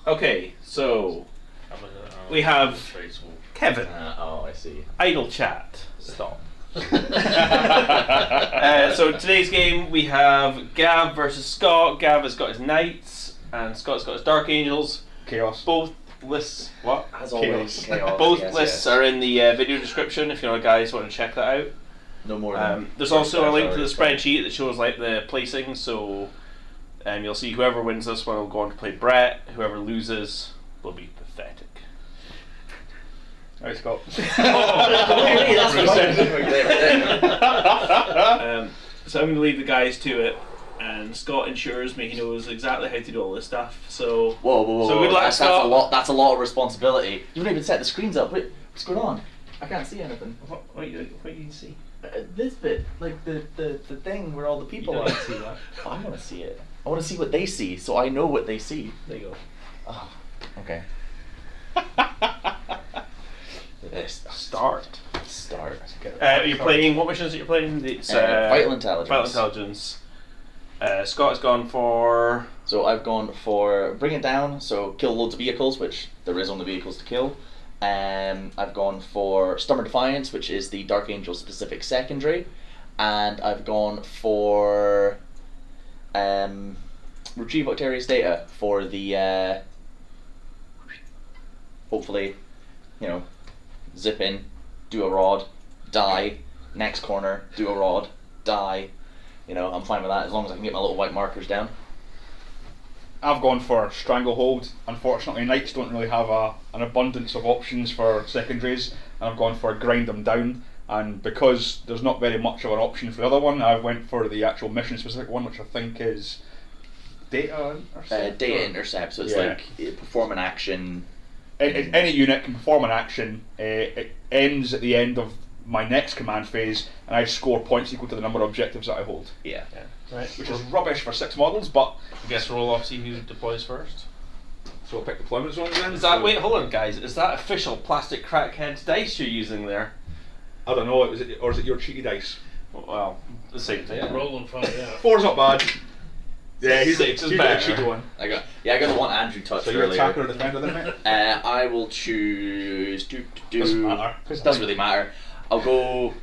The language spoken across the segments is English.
Okay, so we have Kevin. I see. Idle chat. Stop. So today's game we have Gav versus Scott. Gav has got his knights and Scott's got his dark angels. Chaos. Both lists. What? As always, chaos. Both lists are in the video description if you guys want to check that out. No more than there's also a link to the spreadsheet that shows like the placing, so you'll see whoever wins this one will go on to play Brett. Whoever loses will be pathetic. Alright, Scott. So I'm going to leave the guys to it, and Scott ensures me he knows exactly how to do all this stuff. So whoa! So good luck, Scott. That's a lot of responsibility. You haven't even set the screens up. What's going on? I can't see anything. What do you see? This bit, like the thing where all the people are. See that? I want to see it. I want to see what they see, so I know what they see. There you go. Oh, okay. Start. You're playing. What mission is it you're playing? It's Vital Intelligence. Vital Intelligence. Scott has gone for. So I've gone for bring it down. So kill loads of vehicles, which there is only vehicles to kill. I've gone for Stubborn Defiance, which is the Dark Angel specific secondary, and I've gone for Retrieve Octarius Data for the hopefully, zip in, do a rod, die, next corner, do a rod, die. I'm fine with that as long as I can get my little white markers down. I've gone for Stranglehold. Unfortunately, Knights don't really have an abundance of options for secondaries, and I've gone for Grind Them Down. And because there's not very much of an option for the other one, I went for the actual mission-specific one, which I think is Data Intercept. Data Intercept, so it's like perform an action. Any unit can perform an action. It ends at the end of my next command phase, and I score points equal to the number of objectives that I hold. Yeah. Right. Which is rubbish for 6 models, but I guess roll off, see who deploys first. so I'll pick deployment zones then. Wait, hold on, guys. Is that official plastic crackhead's dice you're using there? I don't know. Is it your cheaty dice? Well, the same thing. Rolling 5, yeah. 4's not bad. Yeah, he's 6 is the better. cheaty one. I got the one Andrew touched So you're earlier. attacker or defender then, mate? I will choose. Doesn't matter. Doesn't really matter. I'll go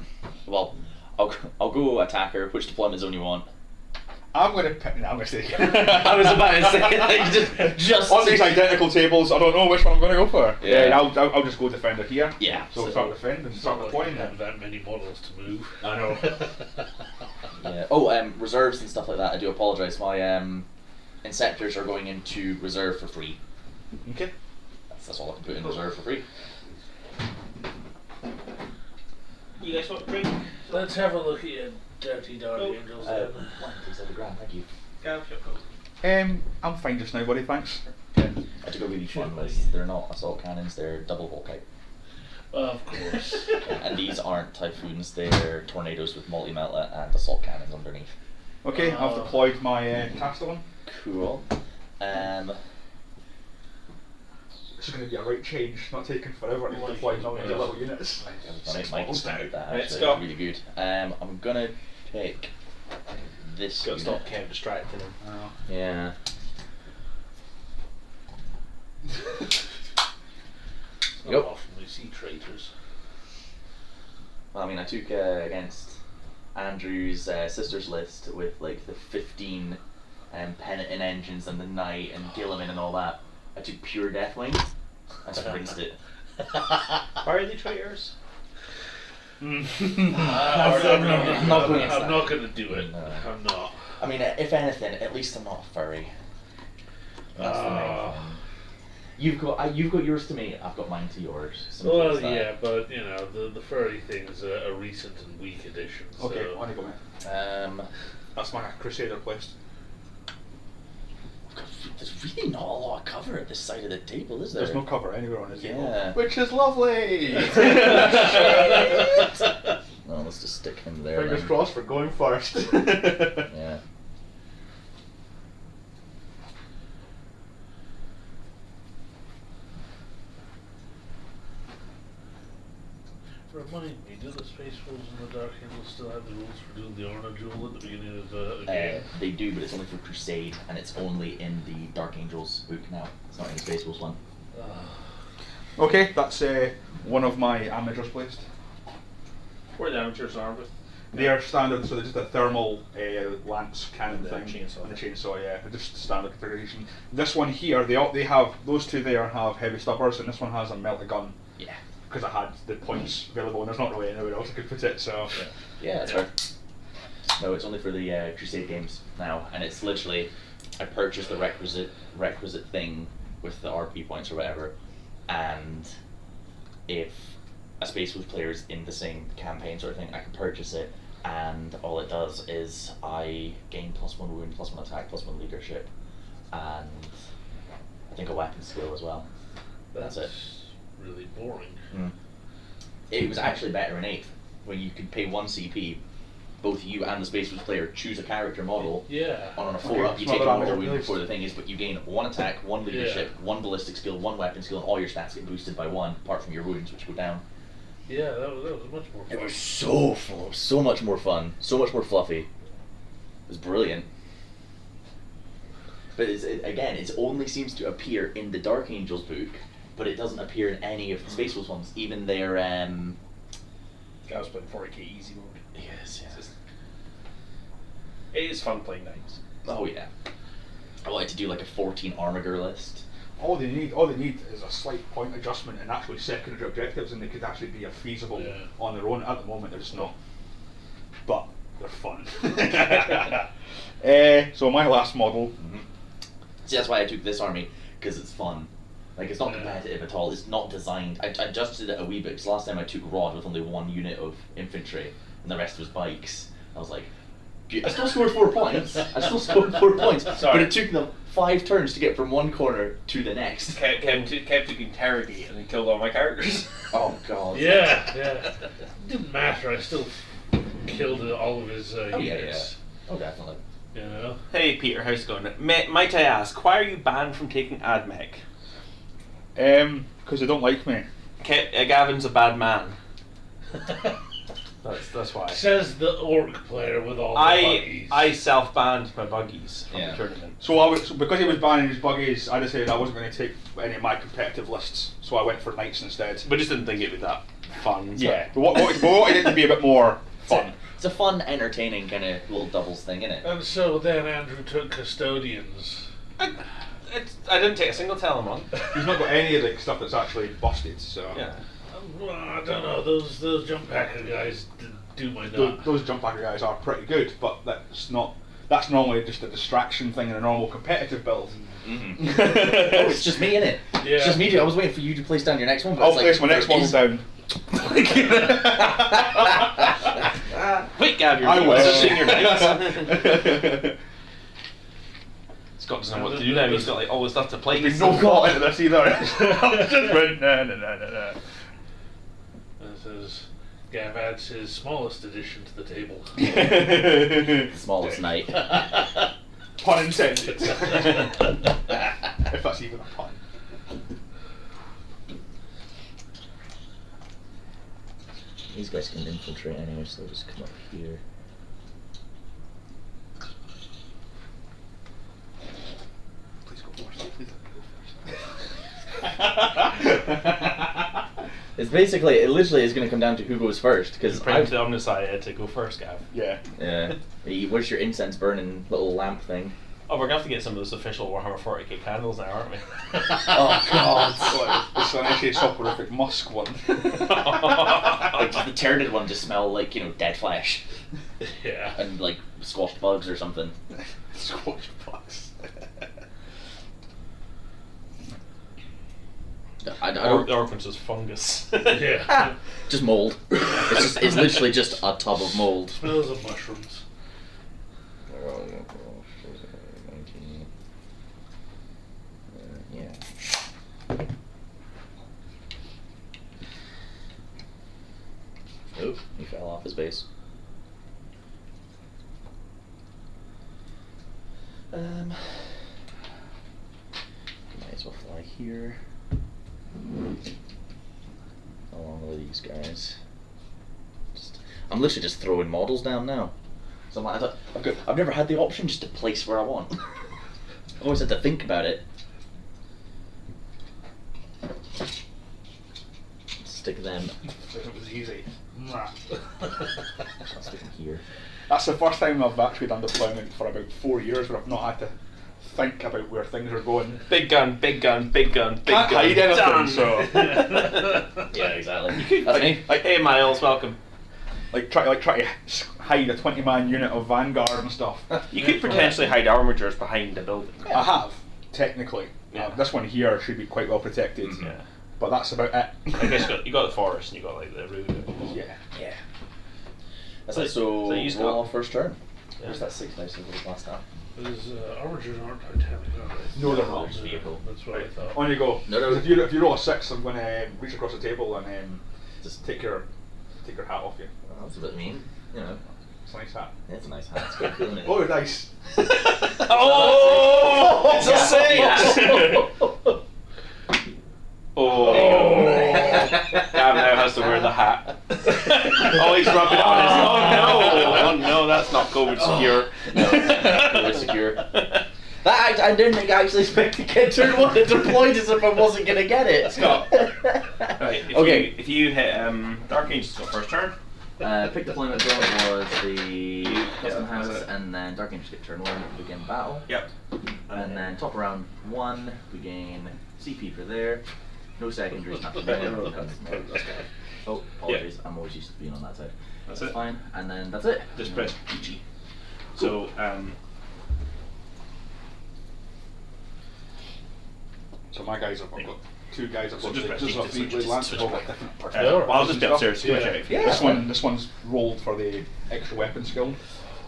attacker. Which deployment zone you want? I'm going to pick. No, I'm going to say. I was about to say just on these identical tables, I don't know which one I'm going to go for. Yeah. I'll just go defender here. Yeah. So start defend and start deploying Have then. that many models to move. I know. Yeah. Oh, reserves and stuff like that. I do apologise. My Inceptors are going into reserve for free. Okay. That's all I can put in reserve for free. You guys want a drink? Let's have a look at your dirty dark angels then. Please have a grand, thank you. Gav, your coat. I'm fine just now, buddy. Thanks. I took a really fun list. They're not assault cannons. They're double hull type. Of course. And these aren't typhoons. They're tornadoes with multi-melta and assault cannons underneath. Okay, I've deployed my caster one. Cool. This is going to be a right change, not taking forever to deploy all these little units. Might start that Right, actually. Scott. Really good. I'm gonna pick this. Got to unit. stop Kev distracting him. Yeah. It's not Yep. often we see traitors. Well, I mean, I took against Andrew's sister's list with like the 15 penitent engines and the knight and Gilliman and all that. I took pure Deathwing. I just rinsed it. Why are they traitors? I'm not going to do it. No. I'm not. I mean, if anything, at least I'm not a furry. That's the main thing. You've got yours to me. I've got mine to yours. Simple Well, as that. yeah, but the furry thing's a recent and weak addition. Okay, So. on you go, mate. That's my Crusader quest. There's really not a lot of cover at this side of the table, is there? There's no cover anywhere on the table. Yeah. Which is lovely! Well, let's just stick him there. Fingers then. crossed for going first. Yeah. Remind me, do the Space Wolves and the Dark Angels still have the rules for doing the Honor Duel at the beginning of a game? They do, but it's only for Crusade, and it's only in the Dark Angels book now. It's not in the Space Wolves one. Okay, that's one of my amateurs placed. Where the amateurs are with. They are standard, so they're just a thermal lance cannon The thing. chainsaw. And the chainsaw, yeah. They're just standard configuration. This one here, they have, those two there have heavy stubbers, and this one has a melta gun. Yeah. Because I had the points available, and there's not really anywhere else I could put it, so. Yeah, that's right. No, it's only for the Crusade games now, and it's literally, I purchased the requisite thing with the RP points or whatever, and if a Space Wolf player is in the same campaign sort of thing, I can purchase it, and all it does is I gain +1 wound, +1 attack, +1 leadership, and I think a weapon skill as well. That's it. Really boring. It was actually better in 8th, when you could pay 1 CP, both you and the Space Wolf player choose a character model. Yeah. On a 4-up, you it's take not a that mortal wound much before the thing is, but you gain 1 attack, 1 leadership, 1 ballistic skill, 1 weapon skill, and all your stats get boosted by 1, apart from your wounds, which go down. Yeah, that was much more fun. It was so fun, so much more fun, so much more fluffy. It was brilliant. But it only seems to appear in the Dark Angels book, but it doesn't appear in any of the Space Wolves ones, even their I was playing 40k easy mode. Yes. It is fun playing knights. Oh yeah. I wanted to do like a 14 Armiger list. All they need is a slight point adjustment and actually secondary objectives, and they could actually be feasible on their own. At the moment, they're just not. But they're fun. So my last model. See, that's why I took this army, because it's fun. Like, it's not competitive at all. It's not designed. I adjusted it a wee bit, because last time I took Rod with only 1 unit of infantry, and the rest was bikes. I was like, I still scored 4 points. But it took them 5 turns to get from one corner to the next. Kept to interrogate and then killed all my characters. Oh god. Yeah. It didn't matter. I still killed all of his Oh units. yeah. Oh definitely. You know. Hey Peter, how's it going? Might I ask, why are you banned from taking AdMech? Because they don't like me. Gavin's a bad man. That's why. Says the orc player with all the buggies. I self-banned my buggies from the tournament. So because he was banning his buggies, I decided I wasn't going to take any of my competitive lists, so I went for knights instead. But just didn't think it'd be that fun. So. Yeah, but what I wanted it to be a bit more fun. It's a fun, entertaining kind of little doubles thing, isn't it? And so then Andrew took custodians. I didn't take a single Telemon. He's not got any of the stuff that's actually busted, so. Yeah. Well, I don't know. Those jump packer guys do my nut. Those jump packer guys are pretty good, but that's normally just a distraction thing in a normal competitive build. Mm-hmm. Oh, it's just me, innit? Yeah. It's just me. I was waiting for you to place down your next one. But I'll place my next one down. Wait, Gav, you're I will. positioning your knights. Scott doesn't know what to do now. He's got like all the stuff to play. There's no thought into this either. I just went no. This is Gav adds his smallest addition to the table. The smallest knight. Pun intended. If that's even a pun. These guys can infiltrate anyway, so they'll just come up here. Please go first. Please It's basically, it literally is going to come down to who goes first, because I've decided to go first, Gav. Yeah. Yeah. Where's your incense burning little lamp thing? Oh, we're going to have to get some of those official Warhammer 40k candles now, aren't we? Oh god. It's an actually soporific musk one. Like the Tyranid one just smell like, dead flesh. Yeah. And like squashed bugs or something. Squashed bugs. I don't. The orphan's just fungus. Yeah. Just mold. It's literally just a tub of mold. Smells of mushrooms. Yeah. Oh, he fell off his base. Might as well fly here. Along with these guys. I'm literally just throwing models down now. So I'm like, I've never had the option just to place where I want. I always had to think about it. Stick them. It was easy. I'll stick them here. That's the first time I've actually done deployment for about 4 years where I've not had to think about where things are going. Big gun, big gun, big gun, big Can't gun. hide anything, Done. so Yeah, exactly. That's me. Hey, Miles, welcome. try to hide a 20-man unit of Vanguard and stuff. You could potentially hide armatures behind the building. I have, technically. Yeah. This one here should be quite well protected. Yeah. But that's about it. I guess you got the forest and you got like the road. Yeah. Yeah. That's it. So So you just roll got- off first turn. Yeah. Where's that 6 dice over the last time? Because armatures aren't Titanic, are they? No, they're not. Vehicle. That's what I thought. On you go. No. If you roll a 6, I'm going to reach across the table and just take your hat off you. Well, that's a bit mean. You know, It's a nice hat. it's a nice hat. It's good, isn't it? Roll your dice. Oh, it's a six. Oh, Gavin now has to wear the hat. Oh, he's rubbing it on his. Oh no, that's not COVID secure. No, it's secure. That I didn't think I actually expect to get turn 1 and deployed as if I wasn't going to get it. Scott. Right, if you hit Dark Angels go first turn. Pick deployment draw was the custom Yeah, house, that's it. and then Dark Angels get turn 1, begin battle. Yep. And then top of round 1, we gain CP for there. No secondaries, nothing. Oh, apologies. I'm always used to being on that side. That's That's it. fine. And then that's it. Just press PG. So So my guys have I've got 2 guys. I've So got just the- press just got G to 3 blade switch lances. back. All got different well, I'll just be upstairs. Yeah. Switch out if you Yeah. This one's rolled for the extra weapon skill.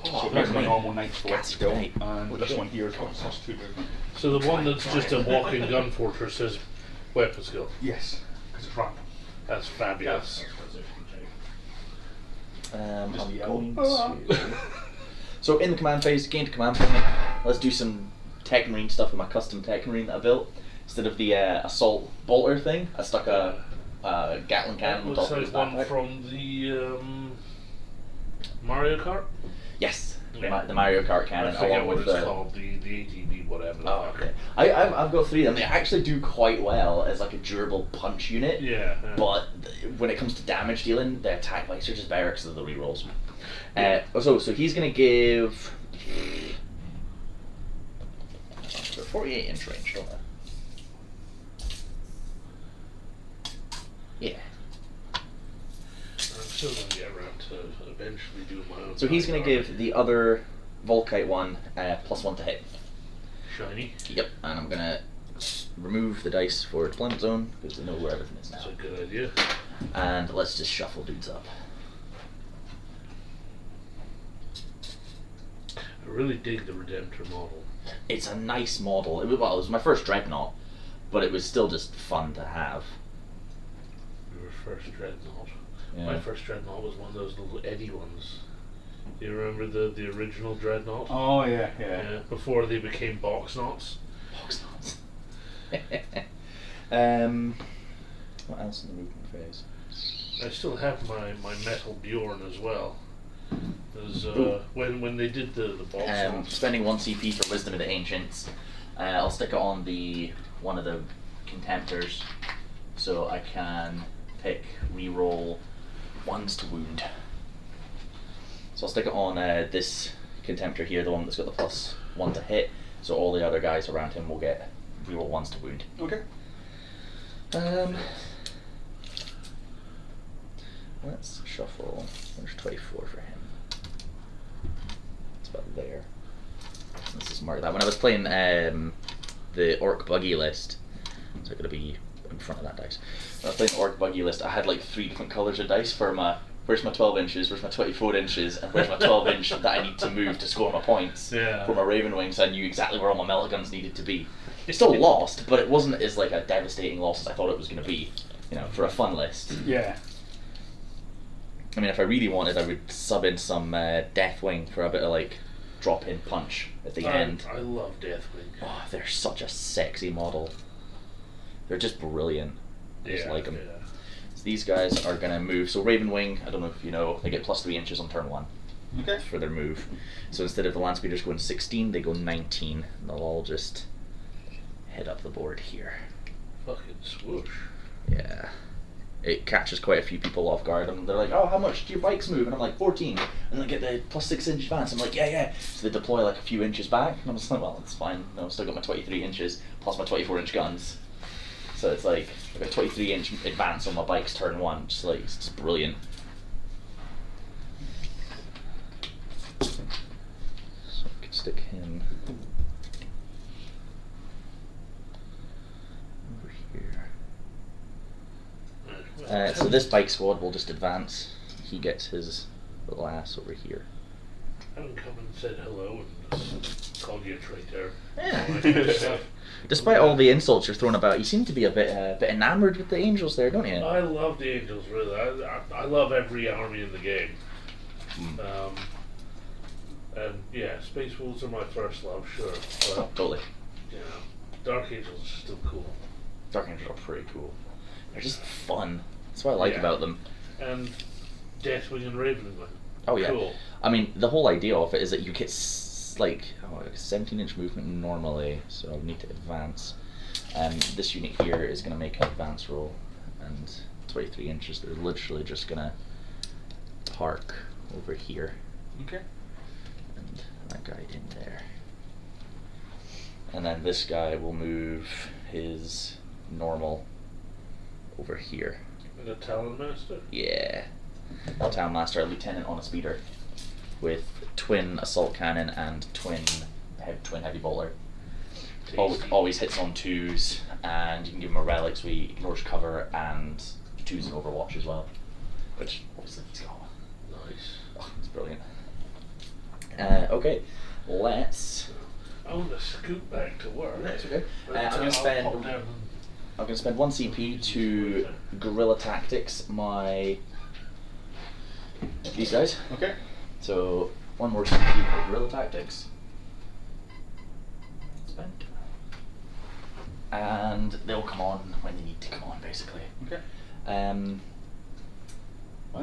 So it makes my normal knights for weapon Gassy skill. knight. And this one here has got +2 movement. So the one that's just a walking gun fortress says weapon skill. Yes, because it's random. That's fabulous. I'm Just yell. going to... So in the command phase, gain to command point. Let's do some Tech Marine stuff with my custom Tech Marine that I built. Instead of the assault bolter thing, I stuck a Gatling cannon on Looks top of his like one backpack. from the Mario Kart. Yes, Yeah. the Mario Kart I cannon forget along what with it's the... called. The ATV whatever. the Oh, fuck. okay. I've got 3 of them. They actually do quite well as like a durable punch unit. Yeah. But when it comes to damage dealing, the attack bikes are just better because of the rerolls. So he's gonna give 48 inch range, don't I? Yeah. I'm still gonna get around to eventually doing my own. So he's gonna Mario Kart. give the other Volkite one +1 to hit. Shiny. Yep. And I'm gonna remove the dice for deployment zone because we know where everything is That's now. a good idea. And let's just shuffle dudes up. I really dig the Redemptor model. It's a nice model. It was my first Dreadnought, but it was still just fun to have. Your first Dreadnought. Yeah. My first Dreadnought was one of those little Eddie ones. Do you remember the original Dreadnought? Oh yeah. Yeah, before they became box knots. Box knots. What else in the movement phase? I still have my metal Bjorn as well. There's, Ooh. when they did the box knots. Spending 1 CP for Wisdom of the Ancients. I'll stick it on one of the Contemptors, so I can pick reroll 1s to wound. So I'll stick it on this Contemptor here, the one that's got the +1 to hit. So all the other guys around him will get reroll 1s to wound. Okay. Let's shuffle. There's 24 for him. It's about there. Let's just mark that. When I was playing the Orc Buggy list, so I'm gonna be in front of that dice. When I was playing the Orc Buggy list, I had like 3 different colours of dice for my. Where's my 12 inches? Where's my 24 inches? And where's my 12 inch that I need to move to score my points Yeah. for my Raven Wings? I knew exactly where all my melta guns needed to be. Still lost, but it wasn't as like a devastating loss as I thought it was going to be. You know, for a fun list. Yeah. I mean, if I really wanted, I would sub in some Deathwing for a bit of like drop-in punch at the end. I love Deathwing. Oh, they're such a sexy model. They're just brilliant. I just like them. Yeah. these guys are gonna move. So Raven Wing, I don't know if you know, they get +3 inches on turn 1 Okay. for their move. So instead of the land speeders going 16, they go 19. And they'll all just head up the board here. Fucking swoosh. Yeah. It catches quite a few people off guard, and they're like, "Oh, how much do your bikes move?" And I'm like, 14. And they get the +6 inch advance. I'm like, yeah. So they deploy like a few inches back, and I'm just like, well, it's fine. No, I've still got my 23 inches plus my 24 inch guns. So it's like I've got 23 inch advance on my bike's turn 1. Just like it's just brilliant. So I can stick him over here. So this bike squad will just advance. He gets his little ass over here. I haven't come and said hello and just called you a traitor. Yeah. All that kind of stuff. Despite all the insults you're throwing about, you seem to be a bit enamored with the Angels there, don't you? I love the Angels, really. I love every army in the game. And yeah, Space Wolves are my first love, sure. Oh, But totally. yeah, Dark Angels are still cool. Dark Angels are pretty cool. They're just fun. That's what I like Yeah. about them. And Deathwing and Ravenwing. Oh yeah. Cool. I mean, the whole idea of it is that you get like 17 inch movement normally, so I would need to advance. This unit here is going to make an advance roll, and 23 inches, they're literally just going to park over here. Okay. And that guy in there. And then this guy will move his normal over here. And a Talon Master. Yeah. Town Master, a lieutenant on a speeder with twin assault cannon and twin heavy bolter. Always hits on 2s, and you can give him a relic so he ignores cover and 2s in Overwatch as well, which obviously he's got. Nice. Oh, it's brilliant. Okay, let's. I want to scoot back to work. That's okay. But I'm gonna I'll spend. pop down and- I'm gonna spend 1 CP to guerrilla tactics these guys. Okay. So 1 more CP for guerrilla tactics. Spent. And they'll come on when they need to come on, basically. Okay.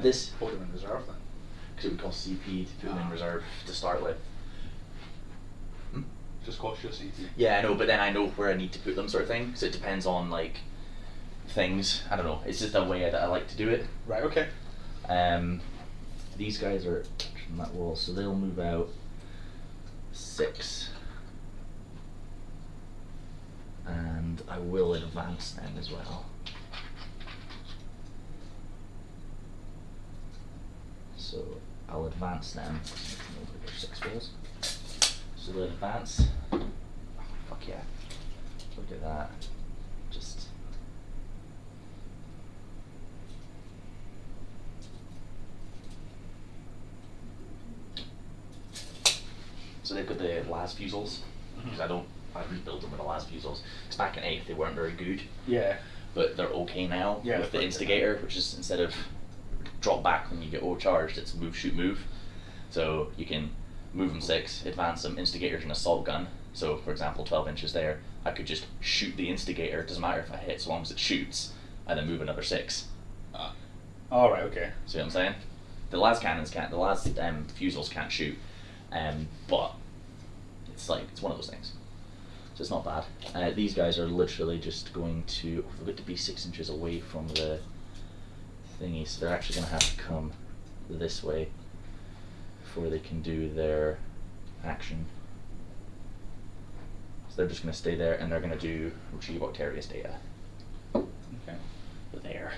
This Hold him in reserve then. because it would cost CP to put them in reserve to start with. Just cost you a CT. Yeah, I know, but then I know where I need to put them, sort of thing. So it depends on like things. I don't know. It's just a way that I like to do it. Right. Okay. These guys are on that wall, so they'll move out 6. And I will advance them as well. So I'll advance them. Over their 6 walls. So they'll advance. Oh, fuck yeah. Look at that. Just. So they've got the las fusils, because I rebuilt them with the las fusils. Because back in 8th they weren't very good, Yeah. but they're okay now Yeah, with the but- instigator, which is instead of drop back when you get overcharged, it's move, shoot, move. So you can move them 6, advance them, instigator's an assault gun. So for example, 12 inches there, I could just shoot the instigator, it doesn't matter if I hit, so long as it shoots, and then move another 6. All right. Okay. See what I'm saying? The las cannons can't, the las fusils can't shoot, but it's one of those things. So it's not bad. These guys are literally just going to, they're going to be 6 inches away from the thingy, so they're actually going to have to come this way before they can do their action. So they're just going to stay there, and they're going to do retrieve Octarius data. Okay. There.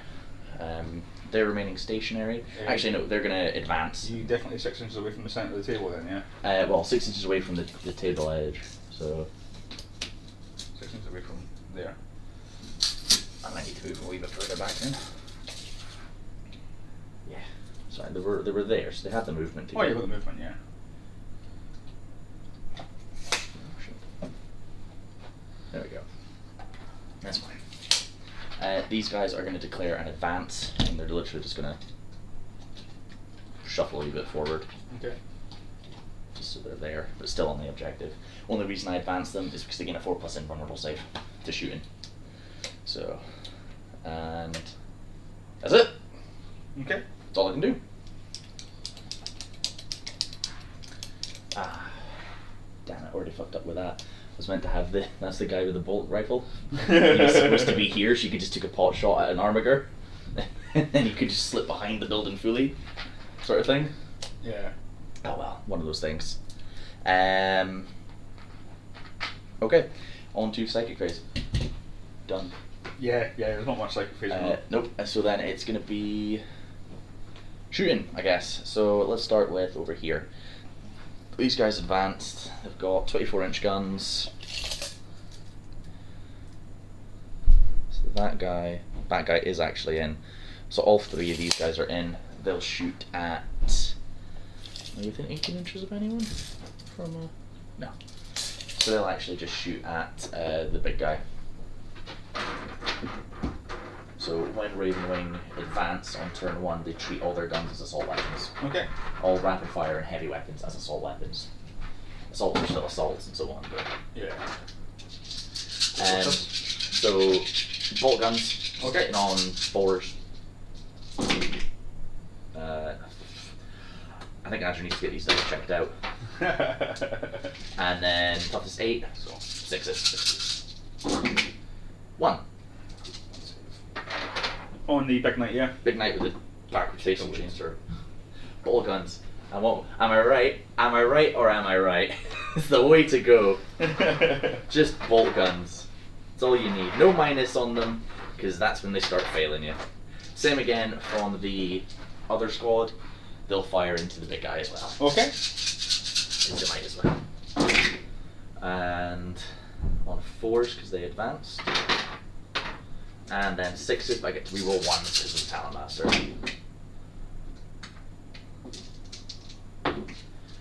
They're remaining stationary. Actually, no, they're going to advance. You definitely 6 inches away from the centre of the table then, yeah. Well, 6 inches away from the table edge, so 6 inches away from there. I might need to move a wee bit further back then. Yeah. Sorry, they were there, so they had the movement to Oh, get. you got the movement, yeah. Oh, shit. There we go. That's fine. These guys are going to declare an advance, and they're literally just going to shuffle a wee bit forward, Okay. just so they're there, but still on the objective. Only reason I advance them is because they gain a 4+ invulnerable save to shooting. So, and That's it. Okay. That's all I can do. Ah, damn it! Already fucked up with that. I was meant to have that's the guy with the bolt rifle. He was supposed to be here, so you could just take a pot shot at an armiger, and then you could just slip behind the building fully, sort of thing. Yeah. Oh well, one of those things. Okay, on to psychic phase. Done. Yeah, there's not much psychic phase. Nope. So then it's gonna be shooting, I guess. So let's start with over here. These guys advanced. They've got 24-inch guns. So that guy is actually in. So all three of these guys are in. They'll shoot at. Are you within 18 inches of anyone? From no. So they'll actually just shoot at the big guy. So when Ravenwing advance on turn 1, they treat all their guns as assault weapons. Okay. All rapid fire and heavy weapons as assault weapons. Assaults are still assaults and so on, but Yeah. so bolt guns, Okay. hitting on 4s. I think Andrew needs to get these things checked out. And then toughest 8, so 6s. 1. On the big night, yeah. Big knight with the backward facing chainsaw. Bolt guns. Am I right? Am I right or am I right? It's the way to go. Just bolt guns. That's all you need. No minus on them, because that's when they start failing you. Same again from the other squad. They'll fire into the big guy as well. Okay. Into mine as well. And on 4s because they advanced. And then 6s, I get to reroll 1s because of the Talent Master.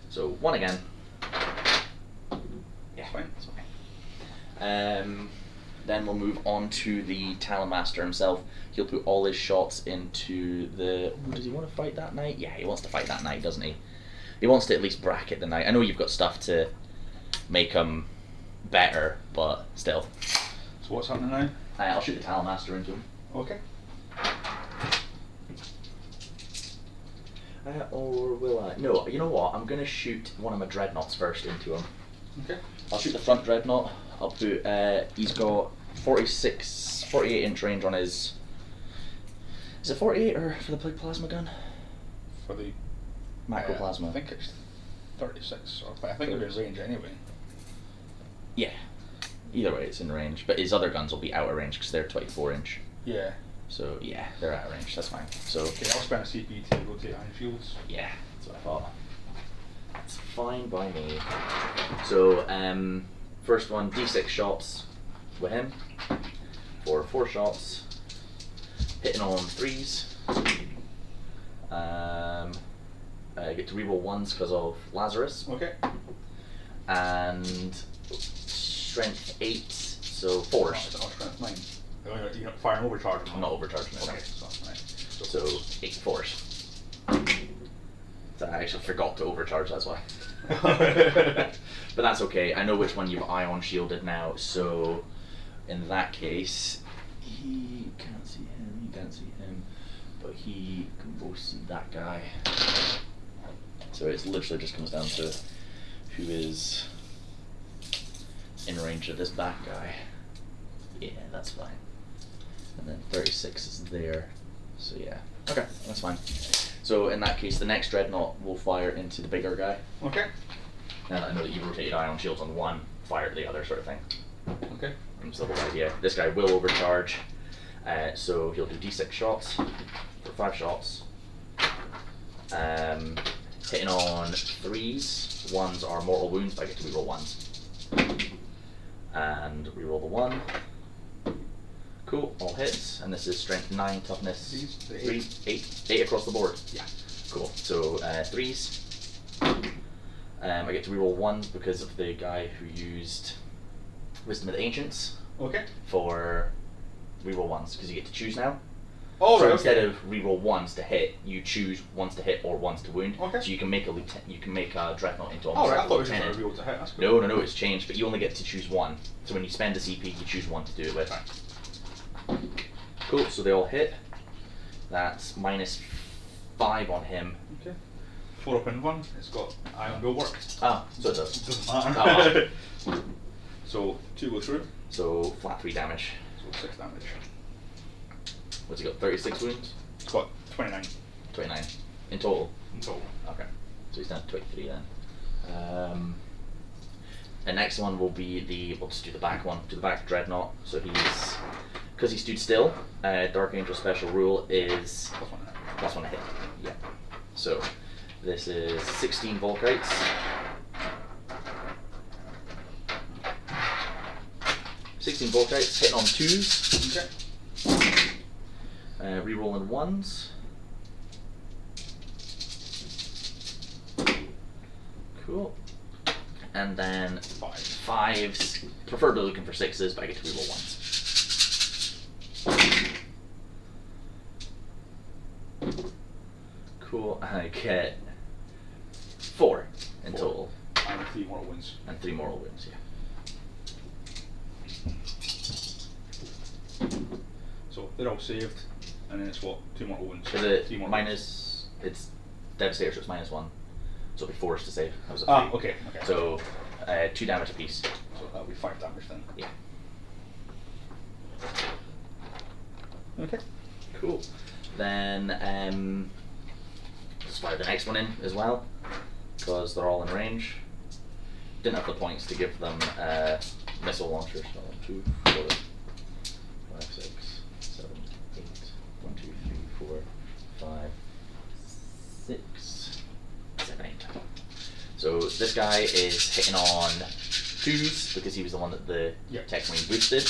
So 1 again. Yeah, Fine. that's okay. Then we'll move on to the Talent Master himself. He'll put all his shots into the. Ooh, does he want to fight that night? Yeah, he wants to fight that night, doesn't he? He wants to at least bracket the night. I know you've got stuff to make him better, but still. So what's happening now? I'll shoot the Talent Master into him. Okay. Or will I? No, you know what? I'm going to shoot one of my Dreadnoughts first into him. Okay. I'll shoot the front Dreadnought. I'll put, he's got 48-inch range on his. Is it 48 or for the plasma gun? For the Macro plasma. I think it's 36, or I think they're in range anyway. Yeah. Either way, it's in range. But his other guns will be out of range because they're 24-inch. Yeah. So yeah, they're out of range. That's fine. So Okay, I'll spend a CP to rotate iron shields. yeah, that's what I thought. That's fine by me. So first one, D6 shots with him for 4 shots, hitting on 3s. I get to reroll 1s because of Lazarus. Okay. And strength 8, so 4s. Strength 9. You're not firing overcharge. I'm not overcharging it. Okay, so right. So 8 4s. So I actually forgot to overcharge, that's why. But that's okay, I know which one you've ion shielded now, so in that case, he can't see him, but he can both see that guy. So it literally just comes down to who is in range of this back guy. Yeah, that's fine. And then 36 is there. So yeah. Okay, that's fine. So in that case, the next Dreadnought will fire into the bigger guy. Okay. Now that I know that you've rotated ion shields on one, fire to the other sort of thing. Okay. That's the whole idea. This guy will overcharge. So he'll do D6 shots for 5 shots. Hitting on 3s. 1s are mortal wounds, but I get to reroll 1s. And reroll the 1. Cool, all hits, and this is strength 9, toughness 3, 8 across the board. Yeah. Cool. So 3s. I get to reroll 1s because of the guy who used Wisdom of the Ancients. Okay. For reroll 1s because you get to choose now. Oh, so right, instead okay. of reroll 1s to hit, you choose 1s to hit or 1s to wound. Okay. So you can make a Dreadnought into Oh, almost right, I like thought a it was just lieutenant. a reroll to hit. That's cool. No, it's changed, but you only get to choose 1. So when you spend a CP, you choose 1 to do it with. Cool, so they all hit. That's -5 on him. Okay. 4 up and 1. It's got iron will work. Ah, so it does. Doesn't matter. Oh, So 2 go through. so flat 3 damage. So 6 damage. What's he got? 36 wounds? It's got 29 29 in total. in total. Okay. So he's down to 23 then. The next one will be we'll just do the back one. Do the back Dreadnought. So because he stood still, Dark Angel special rule is Plus 1 +1 hit. hit. Yeah. So this is 16 Volkites. Hitting on 2s. Okay. Rerolling 1s. Cool. And then 5s. Preferably looking for 6s, but I get to reroll 1s. Cool. I get 4 in 4. total. And 3 mortal wounds. And 3 mortal wounds, yeah. So they're all saved, and then it's what? 2 mortal wounds. Is it 3 mortal minus? It's Devastator, so it's -1. So it'll be forced to save. That was a 3. Okay. Okay. So 2 damage apiece. So that'll be 5 damage then. Yeah. Okay. Cool. Then just fire the next one in as well, because they're all in range. Didn't have the points to give them missile launchers. So 2, 4, 5, 6, 7, 8. 1, 2, 3, 4, 5, 6, 7, 8. So this guy is hitting on 2s because he was the one that the Tech Marine boosted.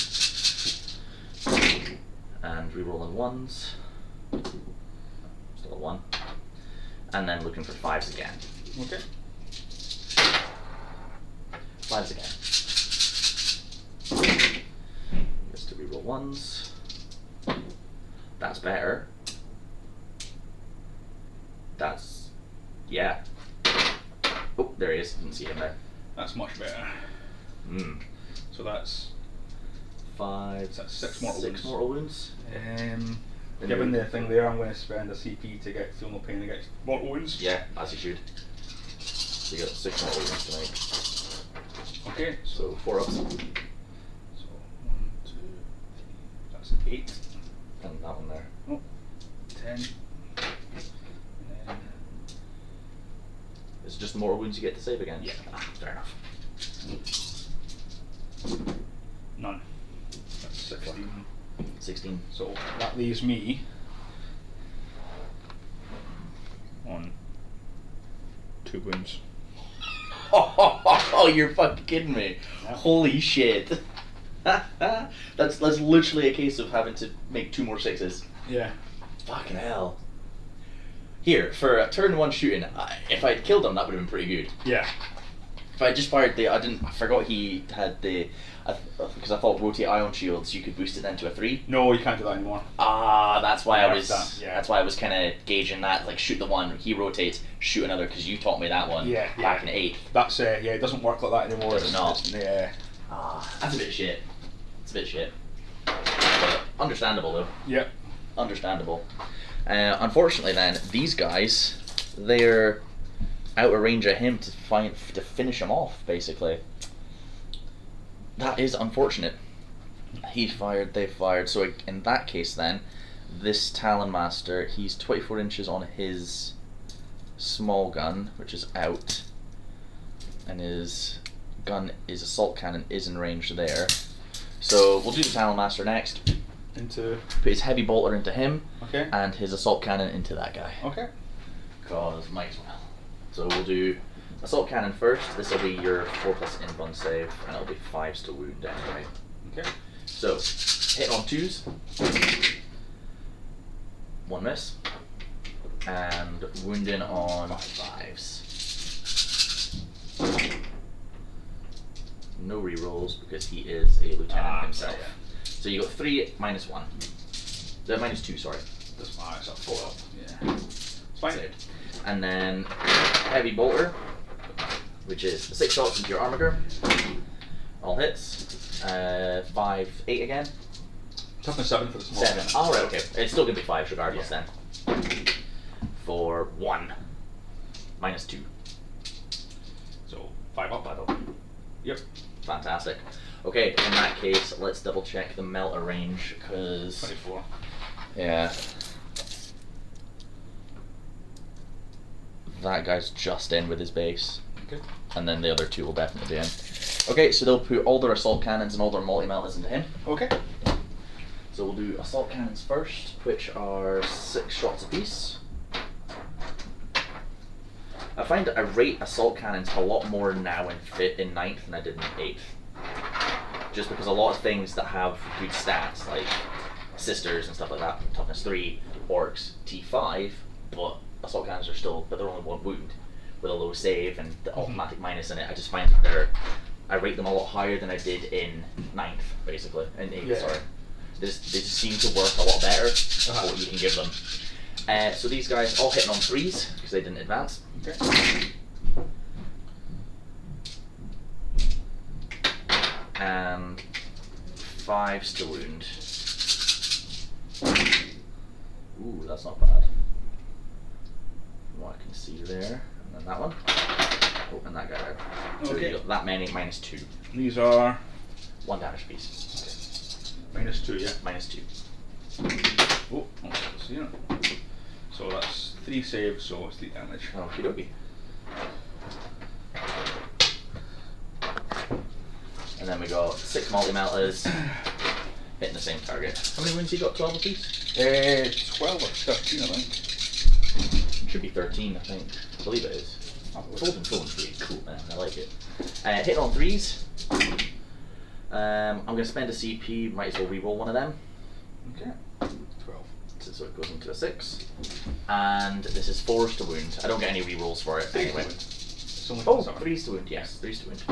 And rerolling 1s. Still a 1. And then looking for 5s again. Okay. 5s again. Just to reroll 1s. That's better. That's, yeah. Oh, there he is. Didn't see him there. That's much better. So that's 5. That's 6 mortal 6 wounds. mortal wounds. Given the thing there, I'm going to spend a CP to get feel no pain against mortal wounds. Yeah, as you should. So you got 6 mortal wounds tonight. Okay. So 4 ups. So 1, 2, 3. That's 8. And that one there. Oh, 10. And then It's just mortal wounds you get to save again? Yeah. Ah, fair enough. none. That's 16. 16. So that leaves me on 2 wounds. Oh, you're fucking kidding me. Yeah. Holy shit. That's literally a case of having to make 2 more 6s. Yeah. Fucking hell. Here, for a turn 1 shooting, if I'd killed him, that would have been pretty good. Yeah. If I just fired I forgot he had because I thought rotate ion shields, you could boost it then to a 3. No, you can't do that anymore. Ah, that's why Yeah, that's why I was kind of gauging that, like shoot the one, he rotates, shoot another, because you taught me that one back in 8th. That's yeah, it doesn't work like that anymore. Does it not? Yeah. Ah, that's a bit shit. It's a bit shit. But understandable though. Yep. Understandable. Unfortunately then, these guys, they're out of range of him to finish him off, basically. That is unfortunate. He fired, they fired, so in that case then, this Talon Master, he's 24 inches on his small gun, which is out, and his assault cannon is in range there. So we'll do the Talon Master next. Into Put his heavy bolter into him, okay. and his assault cannon into that guy. Okay. Cause might as well. So we'll do assault cannon first. This will be your 4+ in-bun save, and it'll be 5s to wound anyway. Okay. So hit on 2s, 1 miss, and wounding on 5s. No rerolls because he is a lieutenant himself. Yeah. So you got 3 minus 1. -2, sorry. Doesn't matter, it's up 4 up. Yeah. It's fine. Saved. And then heavy bolter, which is 6 shots into your armor. All hits. 5, 8 again. Toughness 7 for the small 7. cannon. Alright, okay. It's still going to be 5 regardless then. For 1. -2. So 5 up. 5 up. Yep. Fantastic. Okay, in that case, let's double check the melter range, because... 24. Yeah. That guy's just in with his base. Okay. And then the other 2 will definitely be in. Okay, so they'll put all their assault cannons and all their multi-meltas into him. Okay. So we'll do assault cannons first, which are 6 shots apiece. I find I rate assault cannons a lot more now in 9th than I did in 8th. Just because a lot of things that have good stats, like sisters and stuff like that, toughness 3, orcs, T5, but assault cannons are still, but they're only 1 wound with a low save and the automatic minus in it. I just find that I rate them a lot higher than I did in 9th, basically. In 8th, Yeah. sorry. They just seem to work a lot better for what you can give them. So these guys all hitting on 3s because they didn't advance. Okay. And 5s to wound. Ooh, that's not bad. What I can see there, and then that one. Oh, and that guy there. So Okay. you got that many, -2. These are 1 damage piece. -2, yeah. -2. Oh, let's see it. So that's 3 saves, so it's 3 damage. Okie dokie. And then we got 6 multi-meltas hitting the same target. How many wounds you got? 12 apiece? 12 or 13, I think. Should be 13, I think. I believe it is. Folding phone's really cool, man. I like it. Hitting on 3s. I'm going to spend a CP. Might as well reroll one of them. Okay. 12. So it goes into a 6. And this is 4s to wound. I don't get any rerolls for it anyway. It's only Oh, 7. 3s to wound. Yes, 3s to wound.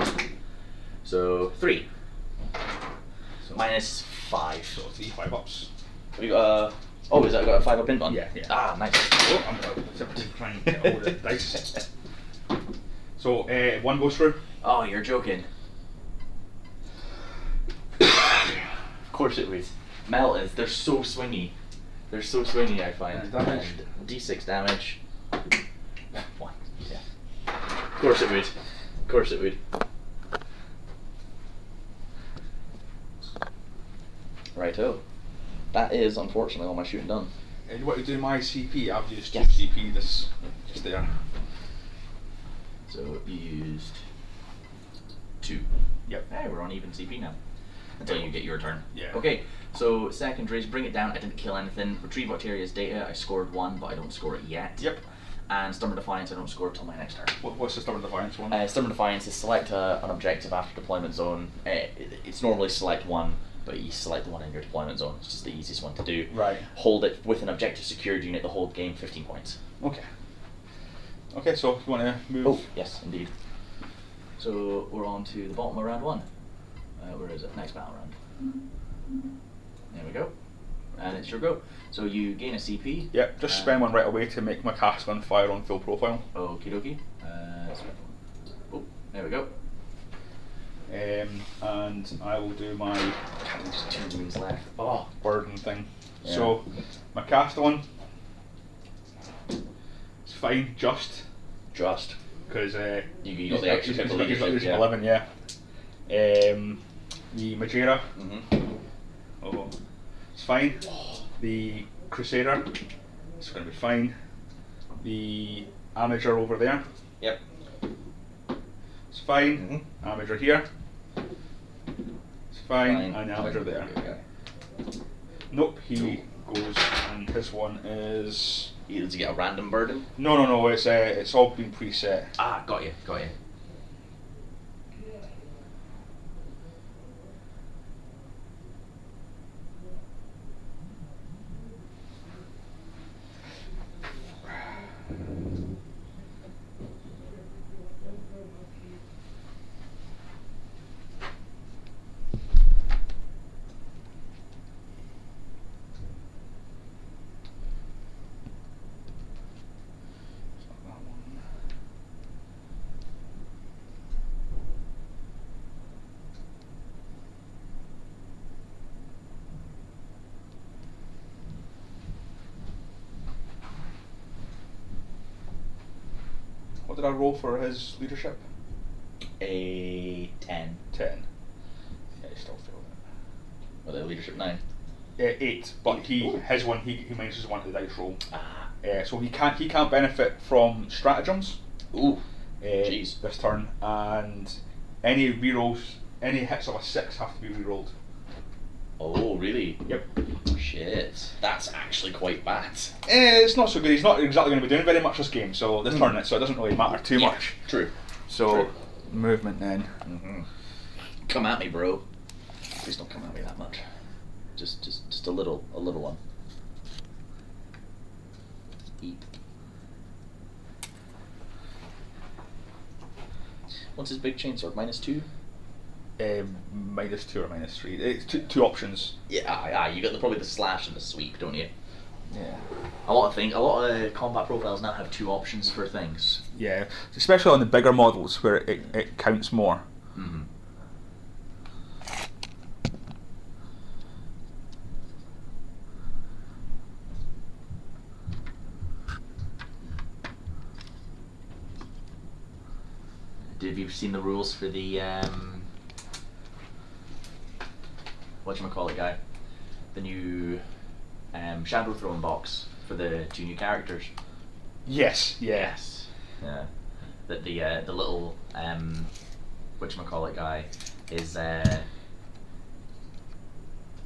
So 3. So -5. So 3 5 ups. We got oh, is that got a 5 up in one? Yeah, yeah. Ah, nice. Oh, I'm trying to get all the dice. So 1 goes through. Oh, you're joking. Of course it would. Meltas, they're so swingy. They're so swingy, I find. And damage? And D6 damage. 1. Yeah. Of course it would. Of course it would. Righto. That is unfortunately all my shooting done. And what you do my CP, I've used 2 Yes. CP, this just there. So you used 2. Yep. Hey, we're on even CP now. Until you get your turn. Yeah. Okay, so secondaries, bring it down. I didn't kill anything. Retrieve Octaria's data. I scored 1, but I don't score it yet. Yep. And Stubborn Defiance, I don't score till my next turn. What's the Stubborn Defiance one? Stubborn Defiance is select an objective after deployment zone. It's normally select 1, but you select the one in your deployment zone. It's just the easiest one to do. Right. Hold it with an objective secured unit the whole game, 15 points. Okay. Okay, so if you want to move. Oh, yes, indeed. So we're on to the bottom of round 1. Where is it? Next battle round. There we go. And it's your go. So you gain a CP. Yep, just spend 1 right away to make my cast gun fire on full profile. Okie dokie. Oh, there we go. And I will do my There's 2 wounds left. Oh, burden thing. Yeah. So my cast one, it's fine, just just. because You got the extra couple of leadership, yeah. 11, yeah. The Majera, oh, it's fine. The Crusader, it's going to be fine. The Amateur over there, Yep. it's fine. Amateur here, it's fine. And the Amateur there. Okay. Nope, he goes, and his one is. Does he get a random burden? No, it's all been preset. Ah, got you. What did I roll for his leadership? A 10. 10. Yeah, he still failed it. Well, the leadership 9. 8, but Eight. he Ooh. his one he manages one to the dice roll. Ah. So he can't benefit from stratagems. Ooh. This turn, and any rerolls, any hits of a 6 have to be rerolled. Oh, really? Yep. Shit. That's actually quite bad. It's not so good. He's not exactly going to be doing very much this game, so this turn, so it doesn't really matter too Yeah, much. True. So True. movement then. Mm-hmm. Come at me, bro. Please don't come at me that much. Just a little one. Eat. What's his big chainsword? -2? -2 or -3. It's two options. Yeah, you got probably the slash and the sweep, don't you? Yeah. A lot of combat profiles now have 2 options for things. Yeah, especially on the bigger models where it counts more. Mm-hmm. Have you seen the rules for the whatchamacallit guy? The new shadow throwing box for the 2 new characters. Yes. Yeah. Yes. Yeah. That the little whatchamacallit guy is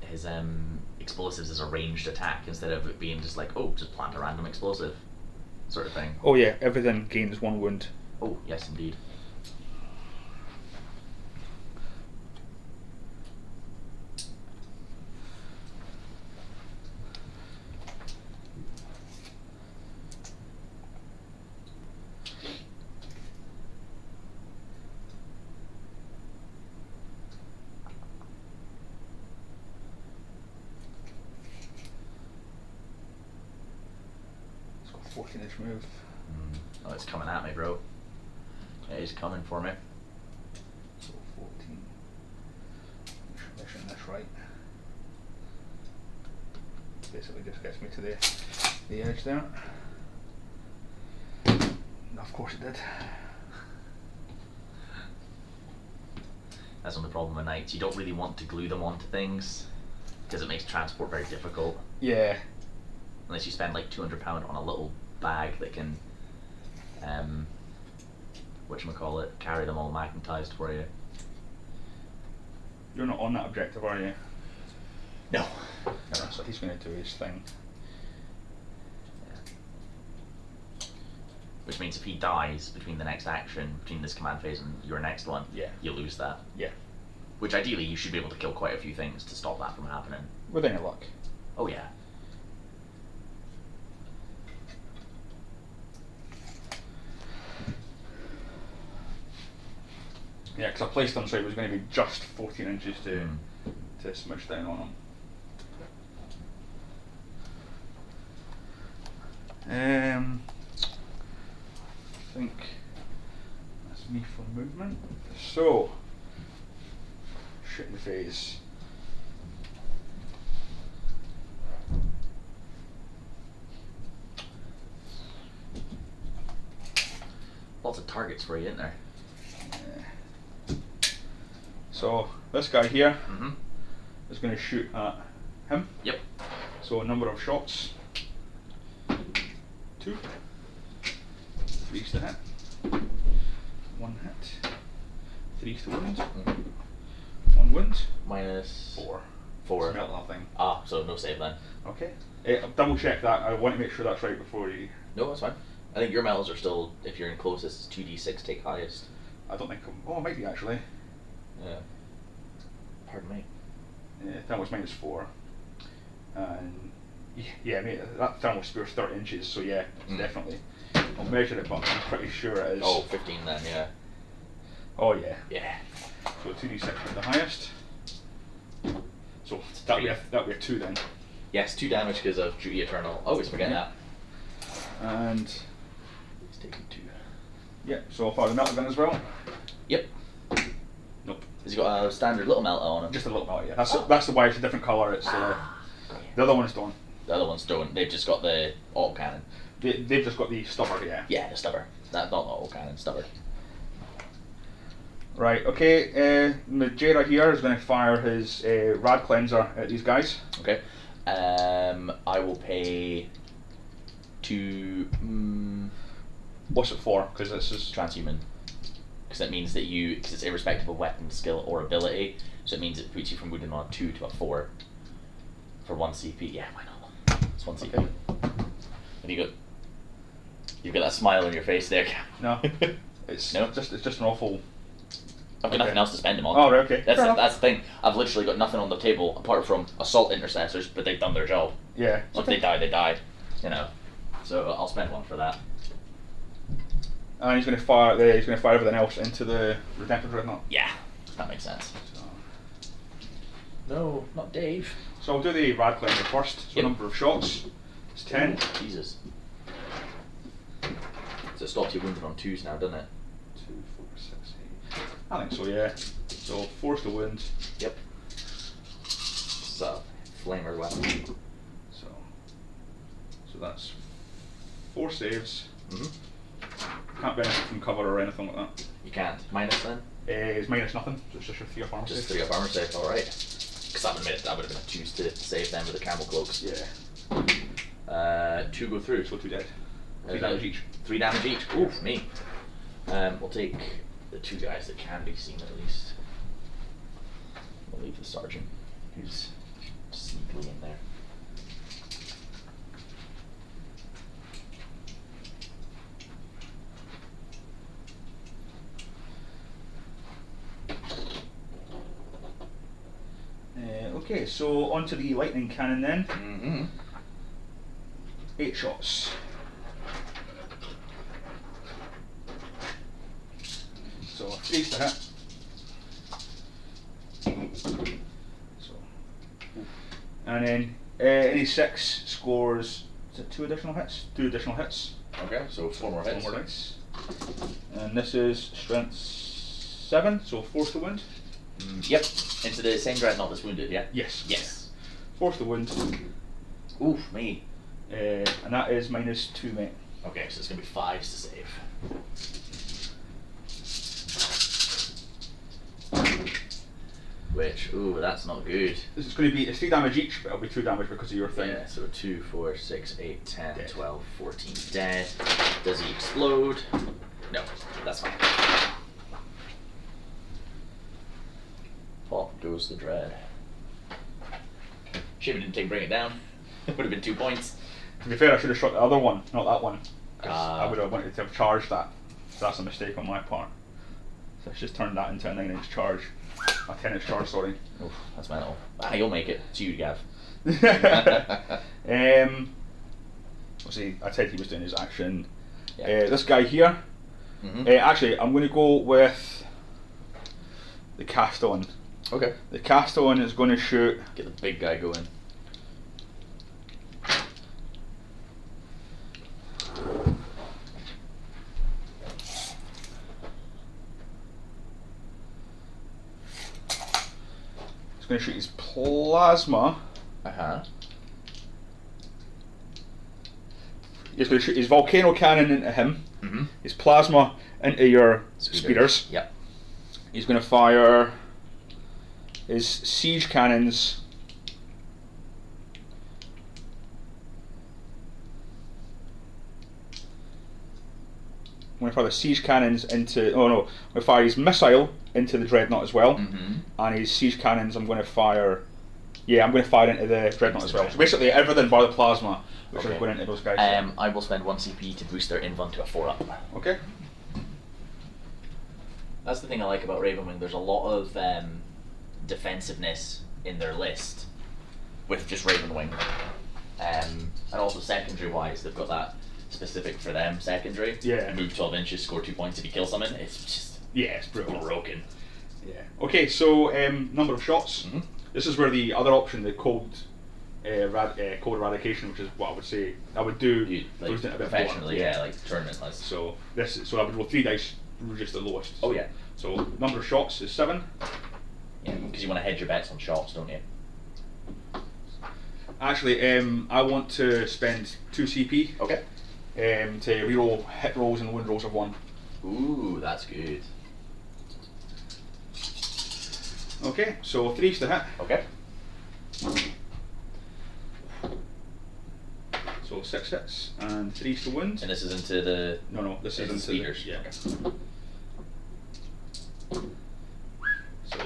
his explosives is a ranged attack instead of it being just like, oh, just plant a random explosive sort of thing. Oh yeah, everything gains 1 wound. Oh, yes indeed. It's got a 14-inch move. Oh, it's coming at me, bro. It is coming for me. So 14. Measuring this right. Basically just gets me to the edge there. And of course it did. That's the only problem with knights. You don't really want to glue them onto things because it makes transport very difficult. Yeah. Unless you spend like £200 on a little bag that can, whatchamacallit, carry them all magnetized for you. You're not on that objective, are you? No. No, so he's going to do his thing. Yeah. Which means if he dies between the next action, between this command phase and your next one, Yeah. you lose that. Yeah. Which ideally you should be able to kill quite a few things to stop that from happening. With any luck. Oh yeah. Yeah, because I placed him so it was going to be just 14 inches to Mm. smush down on him. I think that's me for movement. So, shit in the face. Lots of targets for you, isn't there? So this guy here Mm-hmm. is going to shoot at him. Yep. So a number of shots. 2. 3's to hit. 1 hit. 3's to wound. Mm-hmm. 1 wound. -4. 4. Smelt that thing. Ah, so no save then. Okay. Double check that. I want to make sure that's right before you. No, that's fine. I think your medals are still, if you're in closest, 2d6 take highest. I don't think. Oh, it might be actually. Yeah. Pardon me. Yeah, thermal mine is 4. And yeah, mate, that thermal spear's 30 inches, so yeah, it's definitely. I'll measure it, but I'm pretty sure it is. Oh, 15 then, yeah. Oh yeah. Yeah. So 2d6 is the highest. So that'll be a 2 then. Yes, 2 damage because of Duty Eternal. Always forget that. And He's taking 2. yeah, so I'll fire the melta gun as well. Yep. Nope. Has he got a standard little melta on him? Just a little melta, yeah. That's the why it's a different colour. It's the other ones don't. The other ones don't. They've just got the autocannon. They've just got the stubber, yeah. Yeah, the stubber. Not auto cannon, stubber. Right, okay, Majera here is going to fire his Rad Cleanser at these guys. Okay. I will pay 2 What's it for? Because this is... transhuman. Because that means that because it's irrespective of weapon, skill, or ability, so it means it puts you from wounded on a 2 to a 4 for 1 CP. Yeah, why not? It's 1 CP. Okay. And you've got that smile on your face there. No. It's just an awful... I've got nothing else to spend them on. Oh, right, okay. That's the thing. I've literally got nothing on the table apart from assault intercessors, but they've done their job. Yeah. So if they die, they die. You know. So I'll spend 1 for that. And he's going to fire everything else into the Redemptive Dreadnought. Yeah, that makes sense. So, No, not Dave. I'll do the Rad Cleanser first. So Yep. number of shots is 10. Ooh, Jesus. So it stops you wounded on 2s now, doesn't it? 2, 4, 6, 8. I think so, yeah. So force the wound. Yep. So, flamer weapon. So that's 4 saves. Can't benefit from cover or anything like that. You can't. Minus then? It's minus nothing, so it's just your 3 of armor Just save. 3 of armor save, alright. Because that would have been a choose to save them with the camel cloaks. Yeah. 2 go through. So 2 dead. 3 Okay. damage each. 3 damage each. Oof, me. We'll take the 2 guys that can be seen at least. We'll leave the sergeant, who's sneakily in there. Okay, so onto the lightning cannon then. Mm-hmm. 8 shots. So 3's to hit. So, and then any 6 scores. Is it 2 additional hits? 2 additional hits. Okay, so 4 more hits. 4 more dice. And this is strength 7, so force the wound. Yep, into the same dreadnought that's wounded, yeah? Yes. Yes. Force the wound. Oof, me. And that is minus 2, mate. Okay, so it's going to be 5s to save. Which, ooh, that's not good. This is going to be 3 damage each, but it'll be 2 damage because of your thing. Yeah, so 2, 4, 6, 8, 10, Dead. 12, 14 dead. Does he explode? No, that's fine. Pop goes the dread. Shame it didn't take bring it down. It would have been 2 points. To be fair, I should have shot the other one, not that one. 'Cause Ah. I would have wanted to have charged that. So that's a mistake on my part. So I just turned that into a 9-inch charge. A 10-inch charge, sorry. Oof, that's mental. Ah, you'll make it. It's you, Gav. Let's see, I said he was doing his action. Yeah. This guy here. Actually, I'm going to go with the cast on. Okay. The cast on is going to shoot. Get the big guy going. He's going to shoot his plasma. Uh-huh. He's going to shoot his volcano cannon into him. Mm-hmm. His plasma into your speeders. Yep. He's going to fire his siege cannons. I'm going to fire the siege cannons into. Oh no! I'm going to fire his missile into the dreadnought as well, and his siege cannons. I'm going to fire. Yeah, I'm going to fire into the dreadnought as well. So basically, everything bar the plasma, which is going into those guys. I will spend 1 CP to boost their invuln to a 4-up. Okay. That's the thing I like about Ravenwing. There's a lot of defensiveness in their list with just Ravenwing, and also secondary wise, they've got that specific for them secondary. Yeah. Move 12 inches, score 2 points if you kill someone. It's just Yeah, it's brutal. broken. Yeah. Okay, so number of shots. Mhm. This is where the other option, the cold eradication, which is what I would say I would do. You, like, boosting it a bit professionally, more. yeah, like tournament list. So I would roll 3 dice, just the lowest. Oh yeah. So number of shots is 7. Yeah, because you want to hedge your bets on shots, don't you? Actually, I want to spend 2 CP. Okay. to reroll hit rolls and wound rolls of 1. Ooh, that's good. Okay, so 3's to hit. Okay. So 6 hits and 3's to wound. And this is into the. No, this is into into speakers. the, yeah. Okay. So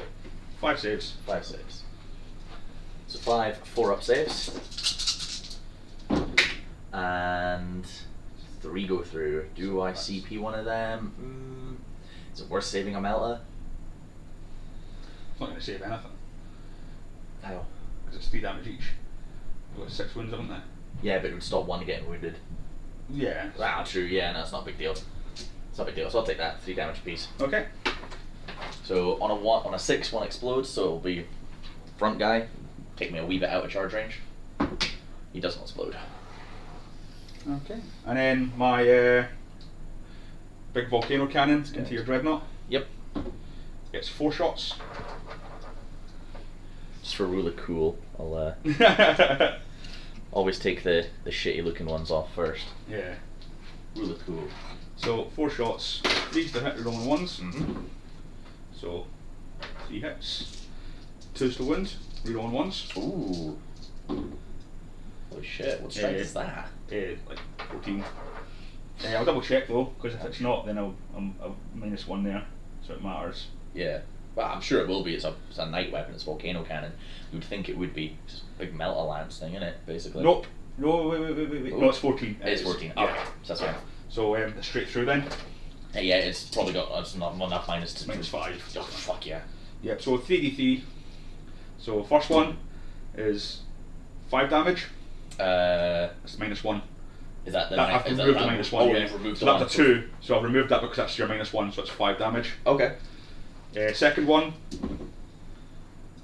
5 saves. 5 saves. So 5 4-up saves. And 3 go through. Do I CP one of them? Is it worth saving a Melta? It's not going to save anything How? because it's 3 damage each. We've got 6 wounds, haven't they? Yeah, but it would stop one getting wounded. Yeah. Wow, true, yeah, no, it's not a big deal. It's not a big deal, so I'll take that, 3 damage apiece. Okay. So on a 6, 1 explodes, so it'll be front guy. Take me a wee bit out of charge range. He doesn't explode. Okay. And then my big volcano cannon into your dreadnought. Yep. Gets 4 shots. Just for really cool, I'll always take the shitty looking ones off first. Yeah. Really cool. So 4 shots, 3's to hit, rolling 1s. Mm-hmm. So 3 hits, 2's to wound, rerolling 1s. Ooh. Holy shit, what strength is that? Like 14. I'll double check though, because if it's not, then I'm -1 there, so it matters. Yeah. Well, I'm sure it will be. It's a night weapon, it's volcano cannon. You'd think it would be just a big Melta lance thing, innit, basically? Nope. No, wait. Ooh. No, it's 14. It's 14. Yeah. Okay, so that's fine. So straight through then. Yeah, it's probably got it's not enough minus to -5. Oh, fuck yeah. Yep, so 3d3. So first one is 5 damage. It's -1. Is that the I've is that removed the that- -1. Oh, yeah. you've removed So the that's one. a 2. So I've removed that because that's your -1, so it's 5 damage. Okay. Second one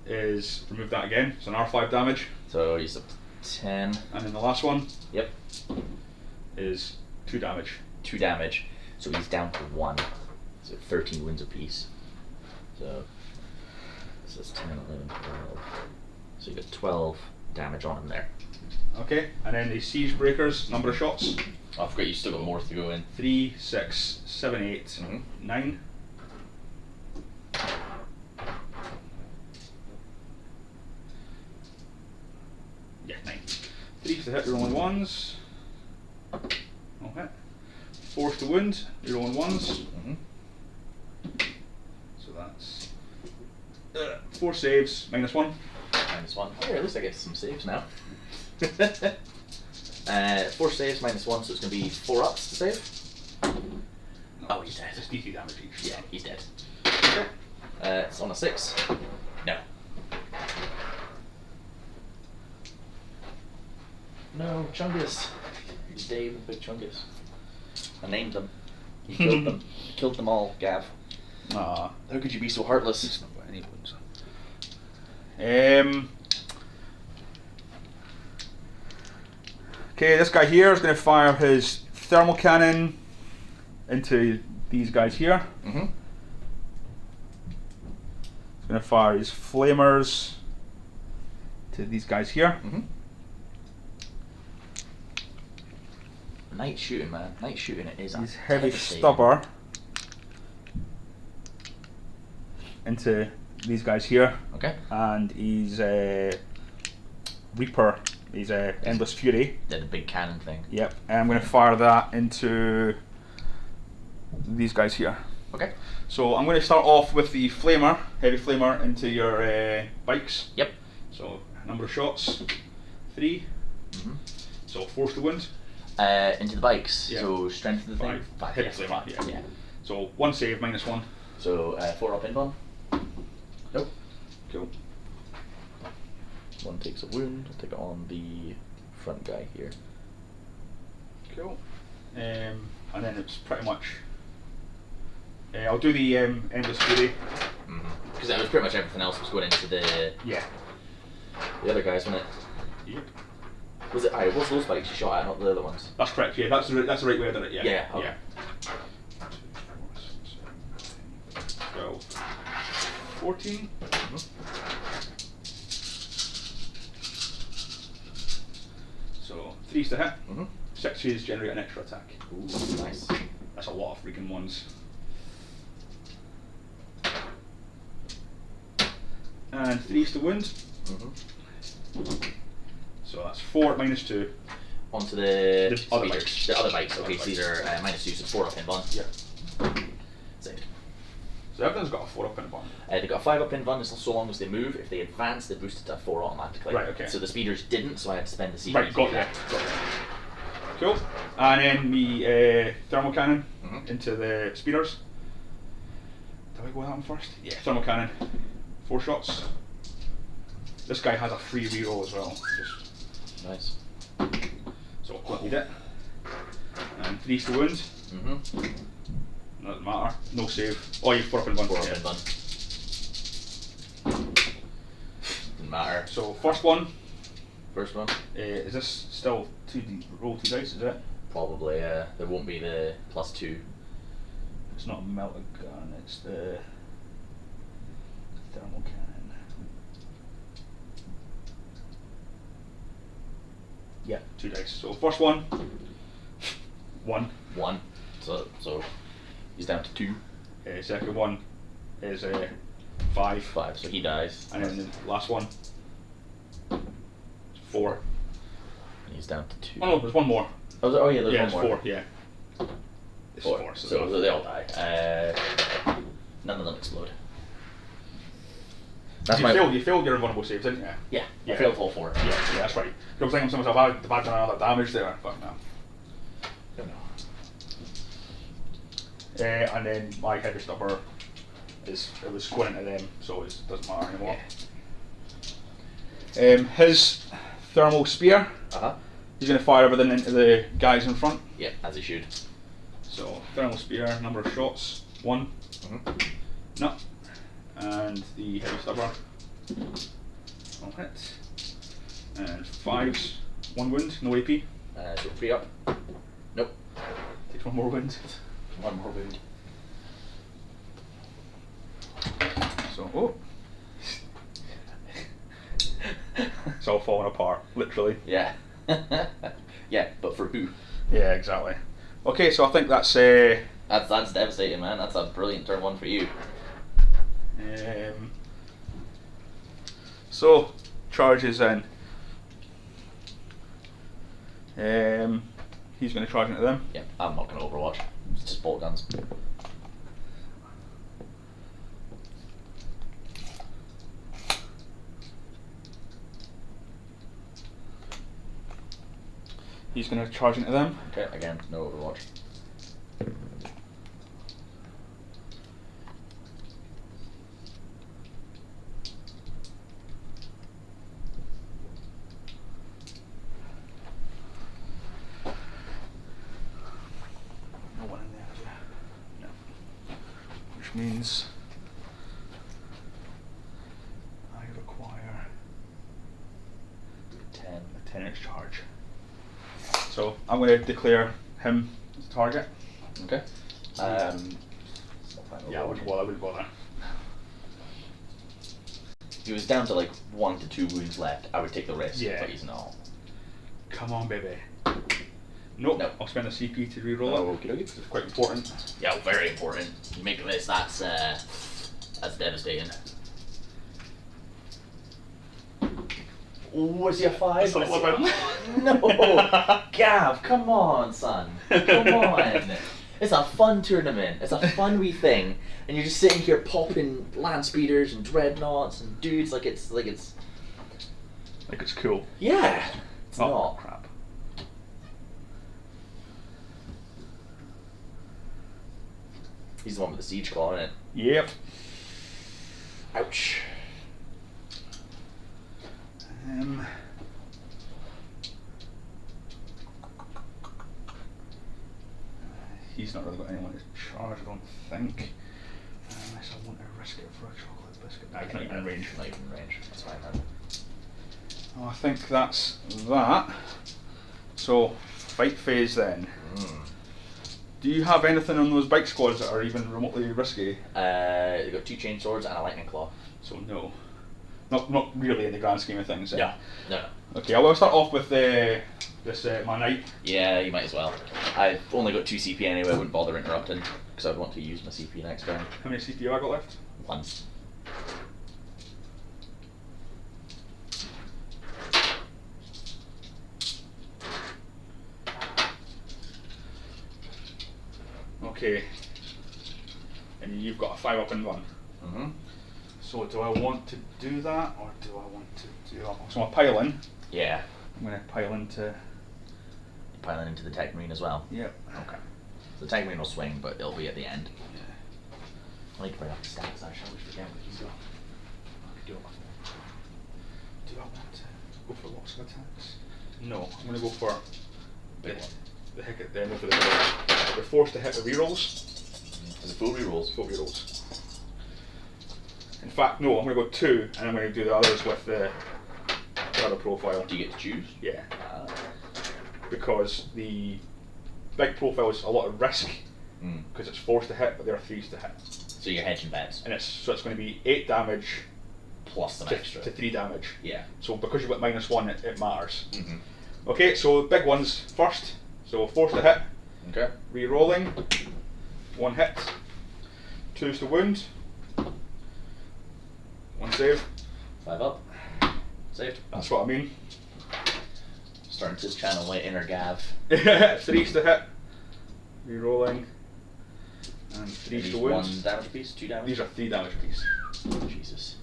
is remove that again. So another 5 damage. So he's a 10. And then the last one Yep. is 2 damage. 2 damage. So he's down to 1. So 13 wounds apiece. So this is 10, 11, 12. So you got 12 damage on him there. Okay, and then the siege breakers, number of shots. Oh, I forgot you still got more to go in. 3, 6, 7, 8, Mhm. 9. Yeah, 9. 3's to hit, you're rolling 1s. No hit. 4's to wound, you're rolling 1s. Mm-hmm. So that's 4 saves, -1. -1. Oh, yeah, at least I get some saves now. 4 saves -1, so it's going to be 4 ups to save. Oh, he's dead. It's D3 damage each. Yeah, he's dead. Okay. It's on a 6. No. No, Chungus. Dave and Big Chungus. I named them. You killed them. You killed them all, Gav. Ah. How could you be so heartless? It's not got any wounds. Okay, this guy here is going to fire his thermal cannon into these guys here. Mm-hmm. He's going to fire his flamers to these guys here. Mm-hmm. Night shooting, man. Night shooting it is. His heavy devastating. stubber into these guys here. Okay. And he's Reaper. He's Endless Fury. Did the big cannon thing. Yep. And I'm going to fire that into these guys here. Okay. So I'm going to start off with the flamer, heavy flamer, into your bikes. Yep. So number of shots, 3. Mm-hmm. So 4's to wound. Into the bikes. Yeah. So strength of the thing. 5. 5. Heavy Yes, flamer. 5. Yeah. Yeah. So 1 save, -1. So 4 up in one. Nope. Cool. 1 takes a wound. I'll take it on the front guy here. Cool. And then it's pretty much. I'll do the Endless Fury. Because that was pretty much everything else was going into the Yeah. other guys, wasn't it? Yep. Was it? It was those bikes you shot at, not the other ones. That's correct. Yeah, that's the right way I did it. Yeah. Yeah, okay. 12, 14. So 3's to hit, Mm-hmm. 6s generate an extra attack. Ooh, nice. That's a lot of freaking ones. And 3s to wound. So that's 4 minus 2. Onto the other speeders. bikes. The other bikes. Okay, Other so these are minus 2, so 4 up in bun. Yeah. Saved. So everyone's got a 4 up in one. They've got a 5 up in bun so long as they move. If they advance, they boost it to 4 automatically. Right, okay. So the speeders didn't, so I had to spend the CP. Right, got ya. Cool. And then me thermal cannon into the speeders. Do I go with that one first? Yeah, thermal cannon. 4 shots. This guy has a free reroll as well. Just Nice. so I'll need it. And 3s to wound. Doesn't matter. No save. Oh, you 4 up in 1. 4 up in bun. Didn't matter. So first one. First one? Is this still 2D roll 2 dice? Is it? Probably, there won't be the +2. It's not a melted gun. It's the thermal cannon. Yeah, 2 dice. So first one. 1. 1. So he's down to 2. Second one is 5. 5, so he dies. And then the last one. 4. And he's down to 2. Oh no, there's one more. Oh yeah, there's Yeah, one it's more. 4. Yeah. It's 4. 4. So they all die. None of them explode. That's You failed your invulnerable saves, didn't you? Yeah, Yeah. I failed all 4. Yeah, that's right. I was thinking to myself, I've done another damage there, but no. And then my heavy stubber it was going into them, so it doesn't matter anymore. His thermal spear, he's going to fire everything into the guys in front. Yeah, as he should. So thermal spear, number of shots, 1. No. And the heavy stubber, I'll hit. And 5s, 1 wound, no AP. So 3 up. Nope. Takes 1 more wound. 1 more wound. So, oh. It's all falling apart, literally. Yeah. Yeah, but for who? Yeah, exactly. Okay, so I think that's That's devastating, man. That's a brilliant turn 1 for you. So charges in. He's going to charge into them. Yeah, I'm not going to Overwatch. It's just bolt guns. He's going to charge into them. Okay, again, no Overwatch. No one in there, is there? No. Which means I require 10. a 10x charge. So I'm going to declare him as a target. Okay. Yeah, I wouldn't bother. If he was down to like 1 to 2 wounds left, I would take the risk. Yeah. But he's not. Come on, baby. Nope. Nope. I'll spend a CP to reroll it. It's quite important. Yeah, very important. You make a miss, that's devastating. Oh, is he a 5? That's not what No! Gav, come on, son. Come on. It's a fun tournament. It's a fun wee thing. And you're just sitting here popping land speeders and dreadnoughts and dudes like it's Like it's cool. yeah. It's Oh, not. crap. He's the one with the siege claw, isn't it? Yep. Ouch. He's not really got anyone to charge, I don't think. Unless I want to risk it for a chocolate biscuit. No, he's not even in range. Not even in range. That's fine then. Oh, I think that's that. So, fight phase then. Do you have anything on those bike squads that are even remotely risky? They've got 2 chain swords and a lightning claw. So no. Not really in the grand scheme of things. No. Okay, I will start off with the this my knight. Yeah, you might as well. I've only got 2 CP anyway, I wouldn't bother interrupting, because I would want to use my CP next turn. How many CP have I got left? 1. Okay. And you've got a 5 up and 1. Mm-hmm. So do I want to do that, or do I want to do... So I'm pile in. Yeah. I'm going to pile into... Piling into the Tech Marine as well? Yep. Okay. So the Tech Marine will swing, but it'll be at the end. Yeah. I need to bring up the stats, actually. I always forget what he's got. Do I want to go for lots of attacks? No, I'm going to go for Big one. the heck at the end of the We're forced to hit the rerolls. Is it full rerolls? Full rerolls. In fact, no, I'm going to go 2, and I'm going to do the others with the other profile. Do you get to choose? Yeah. Ah. Because the big profile is a lot of risk, Mm. because it's forced to hit, but there are 3s to hit. So you're hedging bets. And it's going to be 8 damage Plus some extra. to 3 damage. Yeah. So because you've got -1, it matters. Mm-hmm. Okay, so big ones first. So forced to hit, Okay. re-rolling, 1 hit, 2s to wound, 1 save. 5 up. Saved. That's what I mean. Starting to channel my inner Gav. 3s to hit, re-rolling, and 3s to wound. 1 damage piece, 2 damage. These are 3 damage piece. Jesus.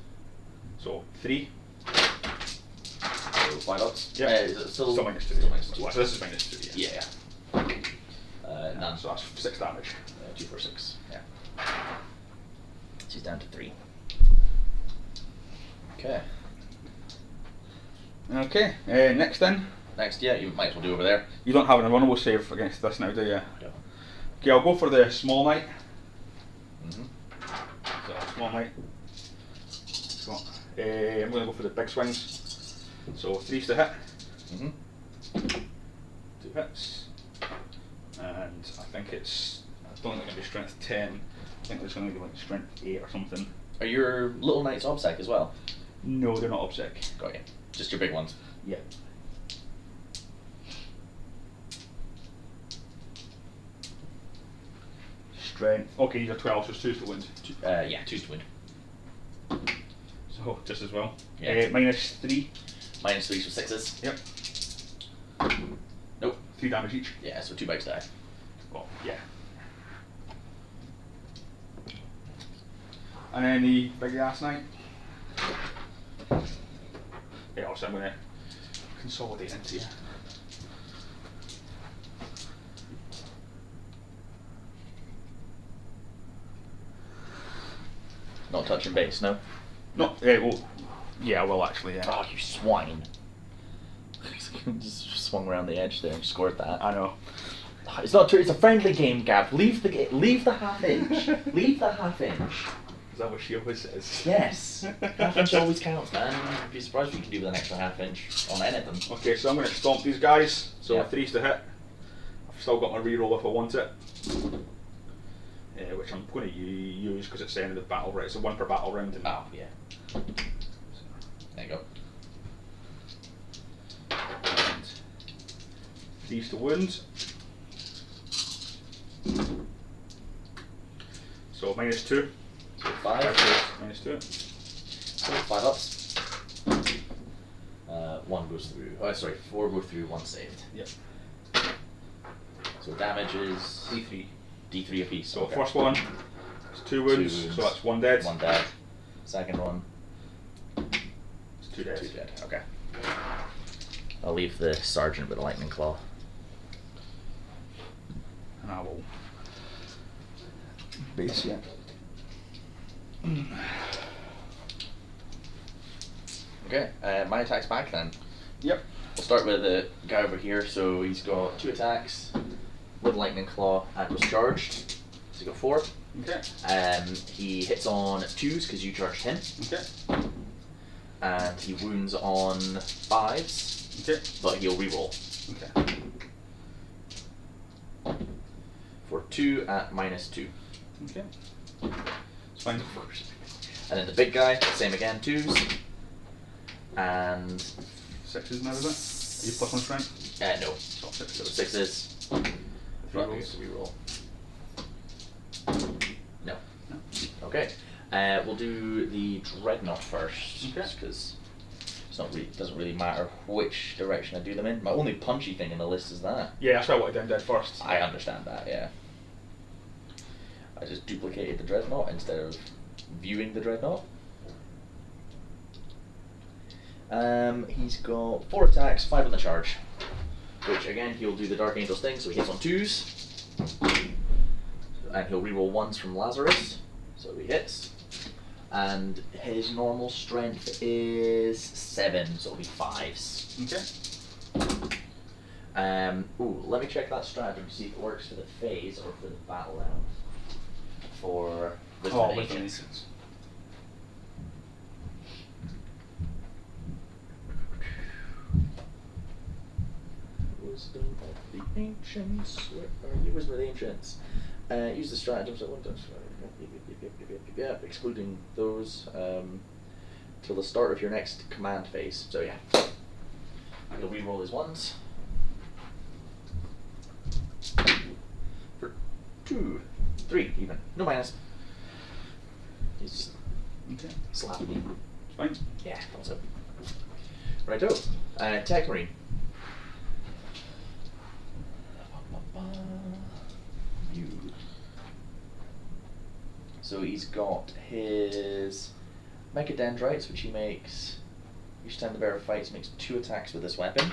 So 3. So 5 ups. Yeah. Is it still Still -2. Still -2. Well, so this is -2. Yeah. None. So that's 6 damage. 2 for 6. Yeah. She's down to 3. Okay. Okay. Next then. Next, yeah, you might as well do over there. You don't have an unrunnable save against this now, do you? No. Okay, I'll go for the small knight. Mm-hmm. So small knight. So, I'm going to go for the big swings. So 3s to hit. Mm-hmm. 2 hits. And I think it's... I don't think it's going to be strength 10. I think it's going to be like strength 8 or something. Are your little knights obsec as well? No, they're not obsec. Got you. Just your big ones. Yeah. Strength. Okay, these are 12, so it's 2s to wound. Yeah, 2 to win. So just as well. Yeah. -3. Minus 3 for 6s. Yep. Nope. 3 damage each. Yeah, so 2 bites die. Well, yeah. And then the big ass knight. Yeah, also I'm going to consolidate into you. Not touching base, no? No, yeah, well, yeah, I will actually, yeah. Oh, you swine. Just swung around the edge there and scored that. I know. It's not true, it's a friendly game, Gav. Leave the half inch. Leave the half inch. Is that what she always says? Yes. Half inch always counts, man. You'd be surprised what you can do with an extra half inch on anything. Okay, so I'm going to stomp these guys. So Yeah. 3s to hit. I've still got my reroll if I want it. Which I'm going to use because it's the end of the battle, right? It's a 1 per battle round. And Oh, yeah. There you go. And 3s to wound. So -2. So 5. -2. So 5 ups. 1 goes through. Oh, sorry, 4 go through, 1 saved. Yep. So damage is D3. D3 apiece. So okay. first one is 2 wounds, wounds. so that's 1 dead. 1 dead. Second one, It's 2 dead. 2 dead. Okay. I'll leave the sergeant with a lightning claw. And I will base you. Okay, my attack's back then. Yep. We'll start with the guy over here. So he's got 2 attacks with lightning claw and was charged. So he's got 4. Okay. He hits on 2s because you charged him, Okay. and he wounds on 5s, Okay. but he'll reroll Okay. for 2 at -2. Okay. It's fine. And then the big guy, same again, 2s, and 6s now, is it? Are you +1 strength? No. So So sixes. sixes. Three But I rolls. get to reroll. No. No. Okay. We'll do the dreadnought first. Okay. Because it doesn't really matter which direction I do them in. My only punchy thing in the list is that. Yeah, that's why I wanted them dead first. I understand that, yeah. I just duplicated the dreadnought instead of viewing the dreadnought. He's got 4 attacks, 5 on the charge. Which again, he'll do the Dark Angel's thing, so he hits on 2s. And he'll reroll 1s from Lazarus, so he hits. And his normal strength is 7, so it'll be 5s. Okay. Let me check that stratagem to see if it works for the phase or for the battle round. For Wisdom of Wisdom of Ancients. Ancients. Wisdom of the Ancients. Where are you? Wisdom of the Ancients. Use the stratagems at one time. Excluding those till the start of your next command phase. So yeah. He'll reroll his 1s. For 2, 3 even. No minus. He's just Okay. slapping me. It's fine. Yeah, thought so. Righto. Tech Marine. You. So he's got his Mechadendrites, which he makes each time the bearer fights, he makes 2 attacks with this weapon.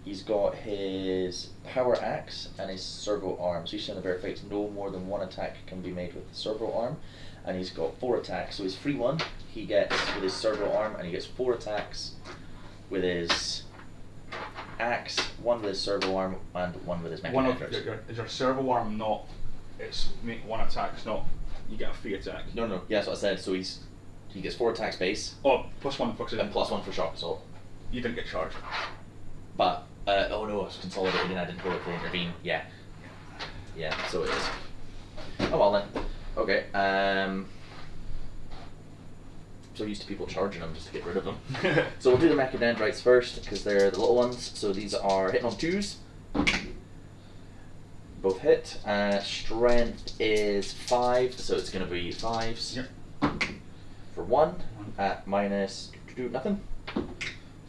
He's got his Power Axe and his Servo Arm. So each time the bearer fights, no more than 1 attack can be made with the Servo Arm. And he's got 4 attacks. So his free 1 he gets with his Servo Arm, and he gets 4 attacks with his Axe, 1 with his Servo Arm, and 1 with his One of Mechadendrites. is your servo arm not? It's make 1 attack. It's not. You get a free attack. No, yeah, that's what I said. So he gets 4 attacks base, Oh, +1 fucks it in. and +1 for shock assault. You didn't get charged. But oh no, I was consolidated and I didn't heroically intervene. Yeah, so it is. Oh well then. Okay. So used to people charging them just to get rid of them. So we'll do the Mechadendrites first because they're the little ones. So these are hitting on 2s. Both hit. Strength is 5, so it's going to be 5s. Yep. For 1 at minus nothing.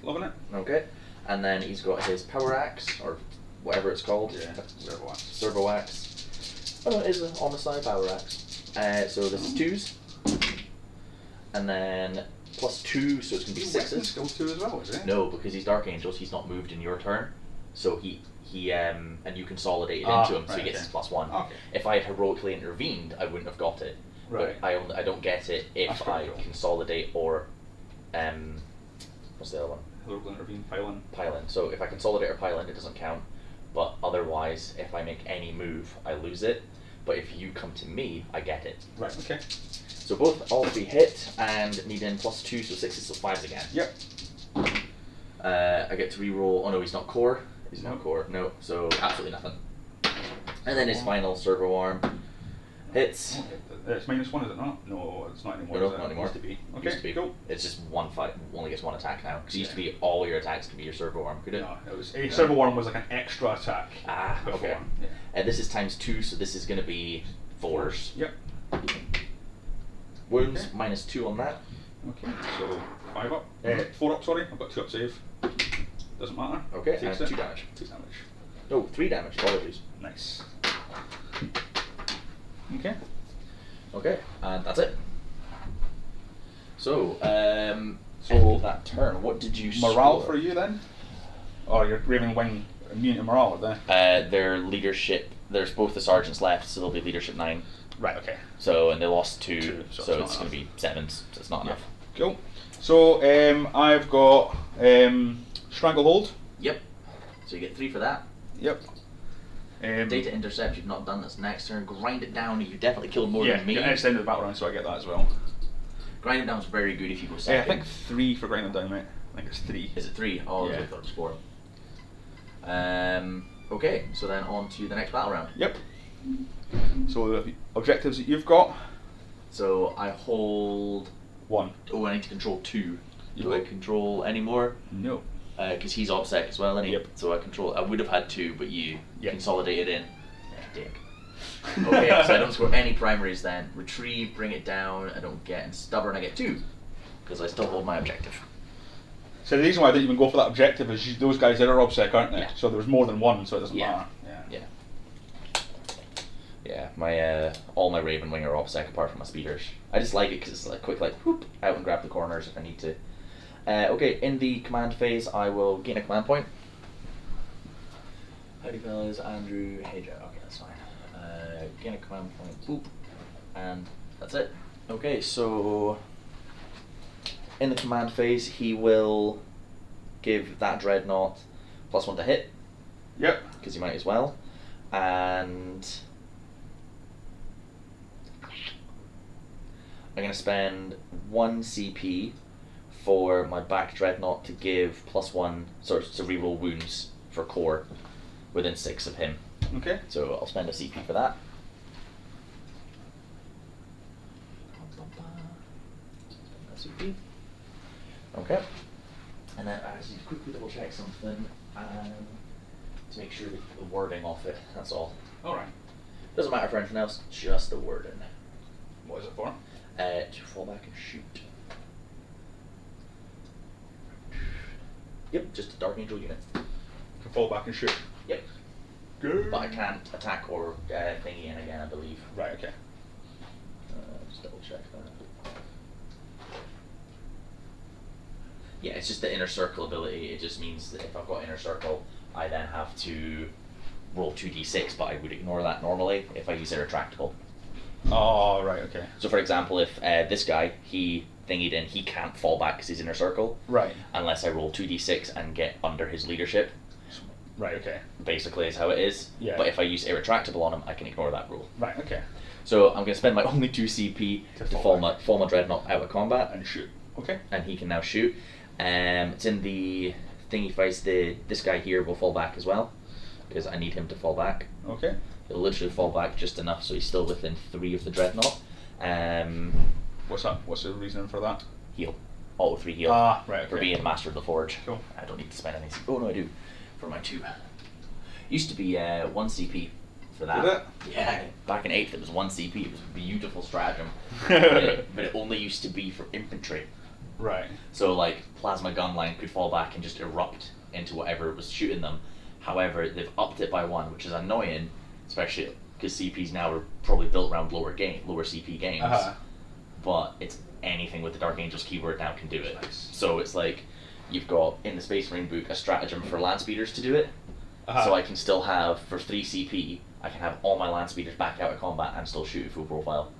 Loving it. Okay. And then he's got his Power Axe, or whatever it's called. Yeah. Servo axe. Servo Axe. Oh no, it is an on the side Power Axe. So this is 2s. And then +2, so it's going to be 6s. Skill 2 as well, is it? No, because he's Dark Angels, he's not moved in your turn. So he and you consolidated Ah, into him, so he right, gets okay. his +1. Okay. If I had heroically intervened, I wouldn't have got it. Right. But I don't get it if That's I pretty cool. consolidate or what's the other one? Heroically intervene, pile in. Pile in. So if I consolidate or pile in, it doesn't count. But otherwise, if I make any move, I lose it. But if you come to me, I get it. Right. Okay. So all 3 hit and need in +2, so 6s, so 5s again. Yep. I get to reroll. Oh no, he's not core. He's No. not core. No, so absolutely nothing. And then his final Servo Arm hits. It's -1, is it not? No, it's not anymore. No, is it? not anymore. Used to be. Okay. Used to be. Cool. It's just 1 fight. Only gets 1 attack now. Because it used to Yeah. be all your attacks can be your Servo Arm. Could it? No, it was a servo arm was like an extra attack. Ah, before. okay. Yeah. And this is ×2, so this is going to be 4s. Yep. Wounds Okay. -2 on that. Okay. So 5 up. 4 up. Sorry, I've got 2 up save. Doesn't matter. Okay, Takes and it. 2 damage. 2 damage. No, 3 damage. Apologies. Nice. Okay. Okay, and that's it. So, So- end of that turn. What did you Morale score? for you then? Or your Raven Wing immune to morale, are they? Their leadership. There's both the sergeants left, so they'll be leadership 9. Right. Okay. So and they lost 2, Two, so so it's it's not going to be 7s. So it's not enough. Cool. So I've got Stranglehold. Yep. So you get 3 for that. Yep. Data intercept. You've not done this next turn. Grind it down. You definitely killed more yeah, than me. yeah, it's the end of the battle round, so I get that as well. Grind it down is very good if you go Yeah, I second. think 3 for grinding down, mate. I think it's 3. Is it 3? Oh, Yeah. I thought it was 4. Okay, so then on to the next battle round. Yep. So the objectives that you've got. So I hold. 1. Oh, I need to control 2. You Do I will. control any more? No. Because he's OBSEC as well, isn't he? Yep. So I would have had 2, but you Yep. consolidated in. Dick. Okay, so I don't score any primaries then. Retrieve, bring it down, I don't get, and stubborn I get 2. Because I still hold my objective. So the reason why I didn't even go for that objective is those guys are OBSEC, aren't they? Yeah. So there was more than one, so it doesn't Yeah. matter. Yeah, my all my Raven Wing are OBSEC apart from my speeders. I just like it because it's like quick, like whoop, out and grab the corners if I need to. Okay, in the command phase, I will gain a command point. Howdy fellas, Andrew, hey Joe. Okay, that's fine. Gain a command point, boop, and that's it. Okay, so in the command phase, he will give that Dreadnought +1 to hit, Yep. because he might as well, and I'm going to spend 1 CP for my back Dreadnought to give +1, sort of to reroll wounds for core within 6 of him. Okay. So I'll spend a CP for that. CP. Okay. And then I just need to quickly double check something to make sure the wording off it, that's all. Alright. Doesn't matter for anything else, just the wording. What is it for? To fall back and shoot. Yep, just a Dark Angel unit. To fall back and shoot. Yep. Good. But I can't attack or thingy in again, I believe. Right, okay. Just double check that. Yeah, it's just the inner circle ability. It just means that if I've got inner circle, I then have to roll 2d6, but I would ignore that normally if I use a retractable. Oh, right, okay. So for example, if this guy, he thingied in, he can't fall back because he's inner circle. Right. Unless I roll 2d6 and get under his leadership. Right, okay. Basically is how it is. Yeah. But if I use irretractable on him, I can ignore that rule. Right, okay. So I'm going to spend my only 2 CP to fall my Dreadnought out of combat. And shoot. Okay. And he can now shoot. It's in the thingy phase, this guy here will fall back as well. Because I need him to fall back. Okay. He'll literally fall back just enough so he's still within 3 of the Dreadnought. What's that? What's the reasoning for that? Heal. Auto 3 heal. Ah, right, okay. For being Master of the Forge. Cool. I don't need to spend any CP. Oh no, I do. For my 2. Used to be 1 CP for that. Did it? Yeah, back in 8th it was 1 CP. It was a beautiful stratagem. but it only used to be for infantry. Right. So like plasma gun line could fall back and just erupt into whatever was shooting them. However, they've upped it by 1, which is annoying, especially because CPs now are probably built around lower CP games. Uh-huh. But it's anything with the Dark Angels keyword now can do it. Nice. So it's like you've got in the Space Marine book a stratagem for land speeders to do it. Uh-huh. So I can still have, for 3 CP, I can have all my land speeders back out of combat and still shoot at full profile,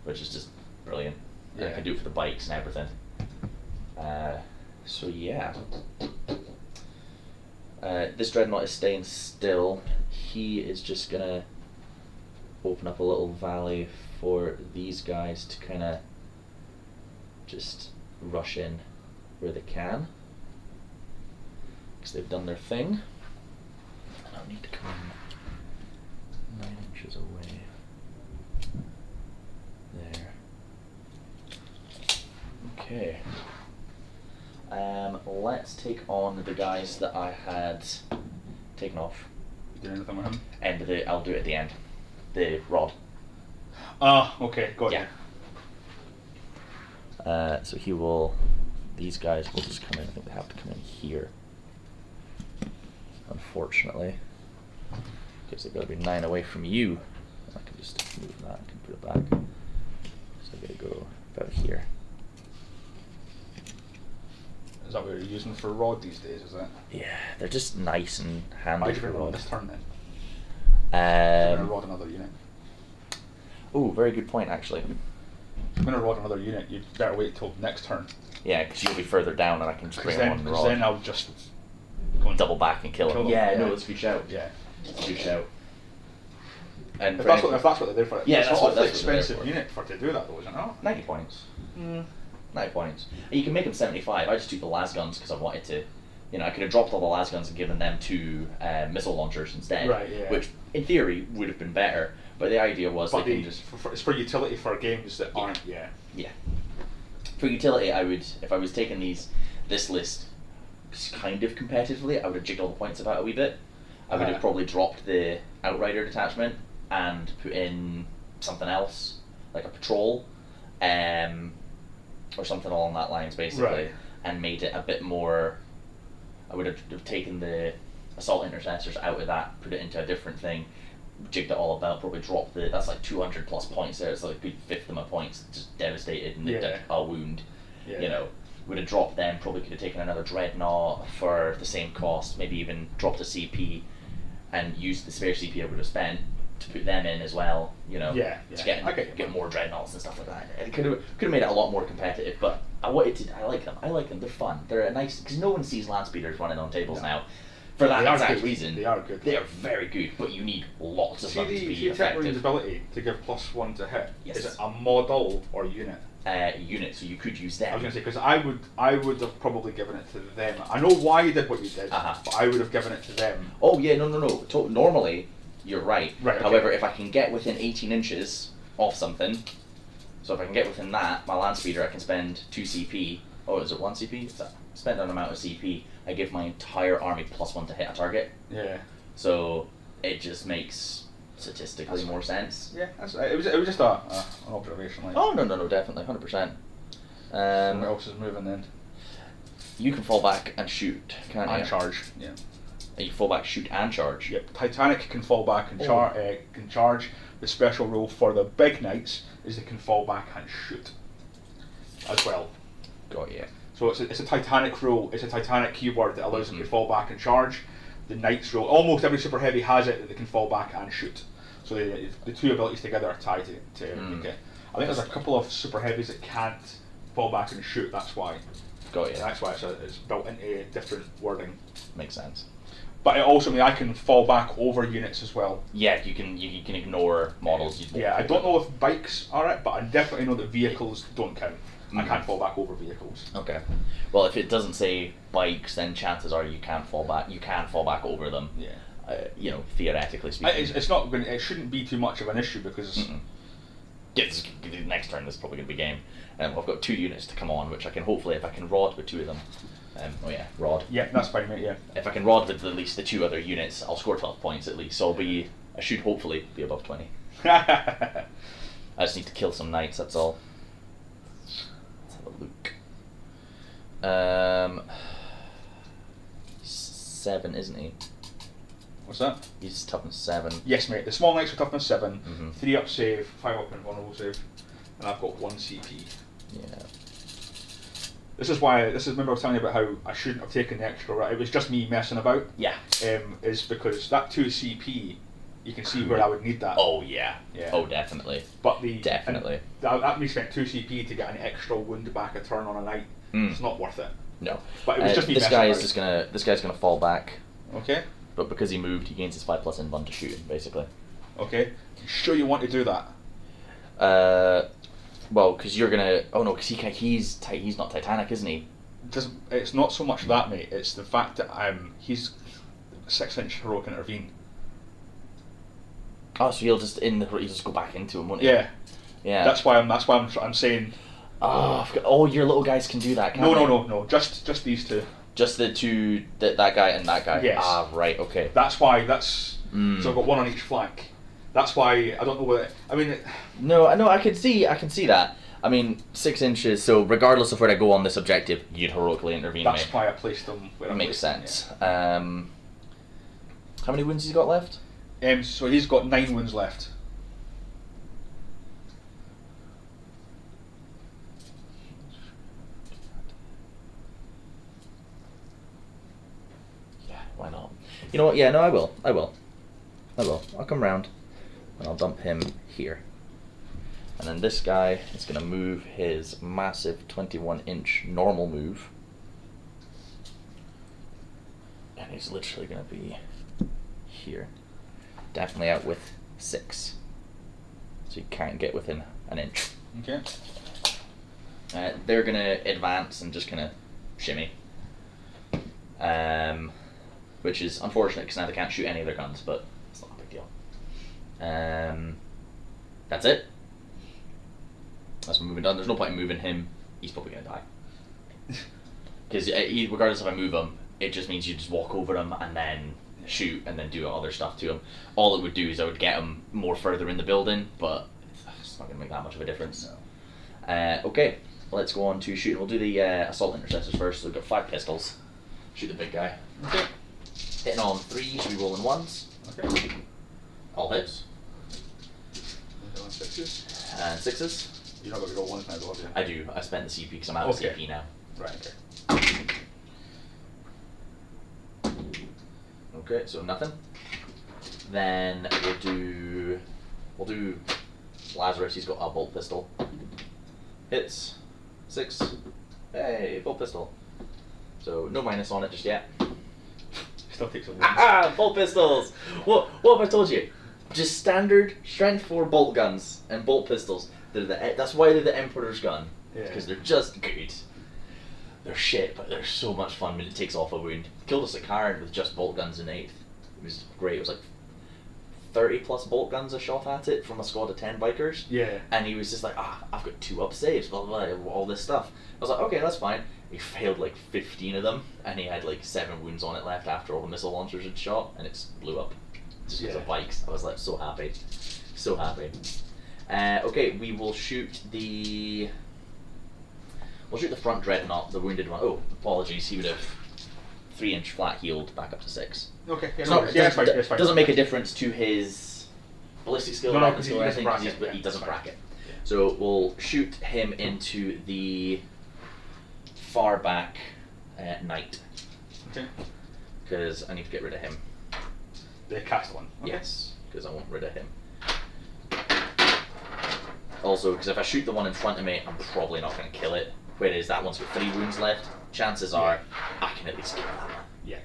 which is just brilliant. And I Yeah. can do it for the bikes and everything. So yeah. This Dreadnought is staying still. He is just gonna open up a little valley for these guys to kind of just rush in where they can, because they've done their thing. I don't need to come 9 inches away. There. Okay. Let's take on the guys that I had taken off. You do anything with him? And I'll do it at the end. The rod. Ah, okay, got Yeah. So he will. These guys will just come in. I think they have to come in here. Unfortunately, because they've got to be 9 away from you. I can just move that. I can put it back. So I gotta go about here. Is that what you're using for rod these days, is it? Yeah, they're just nice and Why handy do you for rod rod. this turn then? I'm going to Um, rod another unit. oh, very good point actually. If I'm going to rod another unit, you'd better wait till next turn. Yeah, because you'll be further down and I can just Because bring then, one 'cause rod. then I'll just go and Double back and kill him. Kill him, Yeah, yeah. no, that's a good shout. Yeah. That's a good shout. And If for that's, any- what they're there for. Yeah, it's that's an what- awfully that's what they're there expensive for. unit for to do that though, isn't it? 90 points. 90 points. You can make them 75. I just took the las guns because I wanted to. You know, I could have dropped all the las guns and given them 2 missile launchers instead. Right, yeah. Which, in theory, would have been better. But the idea was But they can just. it's for utility for games that Yeah. aren't, yeah. Yeah. For utility, I would, if I was taking this list, kind of competitively, I would have jigged all the points about a wee bit. I would have probably dropped the Outrider detachment and put in something else, like a patrol, or something along that lines, basically, Right. and made it a bit more. I would have taken the assault intercessors out of that, put it into a different thing, jigged it all about, probably dropped the. That's like 200 plus points there. It's like a good fifth of my points, just devastated and Yeah. a wound. Yeah. You know, would have dropped them. Probably could have taken another dreadnought for the same cost. Maybe even dropped a CP, and used the spare CP I would have spent to put them in as well. You know, Yeah, to yeah. get more dreadnoughts and stuff like that. It could have made it a lot more competitive, but I wanted to. I like them. They're fun. They're a nice because no one sees land speeders running on tables No. now. For that They are exact good. reason, They are good. They are very good, but you need lots of See them to the be Tech effective. Marine's ability to give +1 to hit. Yes. Is it a model or unit? Unit, so you could use I them. was going to say because I would have probably given it to them. I know why you did what you did, Uh-huh. but I would have given it to them. Oh yeah, no. Normally, you're right. Right, okay. However, if I can get within 18 inches of something, so if I can get within that, my land speeder, I can spend 2 CP. Oh, is it 1 CP? Spend an amount of CP. I give my entire army +1 to hit a target. Yeah. So it just makes statistically That's more sense. Yeah. It was just an observation. Like. Oh no, definitely, 100%. What else is moving then? You can fall back and shoot, can't you? And charge. Yeah. You fall back, shoot, and charge. Yep. Titanic can fall back and Oh. can charge. The special rule for the big knights is they can fall back and shoot as well. Got you. So it's a Titanic rule. It's a Titanic keyword that allows them to Mhm. fall back and charge. The Knights rule. Almost every super heavy has it that they can fall back and shoot. So the two abilities together are tied to okay. I think there's a couple of super heavies that can't fall back and shoot. That's why. Got you. That's why it's built into different wording. Makes sense. But it also means I can fall back over units as well. Yeah, you can ignore models. Yeah, I don't know if bikes are it, but I definitely know that vehicles don't count. I Mhm. can't fall back over vehicles. Okay. Well, if it doesn't say bikes, then chances are you can't fall back. You can fall back over them. Yeah. You know, theoretically speaking. It's not going. It shouldn't be too much of an issue because. Mm-mm. Yeah, the next turn this is probably going to be game. I've got 2 units to come on, which I can hopefully, if I can rod with 2 of them. Rod. Yeah, that's fine, mate. Yeah. If I can rod with at least the 2 other units, I'll score 12 points at least. So I should hopefully be above 20. I just need to kill some knights. That's all. Let's have a look. 7, isn't he? What's that? He's toughness 7. Yes, mate. The small knights are toughness 7, Mhm. 3 up save, 5 up invulnerable save, and I've got 1 CP. Yeah. This is remember I was telling you about how I shouldn't have taken the extra. Right, it was just me messing about. Yeah. Is because that 2 CP, you can see where I would need that. Oh yeah. Yeah. Oh definitely. But Definitely. and that me spent 2 CP to get an extra wound back a turn on a knight. Mm. It's not worth it. No. But it was just me this messing guy about. is just gonna. This guy's gonna fall back, Okay. but because he moved, he gains his 5+ invuln to shoot him, basically. Okay. You sure you want to do that? Well, because you're gonna. Oh no, because he's not Titanic, isn't he? It's not so much that, mate. It's the fact that he's 6-inch heroic intervene. Oh, so he'll just go back into him, won't he? Yeah. Yeah. That's why I'm saying. Oh, I forgot. Oh, your little guys can do that, can't they? No. Just these 2. Just the 2, that guy and that guy. Yes. Ah, right. Okay. That's why. So Mm. I've got 1 on each flank. That's why I don't know whether. I mean. No, I can see that. I mean, 6 inches. So regardless of where I go on this objective, you'd heroically intervene. That's me. why I placed them where I Makes placed them, sense. How many wounds he's got left? yeah. So he's got 9 wounds left. Yeah, why not? You know what? Yeah, no, I will. I'll come round, and I'll dump him here. And then this guy is going to move his massive 21-inch normal move. And he's literally going to be here. Definitely out with 6. So you can't get within an inch. Okay. They're going to advance and just kind of shimmy. Which is unfortunate because now they can't shoot any of their guns, but it's not a big deal. That's it. That's moving done. There's no point in moving him. He's probably going to die. Because regardless if I move him, it just means you just walk over them and then shoot and then do other stuff to them. All it would do is I would get them more further in the building, but it's not going to make that much of a difference. No. Okay, let's go on to shooting. We'll do the assault intercessors first. So we've got 5 pistols. Shoot the big guy. Okay. Hitting on 3, should be rolling 1s. Okay. All hits. On 6s. And 6s. You're not going to roll 1s now, though, have you? I do. I spent the CP because I'm out of Okay. CP now. Right, okay. Okay, so nothing. Then we'll do Lazarus. He's got a bolt pistol. Hits 6. Hey, bolt pistol. So no minus on it just yet. Still takes a 1. Ah, bolt pistols. What have I told you? Just standard strength 4 bolt guns and bolt pistols. That's why they're the Emperor's gun. Yeah. Because they're just good. They're shit, but they're so much fun when it takes off a wound. Killed a Sicarian with just bolt guns in 8th. It was great. It was like 30 plus bolt guns I shot at it from a squad of 10 bikers. Yeah. And he was just like, I've got 2 up saves, blah, blah, blah, all this stuff. I was like, okay, that's fine. He failed like 15 of them, and he had like 7 wounds on it left after all the missile launchers had shot, and it blew up. Just because of bikes. I was like, so happy. So happy. Okay, we will shoot the... We'll shoot the front dreadnought, the wounded one. Oh, apologies, he would have 3-inch flat healed back up to 6. Okay, yeah, It's no, not, yeah, it's fine, it's fine. doesn't make a difference to his ballistic skill No, or no, weapon 'cause he skill or doesn't anything, bracket, he yeah, doesn't it's fine. bracket. So we'll shoot him into the far back knight, Okay. because I need to get rid of him. The cast one. Okay. Yes, because I want rid of him. Also, because if I shoot the one in front of me, I'm probably not going to kill it. Whereas that one's got 3 wounds left. Chances are I can at least kill that one. Yeah.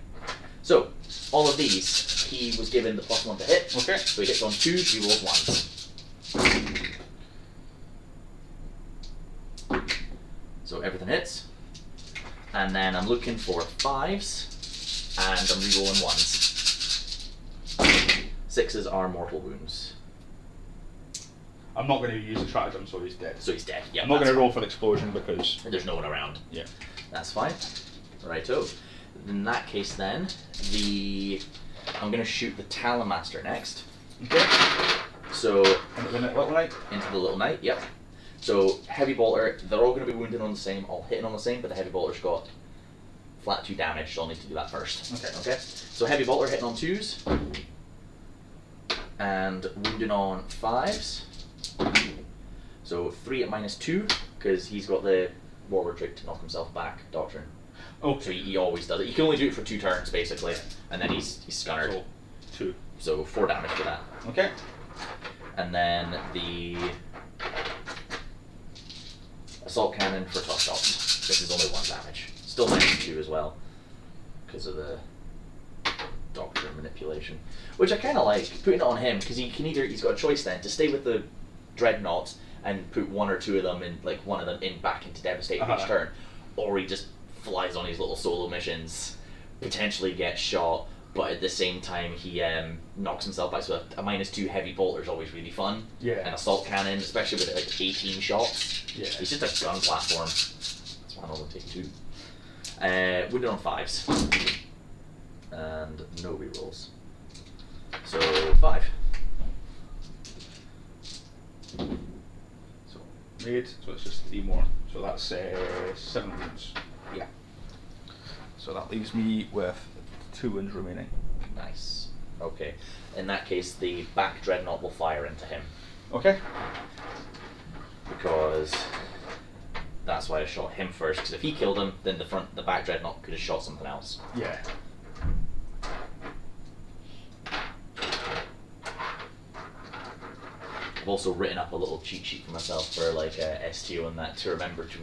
So, all of these, he was given the +1 to hit. Okay. So he hits on 2s, he rolls 1s. So everything hits. And then I'm looking for 5s, and I'm re-rolling 1s. 6s are mortal wounds. I'm not going to use the stratagem, so he's dead. So he's dead. Yeah, I'm not going that's to roll for the explosion because... fine. There's no one around. Yeah. That's fine. Righto. In that case then, I'm going to shoot the Talonmaster next. Okay. So, And the little knight? into the little knight, yep. So, heavy bolter, they're all going to be wounded on the same, all hitting on the same, but the heavy bolter's got flat 2 damage, so I'll need to do that first. Okay. Okay. So, heavy bolter hitting on 2s, and wounding on 5s. So, 3 at -2, because he's got the warlord trick to knock himself back doctrine. Oh, So he always does it. You can only do it for 2 turns, basically, and then he's scunnered. so 2. So 4 damage for that. Okay. And then the assault cannon for tough shots. This is only 1 damage. Still -2 as well, because of the doctrine manipulation, which I kind of like putting it on him because he's got a choice then to stay with the dreadnoughts and put 1 or 2 of them in, like one of them in back into devastate each turn, or he just flies on his little solo missions, potentially gets shot, but at the same time he knocks himself back. So a -2 heavy bolter is always really fun. Yeah. An assault cannon, especially with like 18 shots. Yeah. He's just a gun platform. That's why I'll only take 2. Wounded on 5s. And no rerolls. So 5. So made, so it's just 3 more. So that's 7 wounds. Yeah. So that leaves me with 2 wounds remaining. Nice. Okay. In that case, the back dreadnought will fire into him. Okay. Because that's why I shot him first. Because if he killed him, then the back dreadnought could have shot something else. Yeah. I've also written up a little cheat sheet for myself for like STO and that to remember to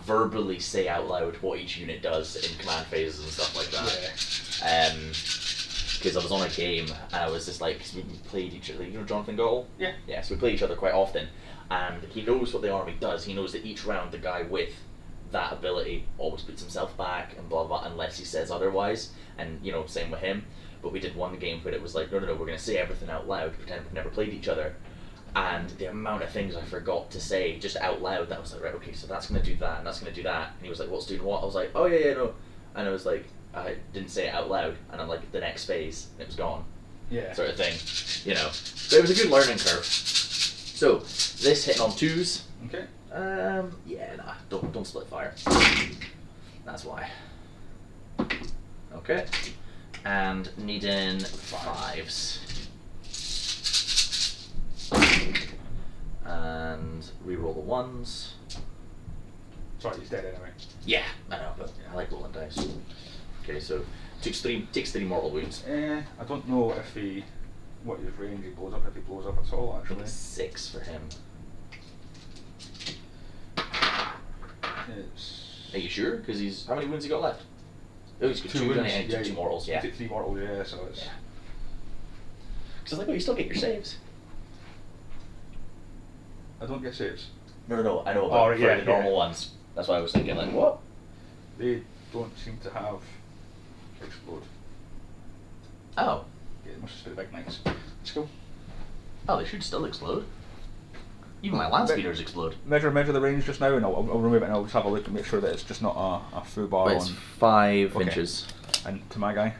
verbally say out loud what each unit does in command phases and stuff like that. Because I was on a game and I was just like, cause we played each other, you know Jonathan Gottle? Yeah. Yeah, so we play each other quite often, and he knows what the army does. He knows that each round the guy with that ability always puts himself back and blah blah, unless he says otherwise. And you know, same with him. But we did one game where it was like, no, we're going to say everything out loud, pretend we've never played each other. And the amount of things I forgot to say just out loud, that was like, right, okay, so that's going to do that, and that's going to do that. And he was like, what's doing what? I was like, oh yeah, no. And I was like, I didn't say it out loud, and I'm like, the next phase, and it was gone, Yeah. sort of thing, you know. So it was a good learning curve. So this hitting on 2s. Okay. Yeah, nah, don't split fire. That's why. Okay. And needing 5s. And reroll the 1s. Sorry, he's dead anyway. Yeah, I know, but I like rolling dice. Okay, so takes 3 mortal wounds. I don't know if what his range he blows up, if he blows up at all, I think actually. it's 6 for him. Are you sure? Because he's how many wounds he got left? Oh, he's got 2 wounds and 2 mortals. Yeah. 3 mortals. Yeah, so it's. Yeah. Because I was like, oh, you still get your saves. I don't get saves. No, I know, Oh, but yeah, for the normal yeah. ones. That's why I was thinking, like, what? They don't seem to have explode. Oh. Yeah, it must just be the big knights. Let's go. Oh, they should still explode. Even my land speeders explode. Measure the range just now, and I'll remove it, and I'll just have a look and make sure that it's just not a full bar But on. it's 5 Okay. inches. And to my guy.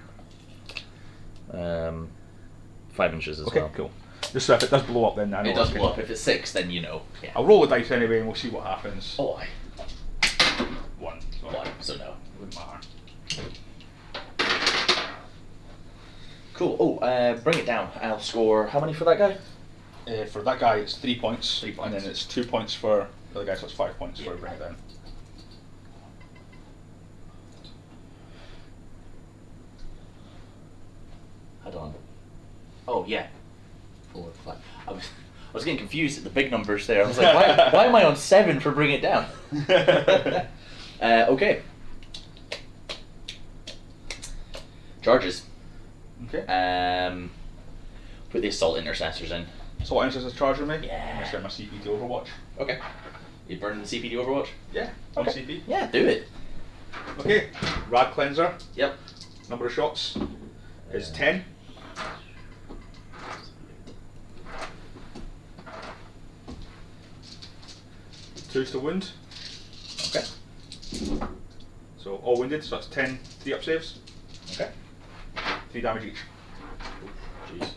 5 inches as Okay, well. cool. Just so if it does blow up, then I know. It does it's blow good. up. If it's 6, then you know. Yeah. I'll roll the dice anyway, and we'll see what happens. Oh, I. 1. So 1, so no. Wouldn't matter. Cool. Oh, bring it down. I'll score how many for that guy? For that guy, it's 3 points. 3 points. And then it's 2 points for the other guy, so it's 5 points for bring it down. Hold on. Oh, yeah. 4, 5. I was getting confused at the big numbers there. I was like, why am I on 7 for bring it down? Okay. Charges. Okay. Put the assault intercessors in. So what is charging me? Yeah. I'm going to send my CP to Overwatch. Okay. You burning the CP to Overwatch? Yeah. Okay. CP. Yeah, do it. Okay. Rad Cleanser. Yep. Number of shots is 10. Two's to wound. Okay. So all wounded, so that's 10 3-up saves. Okay. 3 damage each. Jeez.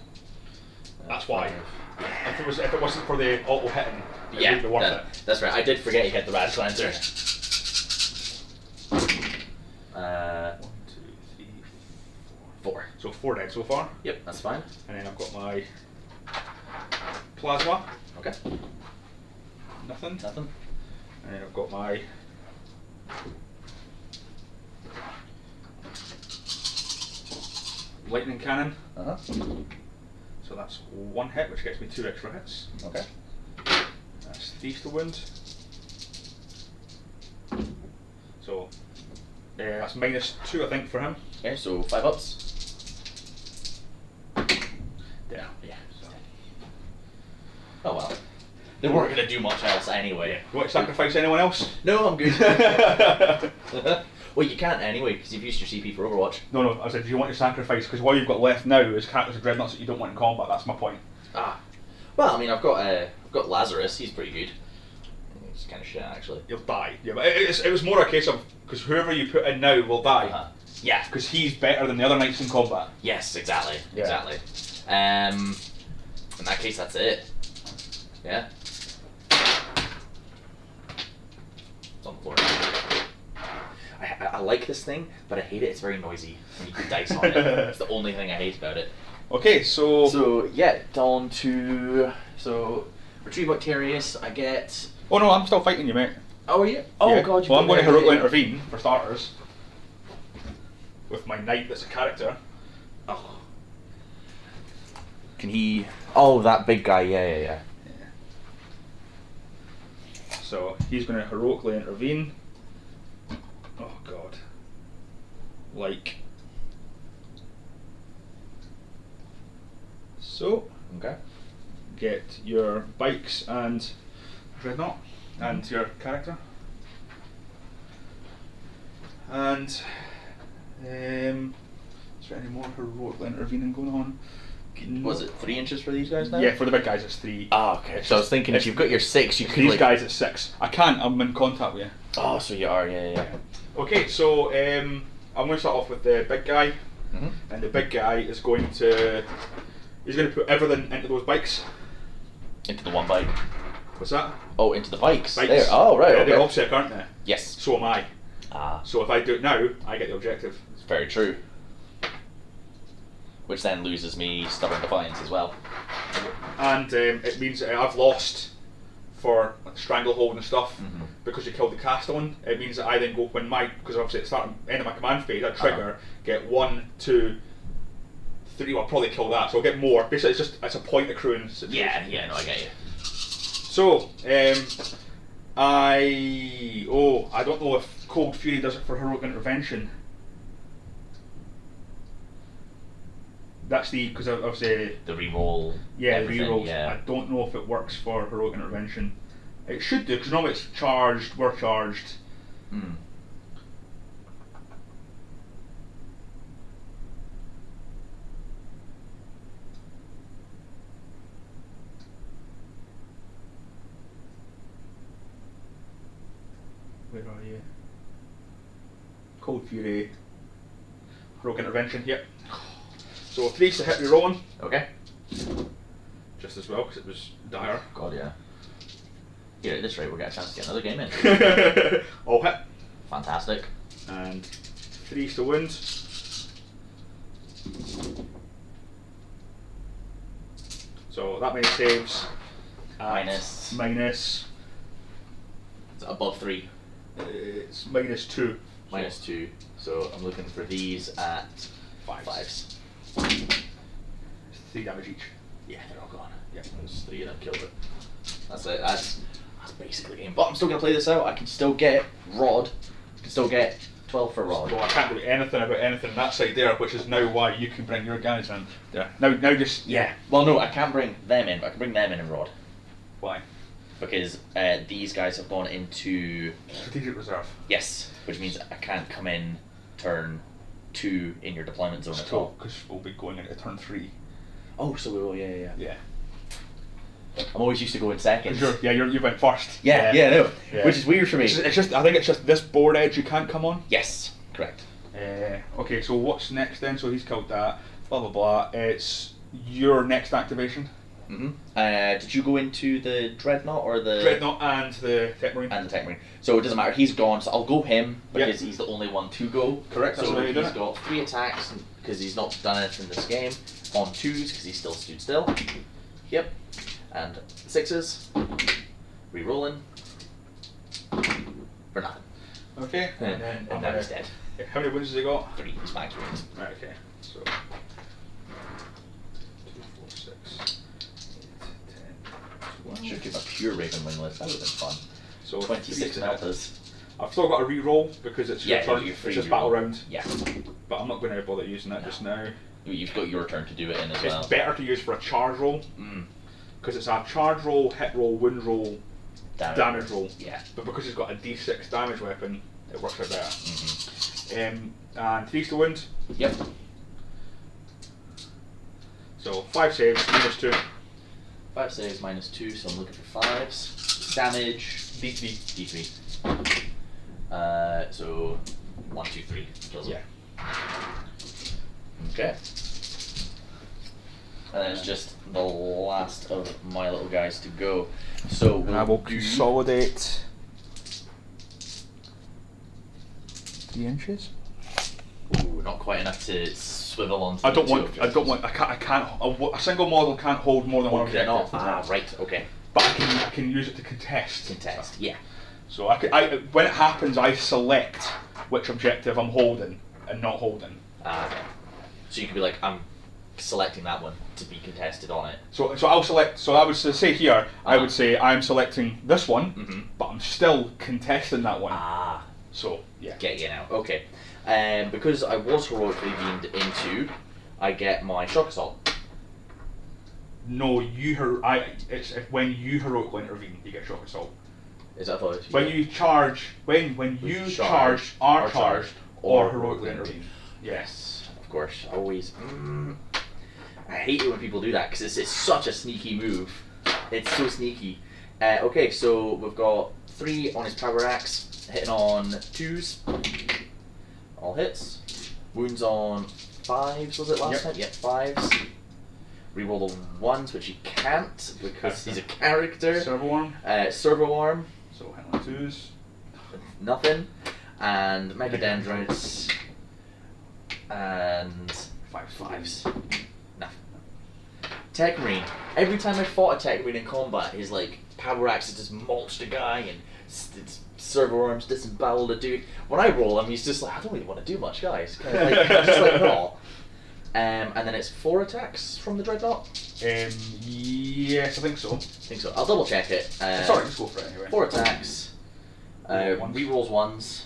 That's why. If it wasn't for the auto hitting, it wouldn't be worth it. That's right. I did forget you hit the Rad Cleanser. 1, 2, 3, 4. 4. So 4 dead so far. Yep, that's fine. And then I've got my plasma. Okay. Nothing. Nothing. And then I've got my lightning cannon. Uh-huh. So that's 1 hit, which gets me 2 extra hits. Okay. That's 3 to wound. So that's -2, I think, for him. Okay, so 5 ups. Yeah. Yeah. Oh well. They weren't going to do much else anyway. You want to sacrifice anyone else? No, I'm good. Well, you can't anyway, because you've used your CP for Overwatch. No, I said, do you want to sacrifice? Because what you've got left now is characters of dreadnoughts that you don't want in combat. That's my point. Ah. Well, I mean, I've got Lazarus. He's pretty good. He's kind of shit, actually. You'll die. Yeah, but it was more a case of because whoever you put in now will die. Uh-huh. Yeah. Because he's better than the other knights in combat. Yes, exactly. Yeah. Exactly. In that case, that's it. Yeah. It's on the floor. I like this thing, but I hate it. It's very noisy when you put dice on it. It's the only thing I hate about it. Okay, so yeah, down to retrieve Octarius. I get. oh no, I'm still fighting you, mate. Oh yeah. Oh Yeah. god. Well, I'm going to heroically heroically intervene for starters with my knight that's a character. Oh. Can he? Oh, that big guy. Yeah. So he's going to heroically intervene. Oh god. Like so. Okay. Get your bikes and dreadnought and your character. And is there any more heroically intervening going on? Was it 3 inches for these guys now? Yeah, for the big guys it's 3. Oh, okay. So I was thinking if you've got your 6, you could These like. guys at 6. I can't. I'm in contact with you. Oh, so you are. Yeah. Okay, so I'm going to start off with the big guy, and the big guy is going to put everything into those bikes. Into the one bike. What's that? Oh, into the bikes. Bikes. There. Oh, right. Yeah, Okay. they're obsec, aren't they? Yes. So am I. Ah, So if I do it now, I get the objective. it's very true. Which then loses me Stubborn Defiance as well. And it means that I've lost for stranglehold and stuff because you killed the Castellan. It means that I then go because obviously at the start end of my command phase, I trigger, get 1, 2, 3. Well, I'll probably kill that, so I'll get more. Basically, it's a point accruing situation. Yeah, no, I get you. So, I don't know if Cold Fury does it for Heroic Intervention. That's because obviously The reroll. yeah, everything, rerolls. Yeah. I don't know if it works for Heroic Intervention. It should do because normally it's charged. We're charged. Mm. Where are you? Cold Fury. Heroic Intervention. Yep. So 3's to hit rerolling, Okay. just as well because it was dire. God, yeah. Here, at this rate, we'll get a chance to get another game in. All hit. Fantastic. And 3's to wound. So that many saves. Minus. Minus. It's above 3. It's -2. Minus 2. So I'm looking for these at Fives. 5s. 3 damage each. Yeah, they're all gone. Yeah. There's 3 of them killed it. That's it. That's basically the game. But I'm still going to play this out. I can still get Rod. I can still get 12 for Rod. So I can't do anything about anything on that side there, which is now why you can bring your guys in. Yeah. Now just Yeah. Well, no, I can't bring them in, but I can bring them in and Rod. Why? Because these guys have gone into... Strategic reserve. Yes, which means I can't come in turn 2 in your deployment zone at all. Because we'll be going into turn 3. Oh, so we will, yeah. Yeah. I'm always used to going second. You went first. Yeah, no. Yeah. Which is weird for me. It's just I think it's just this board edge you can't come on. Yes, correct. Okay, so what's next then? So he's killed that. Blah blah blah. It's your next activation. Did you go into the Dreadnought or the... Dreadnought and the Tech Marine. And the Tech Marine. So it doesn't matter, he's gone, so I'll go him because he's the only one to go. Correct, that's So the way you do he's it. got 3 attacks because he's not done anything this game. On 2s because he's still stood still. Yep. And 6s. Rerolling. For nothing. Okay. And now he's dead. How many wins has he got? 3. He's max wounds. Right. Okay. So 2, 4, 6, 8, 10, 12. Should give a pure Raven win list, that would have been fun. So 26 3 to hit. melters. I've still got a re-roll because it's your turn. you're It's free just reroll. battle round. Yeah. But I'm not going to bother using that just now. You've got your turn to do it in as well. It's better to use for a charge roll because it's a charge roll, hit roll, wound roll, damage roll. Yeah. But because he's got a D6 damage weapon, it works out better. Mm-hmm. And 3's to wound. Yep. So 5 saves, -2. 5 saves, -2, so I'm looking for 5s. Damage, D3. D3. So 1, 2, 3. Kills him. Okay. And then it's just the last of my little guys to go. So And I will consolidate 3 inches. Ooh, not quite enough to swivel onto. I can't. A single model can't hold more than one Okay, objective. not. Right. Okay. But I can use it to contest. Contest. Yeah. So when it happens, I select which objective I'm holding and not holding. Okay. So you could be like, I'm selecting that one to be contested on it. So I'll select. So I would say here, I would say I'm selecting this one, but I'm still contesting that one. Ah. So yeah. Get you now. Okay. Because I was heroically beamed into, I get my shock assault. No, it's when you heroically intervene, you get shock assault. Is that what? When you charge, when you charge, are charged, or heroically intervene. Yes, of course. Always. I hate it when people do that because it's such a sneaky move. It's so sneaky. Okay, so we've got 3 on his power axe, hitting on 2s. All hits. Wounds on 5s, was it last time? Yep, 5s. Reroll the 1s, which he can't because he's a character. Servo arm. Servo arm. So hit on 2s. Nothing. And Mega Dendrites. And 5s. Nothing. Tech Marine. Every time I fought a Tech Marine in combat, his like power axes just mulched a guy and servo arms disemboweled a dude. When I roll him, he's just like, I don't really want to do much, guys. Kind of like, just like raw. And then it's 4 attacks from the Dreadnought? Yes, I think so. I'll double check it. Sorry, just go for it anyway. 4 attacks. Rerolls 1s.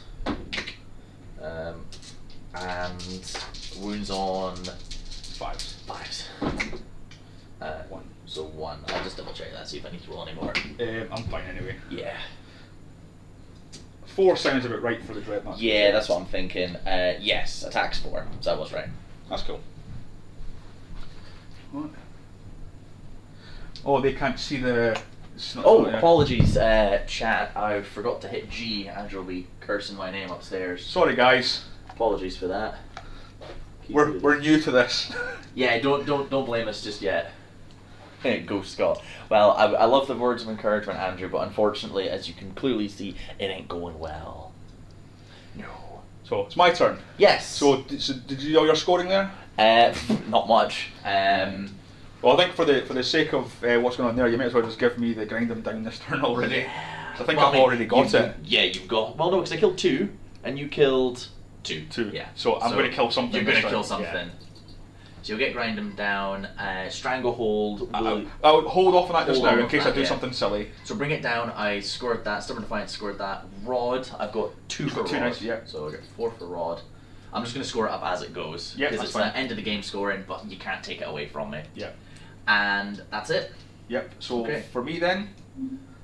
And wounds on 5s. 1. So 1. I'll just double check that, see if I need to roll any more. I'm fine anyway. Yeah. 4 sounds about right for the Dreadnought. Yeah, that's what I'm thinking. Yes, attacks 4. So that was right. That's cool. What? Oh, they can't see the... Apologies, chat. I forgot to hit G. Andrew will be cursing my name upstairs. Sorry, guys. Apologies for that. We're new to this. Yeah, don't blame us just yet. Go Scott. Well, I love the words of encouragement, Andrew, but unfortunately, as you can clearly see, it ain't going well. No. So it's my turn. Yes. So did you know your scoring there? Not much. Well, I think for the sake of what's going on there, you might as well just give me the grind them down this turn already. Yeah. I think I've already got it. Yeah, you've got. Well, no, because I killed 2, and you killed 2. 2. Yeah. So I'm going to kill something. You're going to kill something. Yeah. So you'll get grind them down. Stranglehold. I'll hold off on that just now in case I do something silly. So bring it down. I scored that. Stubborn Defiance scored that. Rod. I've got 2 for Rod. Nice, yeah. So I got 4 for Rod. I'm just going to score it up as it goes. Yeah, because it's fine. the end of the game scoring, but you can't take it away from me. Yeah. And that's it. Yep. So okay. For me then.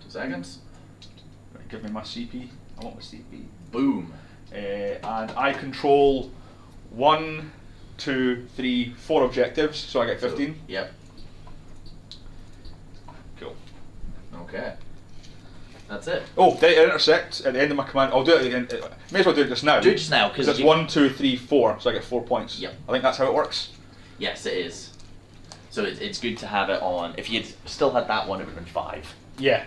2 seconds. Give me my CP. I want my CP. Boom. And I control 1, 2, 3, 4 objectives, so I get 15. So, yep. Cool. Okay. That's it. Oh, did it intersect at the end of my command? I'll do it again. May as well do it just now. Do it just now, because it's 1, 2, 3, 4, so I get 4 points. Yep. I think that's how it works. Yes, it is. So it's good to have it on. If you'd still had that one, it would have been 5. Yeah.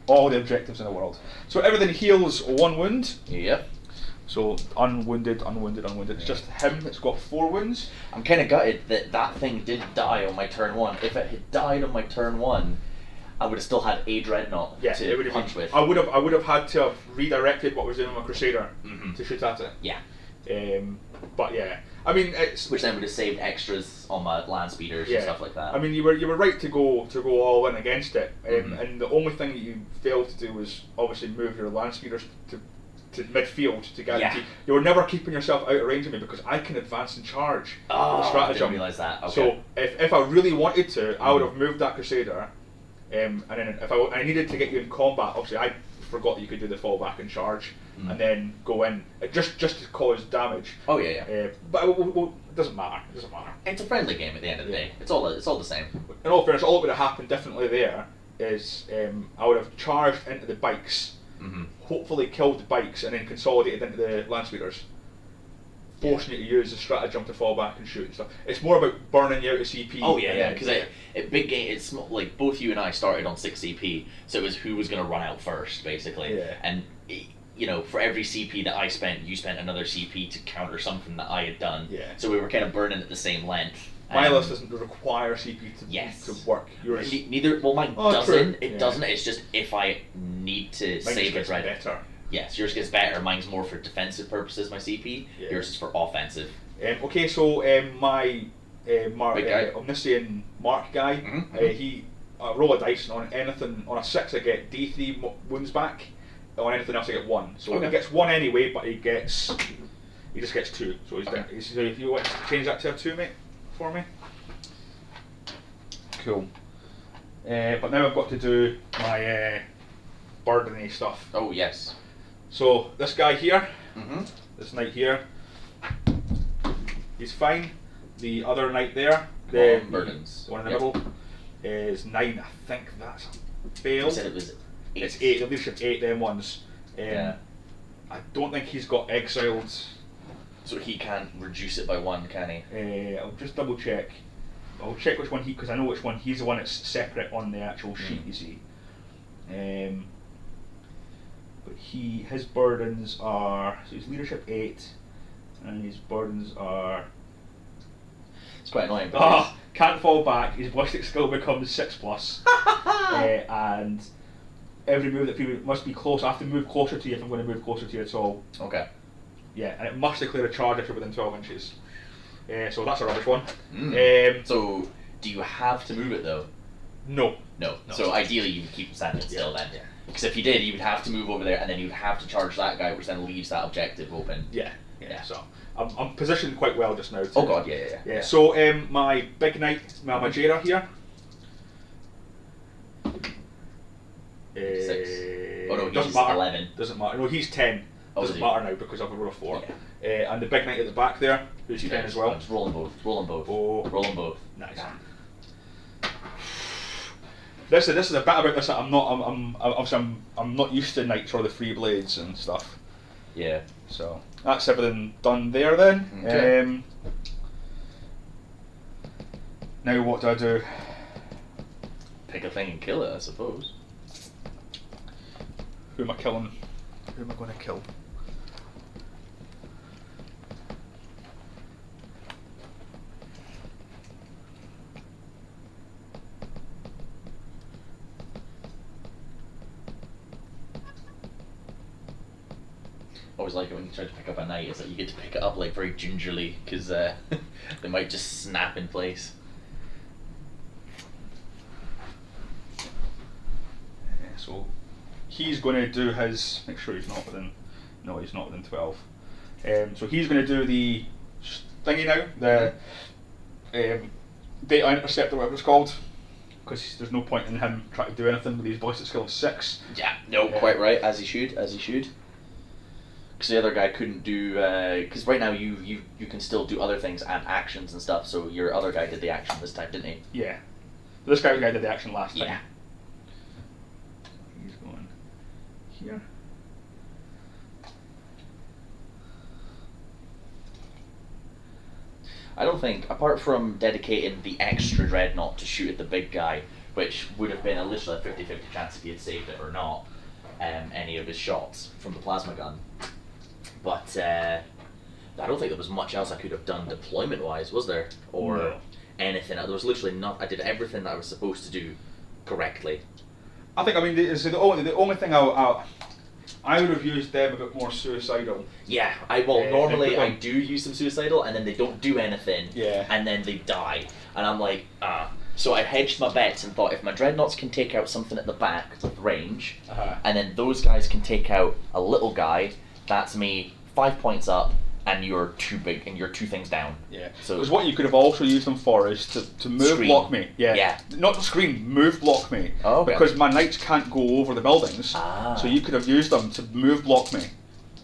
All the objectives in the world. So everything heals 1 wound. Yep. So unwounded. It's just him that's got 4 wounds. I'm kind of gutted that thing didn't die on my turn 1. If it had died on my turn 1, I would have still had a Dreadnought to punch with. I would have had to have redirected what was in my Crusader to shoot at it. Yeah. But yeah, I mean it's which then would have saved extras on my land speeders and stuff like that. I mean you were right to go all in against it, and the only thing that you failed to do was obviously move your land speeders to midfield to guarantee. Yeah. You were never keeping yourself out of range of me because I can advance and charge. I didn't realise that. Okay. So if I really wanted to, I would have moved that Crusader, and then if I needed to get you in combat, obviously I forgot that you could do the fallback and charge, and then go in just to cause damage. Oh yeah. But it doesn't matter. It's a friendly game at the end of the day. It's all the same. In all fairness, all that would have happened definitely there is I would have charged into the bikes, hopefully killed the bikes, and then consolidated into the land speeders, forcing you to use the stratagem to fall back and shoot and stuff. It's more about burning you out of CP. Oh yeah, because big game. It's like both you and I started on 6 CP, so it was who was going to run out first, basically. Yeah. And you know, for every CP that I spent, you spent another CP to counter something that I had done. Yeah. So we were kind of burning at the same length. My list doesn't require CP to work. Neither. Well, mine doesn't. True. It doesn't. It's just if I need to save a dread. Better. Yes, yours gets better. Mine's more for defensive purposes. My CP. Yeah. Yours is for offensive. Okay, so my Omniscient Mark guy, he roll a dice, and on anything on a 6 I get D3 wounds back. On anything else I get 1. So he gets 1 anyway, but he just gets 2. So so if you want to change that to a 2, mate, for me. Cool. But now I've got to do my burden-y stuff. Oh yes. So this guy here, this knight here, he's fine. The other knight there, the one in the middle, is 9. I think that's a fail. You said it was 8. It's 8. The leadership 8. Them ones. I don't think he's got exiled So he can't reduce it by 1, can he? I'll just double check. I'll check which one because I know which one he's the one that's separate on the actual sheet. You see. But his burdens are, so his leadership 8, and his burdens are. It's quite annoying. Because Can't fall back. His ballistic skill becomes 6+, and every move that must be close. I have to move closer to you if I'm going to move closer to you at all. Okay. Yeah, and it must declare a charge if you're within 12 inches. So that's a rubbish one. So do you have to move it though? No. No. So ideally you would keep him standing still then. Yeah. Because if you did, you would have to move over there, and then you'd have to charge that guy, which then leaves that objective open. Yeah. So I'm positioned quite well just now. Oh god, yeah. So my big knight, my Majera here. 6. Oh no, doesn't he's matter. 11. Doesn't matter. No, he's 10. Oh, Doesn't is he? matter now because I've a roll of 4. And the big knight at the back there, who's 10 as well. Just roll them both. Roll them both. Oh. Roll them both. Nice. This is a bit about this that I'm not used to knights or the free blades and stuff. Yeah. So that's everything done there then. Okay. Now what do I do? Pick a thing and kill it, I suppose. Who am I killing? Who am I going to kill? I always like it when you try to pick up a knight, is that you get to pick it up like very gingerly, because they might just snap in place. So he's going to do his. Make sure he's not within. No, he's not within 12. So he's going to do the thingy now. The data interceptor, whatever it's called. Because there's no point in him trying to do anything with his ballistic skill of 6. Yeah. No, quite right. As he should. Because the other guy couldn't do. Because right now you can still do other things and actions and stuff. So your other guy did the action this time, didn't he? Yeah. This guy did the action last time. Yeah. He's going here. I don't think, apart from dedicating the extra dreadnought to shoot at the big guy, which would have been a literally 50-50 chance if he had saved it or not, any of his shots from the plasma gun. But I don't think there was much else I could have done deployment-wise, was there? Or No. anything. There was literally not. I did everything that I was supposed to do correctly. I think, the only thing I would have used them a bit more suicidal. Yeah, Yeah, normally they I put do use them suicidal, and then they don't do anything, Yeah. and then they die, and I'm like, So I hedged my bets and thought if my dreadnoughts can take out something at the back with range, and then those guys can take out a little guy, that's me 5 points up, and you're too big, and you're 2 things down. Yeah. So Because what you could have also used them for is to move Screen. block me. Yeah. Yeah. Not to screen, move block me. Oh, okay. Because my knights can't go over the buildings. Ah. So you could have used them to move block me.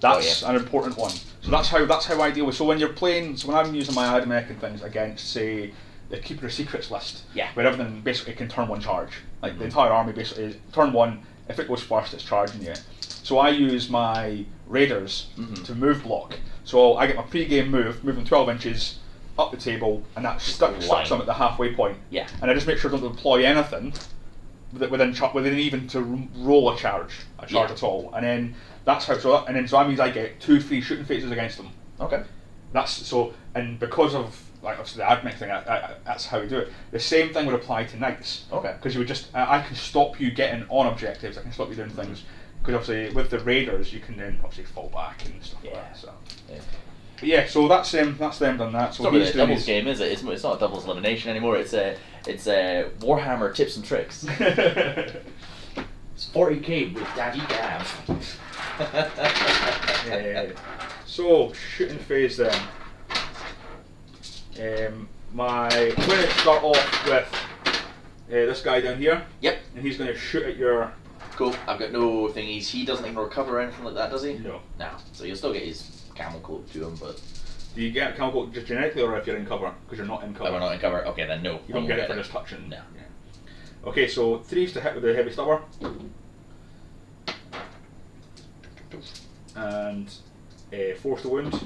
That's an important one. So that's how I deal with. So when you're playing, so when I'm using my Adamec and things against, say, the Keeper of Secrets list, Yeah. where everything basically can turn 1 charge. Like the entire army basically is turn 1. If it goes first, it's charging you. So I use my raiders to move block. So I get my pre-game move, moving 12 inches up the table, and that stucks them at the halfway point. Yeah. And I just make sure I don't deploy anything within even to roll a charge at all. And then that's how. So that means I get 2 free shooting phases against them. Okay. That's so, and because of like obviously the admech thing, that's how we do it. The same thing would apply to knights. Okay. Because you would just, I can stop you getting on objectives. I can stop you doing things. Because obviously with the raiders, you can then obviously fall back and stuff like that. So. Yeah. But yeah, so that's them done that. So It's not really he's a doing doubles his- game, is it? It's not a doubles elimination anymore. It's a Warhammer tips and tricks. It's 40k with Daddy Gav. So shooting phase then. I'm going to start off with this guy down here. Yep. And he's going to shoot at your. Cool. I've got no thingies. He doesn't ignore cover or anything like that, does he? No. No. So you'll still get his camel coat to him, but. Do you get camel coat just genetically, or if you're in cover? Because you're not in cover. Oh, we're not in cover. Okay, then no. You don't I get won't it for just touching. No. Yeah. Okay, so 3's to hit with the heavy stubber. And 4's to wound.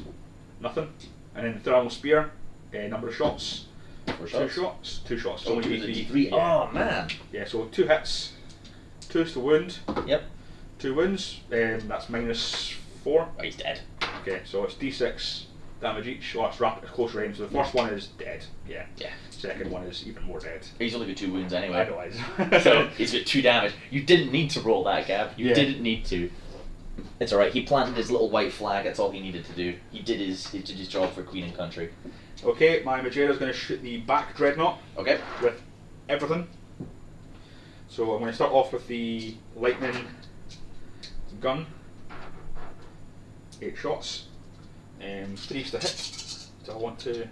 nothing. And then the thermal spear, number of shots. 4 Two shots. shots. 2 shots. Oh, only two is a D3. D3. Yeah. Oh man. Yeah, so 2 hits. 2 is to wound. Yep. 2 wounds. That's -4. Oh, he's dead. Okay, so it's D6 damage each. Oh, it's rapid, close range. So the first one is dead. Yeah. Yeah. Second one is even more dead. He's only got 2 wounds anyway. I know. So he's got 2 damage. You didn't need to roll that, Gab. You Yeah. didn't need to. It's alright. He planted his little white flag. That's all he needed to do. He did his job for Queen and Country. Okay, my Majera's going to shoot the back dreadnought Okay. with everything. So I'm going to start off with the lightning gun. 8 shots. 3's to hit. So I want to.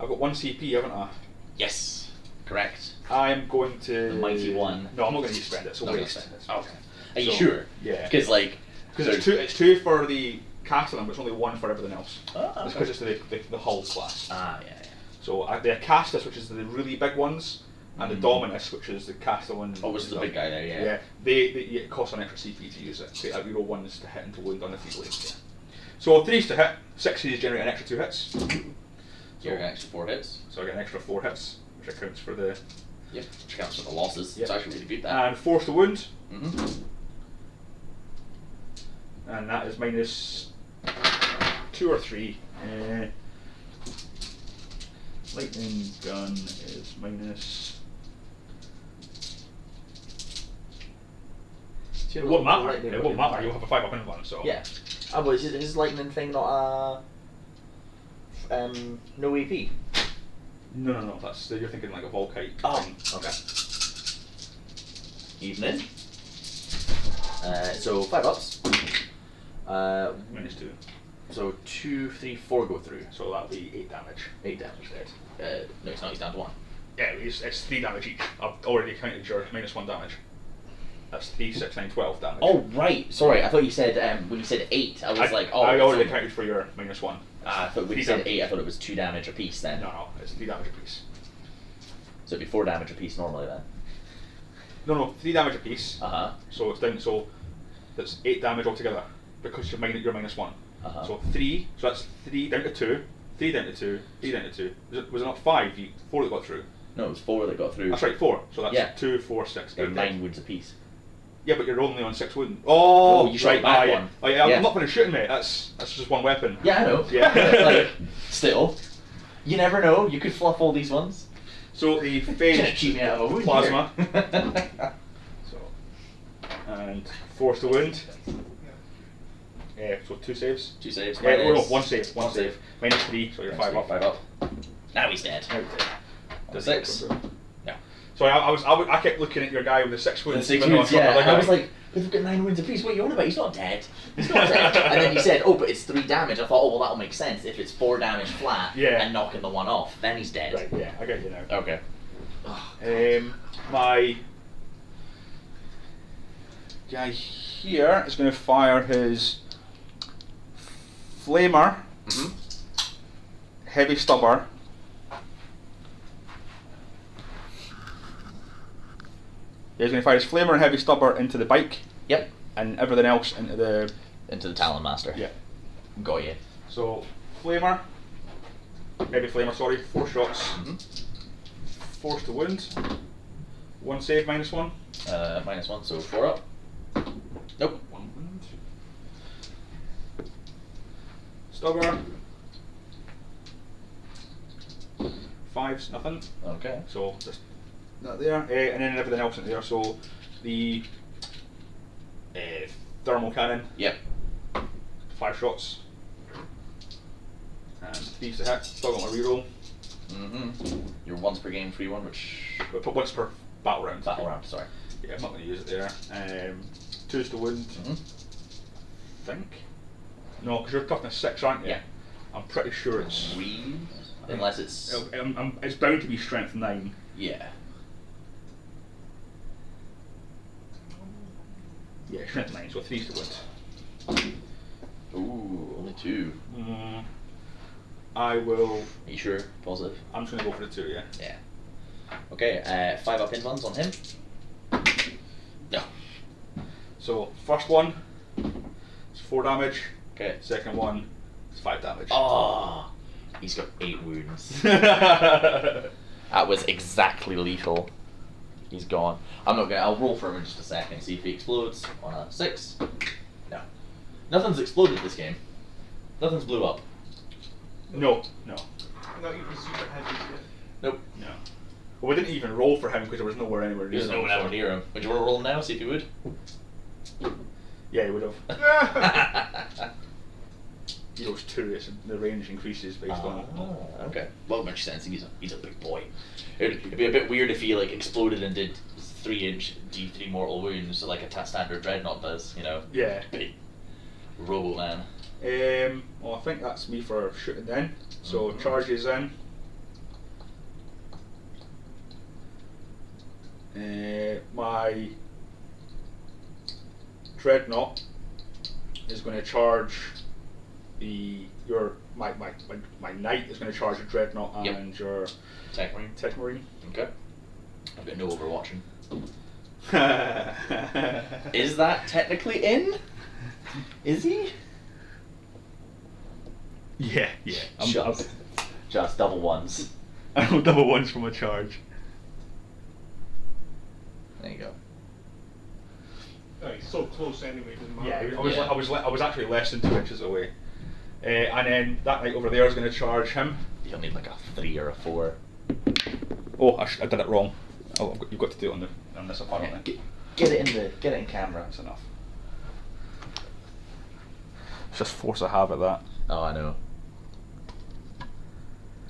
I've got 1 CP, haven't I? Yes. Correct. I'm going to. The mighty one. No, I'm not going to spend it. So Not gonna waste. spend it. Okay. Are you So, sure? Yeah. Because like. Because it's two for the Castellan, but it's only 1 for everything else. Oh, It's because it's the hull class. Ah, yeah. So the Acastus, which is the really big ones, and the Dominus, which is the Castellan. Oh, which is the big guy there, yeah. Yeah, it costs an extra CP to use it. So you roll 1s to hit and to wound on the 3 blades. Yeah. So 3's to hit, 6's generate an extra 2 hits. You're an extra 4 hits. So I get an extra 4 hits, which accounts for the. Yep. Which counts for the losses. Yeah. It's actually really good, that. And 4's to wound, Mm-hmm. and that is -2 or 3. Lightning gun is minus. It won't matter. It won't matter. You'll have a 5 up in one. So. Yeah. Oh, but is his lightning thing not no AP? No. That's you're thinking like a Volkite. Oh, thing. okay. Evening. So 5 ups. -2. So 2, 3, 4 go through. So that'll be 8 damage. 8 damage dead. No, it's not. He's down to 1. Yeah, it's 3 damage each. I've already counted your -1 damage. That's 3, 6, 9, 12 damage. Oh right. Sorry, I thought you said when you said 8, I was like, oh. I it's already only- counted for your -1. I thought when you said 8, I thought it was 2 damage a piece then. No, it's 3 damage apiece. So it'd be 4 damage a piece normally then. No, 3 damage apiece. Uh-huh. So it's down. So that's 8 damage altogether because you're -1. Uh-huh. So 3. So that's 3 down to 2. 3 down to 2. 3 down to 2. Was it not 5? 4 that got through. No, it was 4 that got through. That's right, 4. So that's Yeah. 2, 4, 6, 8. They're 9 wounds a piece. Yeah, but you're only on 6 wound. Oh, you shot right, the back yeah. one. Oh, yeah, Yeah. I'm not finished shooting, mate. That's just 1 weapon. Yeah, I know. Yeah. Like, still, you never know. You could fluff all these ones. So the Trying to phase cheat me out of a wound plasma. here. So and force to wound. So 2 saves. 2 saves. Yeah, no, minus- 1 save. 1 one save. -3, so you're 5 up. 5 up. Now he's dead. Now he's dead. The 6. Yeah. So I kept looking at your guy with the 6 The wounds. 6 even though wounds, I shot yeah. the other I was guy. like, we've got 9 wounds a piece. What are you on about? He's not dead. He's not dead. And then you said, oh, but it's 3 damage. I thought, oh, well, that'll make sense if it's 4 damage flat Yeah. and knocking the 1 off. Then he's dead. Right, yeah, I get you now. Okay. My guy here is going to fire his flamer, Mm-hmm. heavy stubber. Yeah, he's going to fire his flamer and heavy stubber into the bike, Yep. and everything else into the. Into the Talon Master. Yeah. Got you. So, flamer, heavy flamer, sorry, 4 shots, Mm-hmm. force to wound, 1 save, -1. -1, so 4 up. Nope. 1 wound. Stubber. 5's nothing. Okay. So just that there, and then everything else in there. So the thermal cannon, Yep. 5 shots, and 3's to hit. Still got my reroll. Mm-hmm. Your once per game free one, which But put once per battle round. battle round. Sorry. Yeah, I'm not going to use it there. 2's to wound. Mm-hmm. Think. No, because you're toughness 6, aren't you? Yeah. I'm pretty sure it's. 3, unless it's It's bound to be strength 9. yeah. Yeah, strength 9. So 3's to wound. Ooh, only 2. I will. Are you sure? Positive. I'm just going to go for the 2. Yeah. Yeah. Okay. 5 up in ones on him. No. So first one, it's 4 damage. Okay. Second one, It's 5 damage. Oh, he's got 8 wounds. That was exactly lethal. He's gone. I'll roll for him in just a second, see if he explodes on a 6. No. Nothing's exploded this game. Nothing's blew up. No. Not even super heavy yet. Nope. No. Well, we didn't even roll for him because there was nowhere anywhere near There's him. no one ever near him. Would you want to roll now, see if he would? Yeah, he would have. He goes 2, the range increases based on... Okay. Well, it makes sense. He's a big boy. It'd be a bit weird if he like exploded and did 3-inch D3 mortal wounds like a standard dreadnought does, you know? Yeah. Big Robo Man. Well, I think that's me for shooting then. So charges in. My dreadnought is going to charge my knight is going to charge your dreadnought and your Tech Marine. tech marine. Okay. I've got no overwatching. Is that technically in? Is he? Yeah. Just double ones. I'll double ones from a charge. There you go. Oh, he's so close anyway, doesn't matter. Yeah, I was actually less than 2 inches away. And then that knight over there is going to charge him. You'll need like a 3 or a 4. Oh, I did it wrong. Oh, you've got to do it on this apparently. Get it in camera. That's enough. It's just force of habit, that. Oh, I know.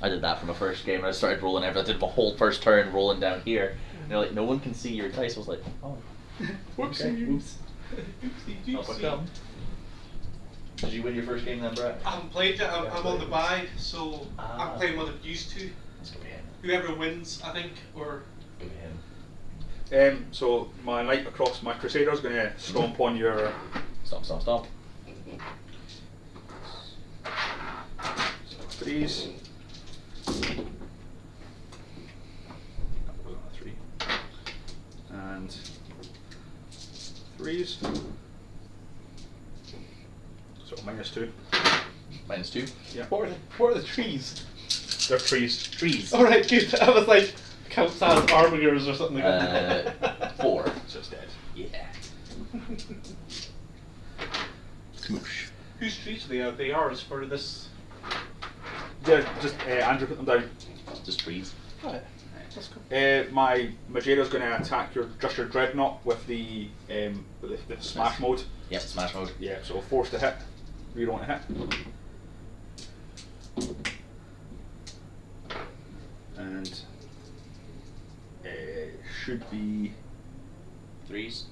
I did that for my first game. I started rolling I did my whole first turn rolling down here. And they're like, no one can see your dice. I was like, oh. Whoopsie. Okay, oops. Oopsie Up I doopsie. come. Did you win your first game then, Brett? I haven't played yet. I'm on the bye, so Ah. I'm playing what I've used to. Let's go him. Whoever wins, I think, or Go him. So my knight across my crusader is going to stomp on your... Stomp. 3s. 3. And 3s. So -2. -2. Yeah. What are the trees? They're trees. Trees. Alright, good. I was like, counts as arbigers or something like that. 4. So it's dead. Yeah. Smoosh. whose trees are they ours for this? Yeah, just Andrew put them down. Just trees. Alright, that's cool. My Majero's going to attack your dreadnought with the smash mode. Yep, smash mode. Yeah, so force to hit. Reroll to hit. And should be 3s.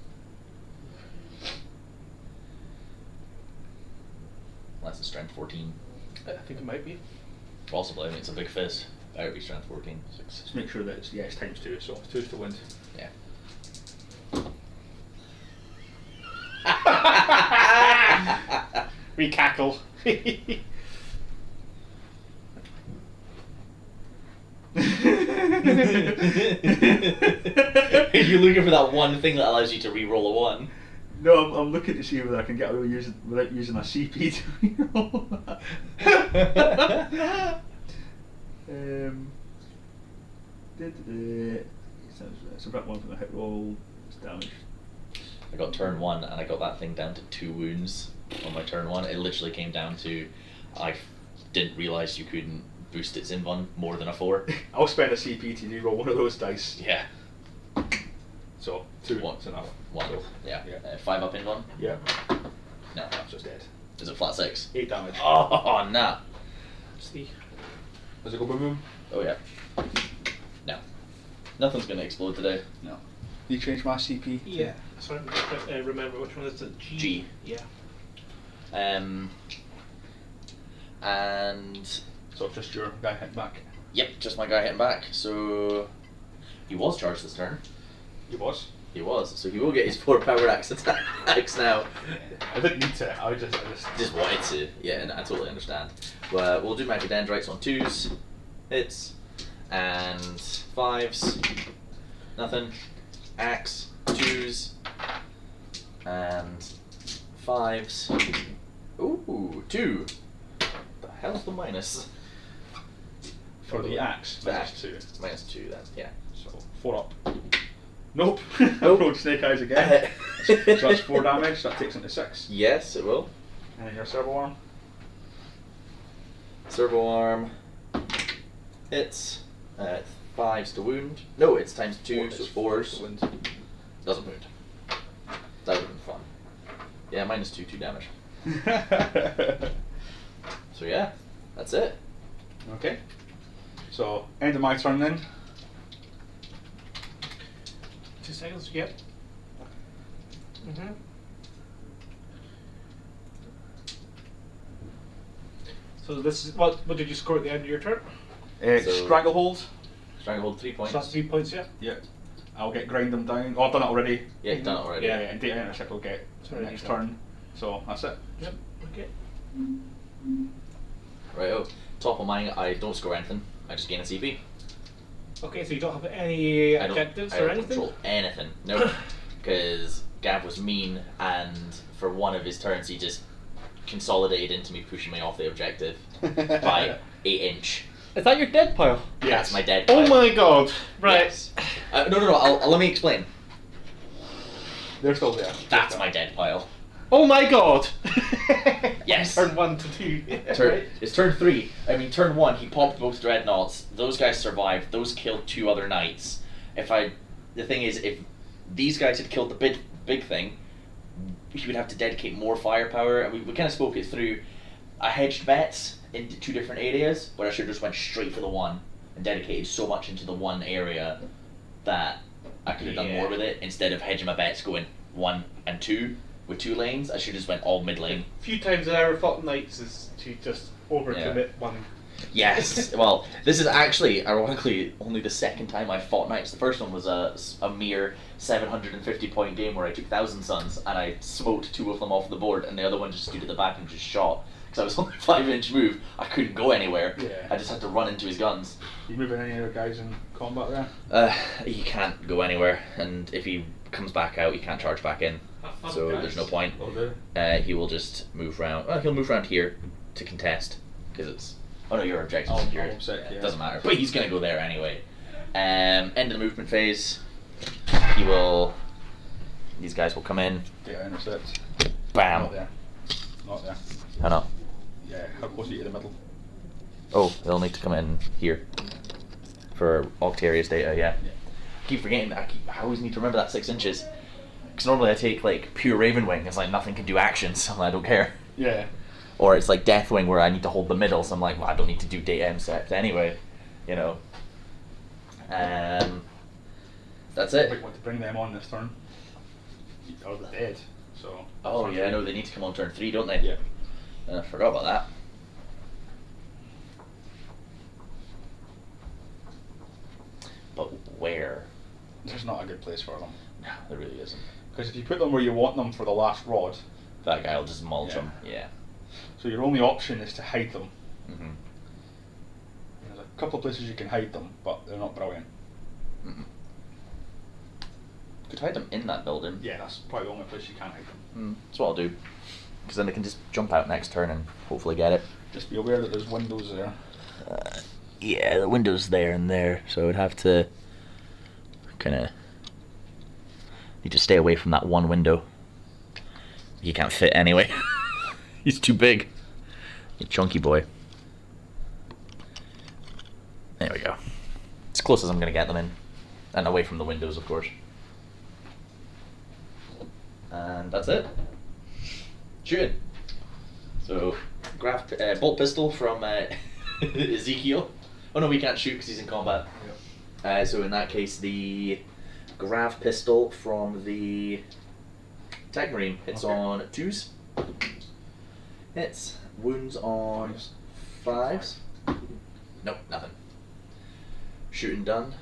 That's a strength 14. I think it might be. Possibly, I mean, it's a big fist. That would be strength 14. 6. just make sure that it's times 2, so 2's to wind. Yeah. We cackle. You're looking for that one thing that allows you to re-roll a 1. No, I'm looking to see whether I can get away without using a CP to reroll that. It's a bit one from the hit roll. It's damage. I got turn 1 and I got that thing down to 2 wounds on my turn 1. It literally came down to didn't realise you couldn't boost its invuln more than a 4. I'll spend a CP to reroll one of those dice. Yeah. So 2 1. is enough. 1. So, Yeah. yeah. 5 up invuln? Yeah. No. That's just dead. Is it flat 6? 8 damage. Oh, nah. See. Does it go boom boom? Oh, yeah. No. Nothing's going to explode today. No. You change my CP? Yeah. Sorry, I remember which one is it? G. Yeah. And So just your guy hit back. yep, just my guy hitting back. So he was charged this turn. He was. He was. So he will get his 4 power axe attacks now. I didn't need to. I just Just wanted to. Yeah, and I totally understand. But we'll do Macadendrites on 2s. Hits. And 5s. Nothing. Axe. 2s. And 5s. Ooh, 2. hell's the minus? For the axe, The minus axe. 2. Minus 2 then, yeah. So 4 up. Nope. Nope. Rolled snake eyes again. So that's 4 damage. That takes into 6. Yes, it will. And then your servo arm. Servo arm. Hits. 5's to wound. No, it's times 2, so 4's. Doesn't wound. That would have been fun. Yeah, minus 2 damage. So yeah, that's it. Okay. So end of my turn then. 2 seconds, yep. So this is what did you score at the end of your turn? So- Stranglehold. Stranglehold 3 points. So that's 3 points, yeah. Yeah. I'll get grind them down. Oh, I've done it already. Yeah, you've done it already. Yeah, and data intercept will get Sorry, next yeah. turn. So that's it. Yep. Okay. Right, oh. Top of mine, I don't score anything. I just gain a CP. Okay, so you don't have any I don't, objectives I or don't anything? control anything. No. Because Gav was mean, and for one of his turns, he just consolidated into me, pushing me off the objective by 8 inch. Is that your dead pile? That's my dead Oh pile. my god. Right. Yes. No, let me explain. They're still there. That's my dead pile. Oh my god. Yes. Turn 1 to 2. It's turn 3. I mean, turn 1, he popped both dreadnoughts. Those guys survived. Those killed 2 other knights. The thing is, if these guys had killed the big thing, he would have to dedicate more firepower. And we kind of spoke it through. I hedged bets into 2 different areas, but I should have just went straight for the one and dedicated so much into the one area that I could have done more with it instead of hedging my bets going 1 and 2 with 2 lanes. I should have just went all mid lane. A few times an hour fought knights is to just overcommit one. Yes. Well, this is actually, ironically, only the second time I fought knights. The first one was a mere 750 point game where I took 1,000 Suns and I smoked 2 of them off the board, and the other one just stood at the back and just shot. Because I was on a 5-inch move, I couldn't go anywhere. Yeah. I just had to run into his guns. You moving any other guys in combat there? He can't go anywhere, and if he comes back out, he can't charge back in. So there's no point. He will just move round. Well, he'll move round here to contest because it's. Oh no, your objective Oh, secured. oh, sick, yeah. Doesn't matter, but he's gonna go there anyway. End of the movement phase. He will. These guys will come in. Data intercept. Bam. Not there. Not there. I know. Yeah, how close are you to the middle? Oh, they'll need to come in here for Octarius data. Yeah. Keep forgetting that. I always need to remember that 6 inches. Because normally I take like pure Ravenwing. It's like nothing can do actions, so I don't care. Yeah. Or it's like Deathwing where I need to hold the middle, so I'm like, well, I don't need to do data intercept anyway, you know. That's I it. might want to bring them on this turn. Or they're dead. So. Oh yeah, no, they need to come on turn 3, don't they? Yeah. I forgot about that. But where? There's not a good place for them. No, there really isn't. Because if you put them where you want them for the last rod, That guy will just mulch Yeah. them. Yeah. so your only option is to hide them. Mm-hmm. There's a couple of places you can hide them, but they're not brilliant. Mm-mm. Could hide them in that building. Yeah, that's probably the only place you can hide them. That's what I'll do. Because then they can just jump out next turn and hopefully get it. Just be aware that there's windows there. Yeah, the window's there and there, so I'd have to kind of need to stay away from that one window. He can't fit anyway. He's too big. A chunky boy. There we go. As close as I'm gonna get them in, and away from the windows, of course. And that's it. Shooting. So, bolt pistol from Ezekiel. Oh no, we can't shoot because he's in combat. So in that case, the grav pistol from the Tech Marine hits Okay. on 2s. Hits. Wounds on 5s. Nope, nothing. Shooting done.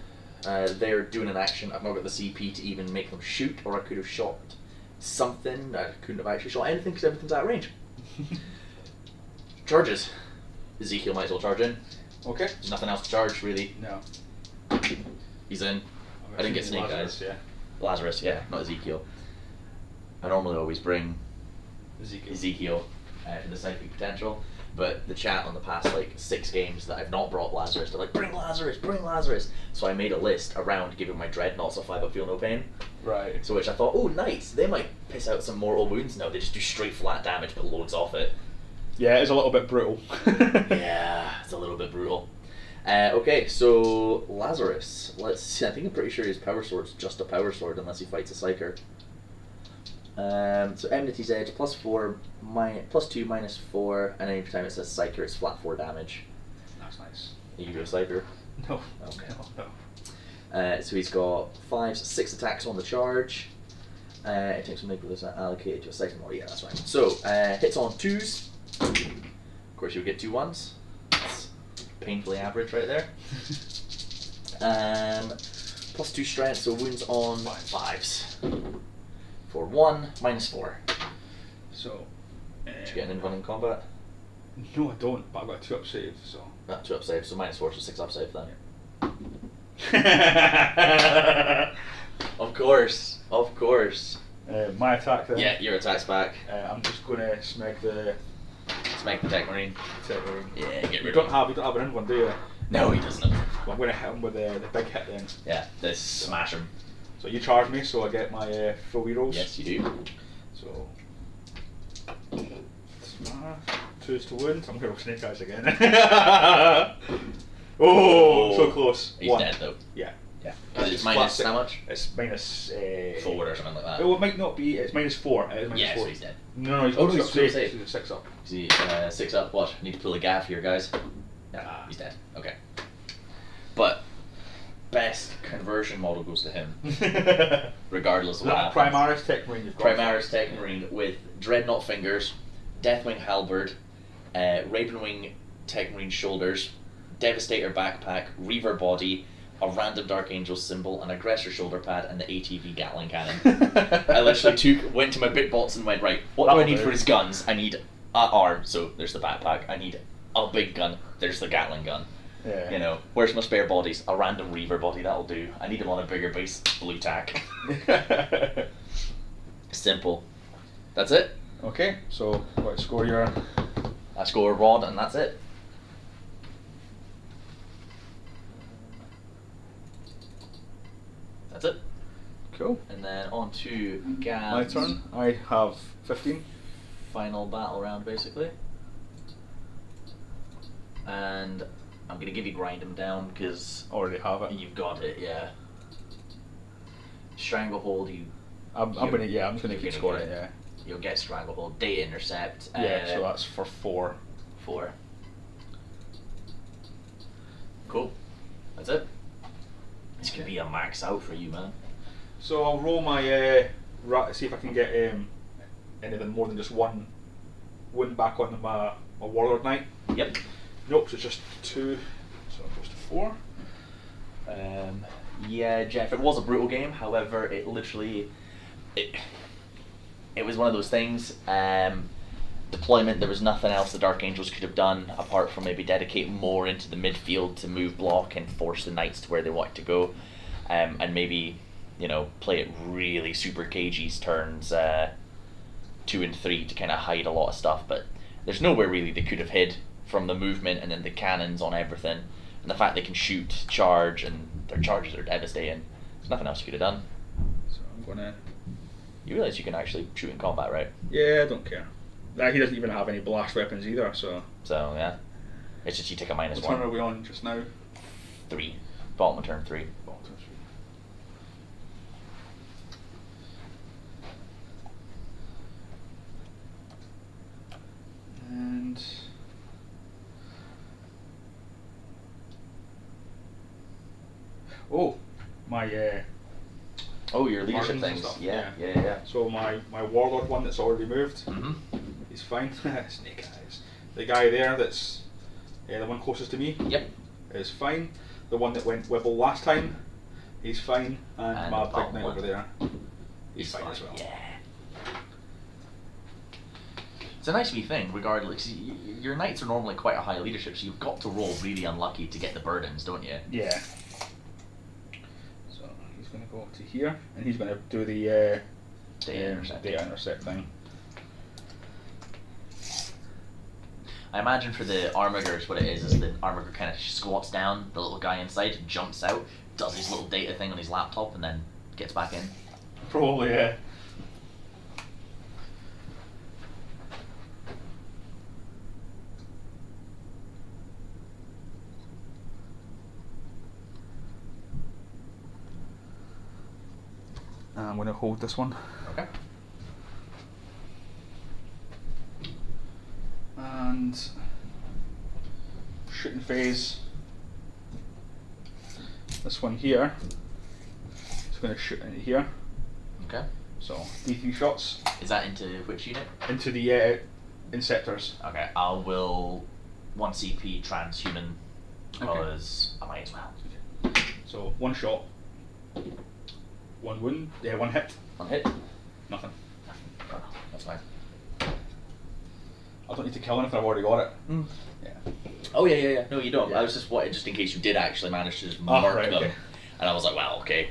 They're doing an action. I've not got the CP to even make them shoot, or I could have shot something. I couldn't have actually shot anything because everything's out of range. Charges. Ezekiel might as well charge in. Okay. There's nothing else to charge, really. No. He's in. I didn't get Snake Eyes. Yeah. Lazarus, yeah, not Ezekiel. I normally always bring Ezekiel. Ezekiel, for the psychic potential. But the chat on the past like 6 games that I've not brought Lazarus, they're like, bring Lazarus, bring Lazarus. So I made a list around giving my Dreadnoughts a 5-up feel no pain. Right. So which I thought, oh, Knights, they might piss out some mortal wounds now. They just do straight flat damage, but loads off it. Yeah, it's a little bit brutal. Yeah, it's a little bit brutal. Okay, so Lazarus. Let's see. I think I'm pretty sure his power sword's just a power sword unless he fights a psyker. So Enmity's Edge, +4, +2, -4, and any time it says Psyker, it's flat 4 damage. That's nice. You do a Psyker? No. Okay. No. So he's got 6 attacks on the charge. It takes a make with this allocated to a second one. Yeah, that's right. So hits on 2s. Of course, you'll get 2 1s. That's painfully average right there. +2 strength, so wounds on 5s. For 1, -4. So. Did you get an in-run in combat? No, I don't, but I've got a 2-up save, so. 2-up save, so -4, so 6-up save then. Of course, of course. My attack then. Yeah, your attack's back. I'm just gonna smack the Smack the Tech Marine. Tech Marine. Yeah, get You rid don't of have an in one, do you? No, he doesn't. Well, I'm gonna hit him with the big hit then. Yeah, this smash him. So you charge me, so I get my full rerolls. Yes, you do. So. 2s to wound. I'm gonna roll Snake Eyes again. Oh, so close. He's 1. dead though. Yeah. Yeah. It's It's flat minus six. how much? It's minus. 4 or something like that. Oh, it might not be. It's -4. It is -4. Yeah, so he's dead. No, he's Oh, got no, 6 he's up. safe. He's 6 up. Is he 6 up? What? Need to pull a gaff here, guys. Ah. He's dead. Okay. But best conversion model goes to him, regardless of what happens. Primaris Tech Marine you've got. Primaris Tech Marine with Dreadnought Fingers, Deathwing Halberd, Ravenwing Tech Marine Shoulders, Devastator Backpack, Reaver Body, a random Dark Angel symbol, an Aggressor Shoulder Pad, and the ATV Gatling Cannon. I literally went to my bit bots and went, right, what do I That'll need do. for his guns? I need an arm, so there's the backpack. I need a big gun, there's the Gatling gun. Yeah. You know, where's my spare bodies? A random Reaver Body, that'll do. I need him on a bigger base, blue tack. Simple. That's it. Okay, so what score your? I score a rod and that's it. That's it. Cool. And then on to Gab's My turn. I have 15. final battle round basically. And I'm going to give you Grind him down because Already have it. you've got it, yeah. Stranglehold, I'm you're- gonna. Yeah, I'm just gonna you're keep gonna scoring. get- Yeah. you'll get Stranglehold. Data Intercept. Yeah. So that's for 4. 4. Cool. That's it. This could be a max out for you, man. So I'll roll my see if I can get anything more than just 1 wound back on my Warlord Knight. Yep. Nope, so it's just 2, so it goes to 4. Yeah, Jeff, it was a brutal game. However, it literally, it was one of those things. Deployment, there was nothing else the Dark Angels could have done apart from maybe dedicate more into the midfield to move block and force the Knights to where they want to go, and maybe, you know, play it really super cagey's turns 2 and 3 to kind of hide a lot of stuff. But there's nowhere really they could have hid from the movement and then the cannons on everything, and the fact they can shoot, charge, and their charges are devastating. There's nothing else you could have done. So I'm gonna. You realise you can actually shoot in combat, right? Yeah, I don't care. He doesn't even have any blast weapons either, so. So yeah, it's just you take a What turn are -1. we on just now? 3. Bottom of turn 3. And oh, my Oh, your leadership Margins and things. stuff, Yeah. so my Warlord one that's already moved, Mhm. he's fine. Snake Eyes. The guy there that's the one closest to me Yep. is fine. The one that went Wibble last time, he's fine, and my the big bottom knight one. over there, he's fine as well. Yeah. It's a nice wee thing, regardless. Your knights are normally quite a high leadership, so you've got to roll really unlucky to get the burdens, don't you? Yeah. So he's going to go up to here, and he's going to do the Data intercept. data intercept thing. I imagine for the Armigers, what it is the Armiger kind of squats down, the little guy inside jumps out, does his little data thing on his laptop, and then gets back in. Probably, yeah. I'm going to hold this one. Okay. And shooting phase. This one here. It's going to shoot into here. Okay. So D3 shots Is that into which unit? into the Inceptors. Okay, I will 1 CP transhuman because I might as well. So 1 shot, 1 wound, yeah, 1 hit, 1 hit. nothing. Oh, that's fine. I don't need to kill anything, I've already got it. Yeah. Oh yeah. No, you don't. Yeah. I was just in case you did actually manage to just Oh, mark right, them, okay. and I was like, well, okay.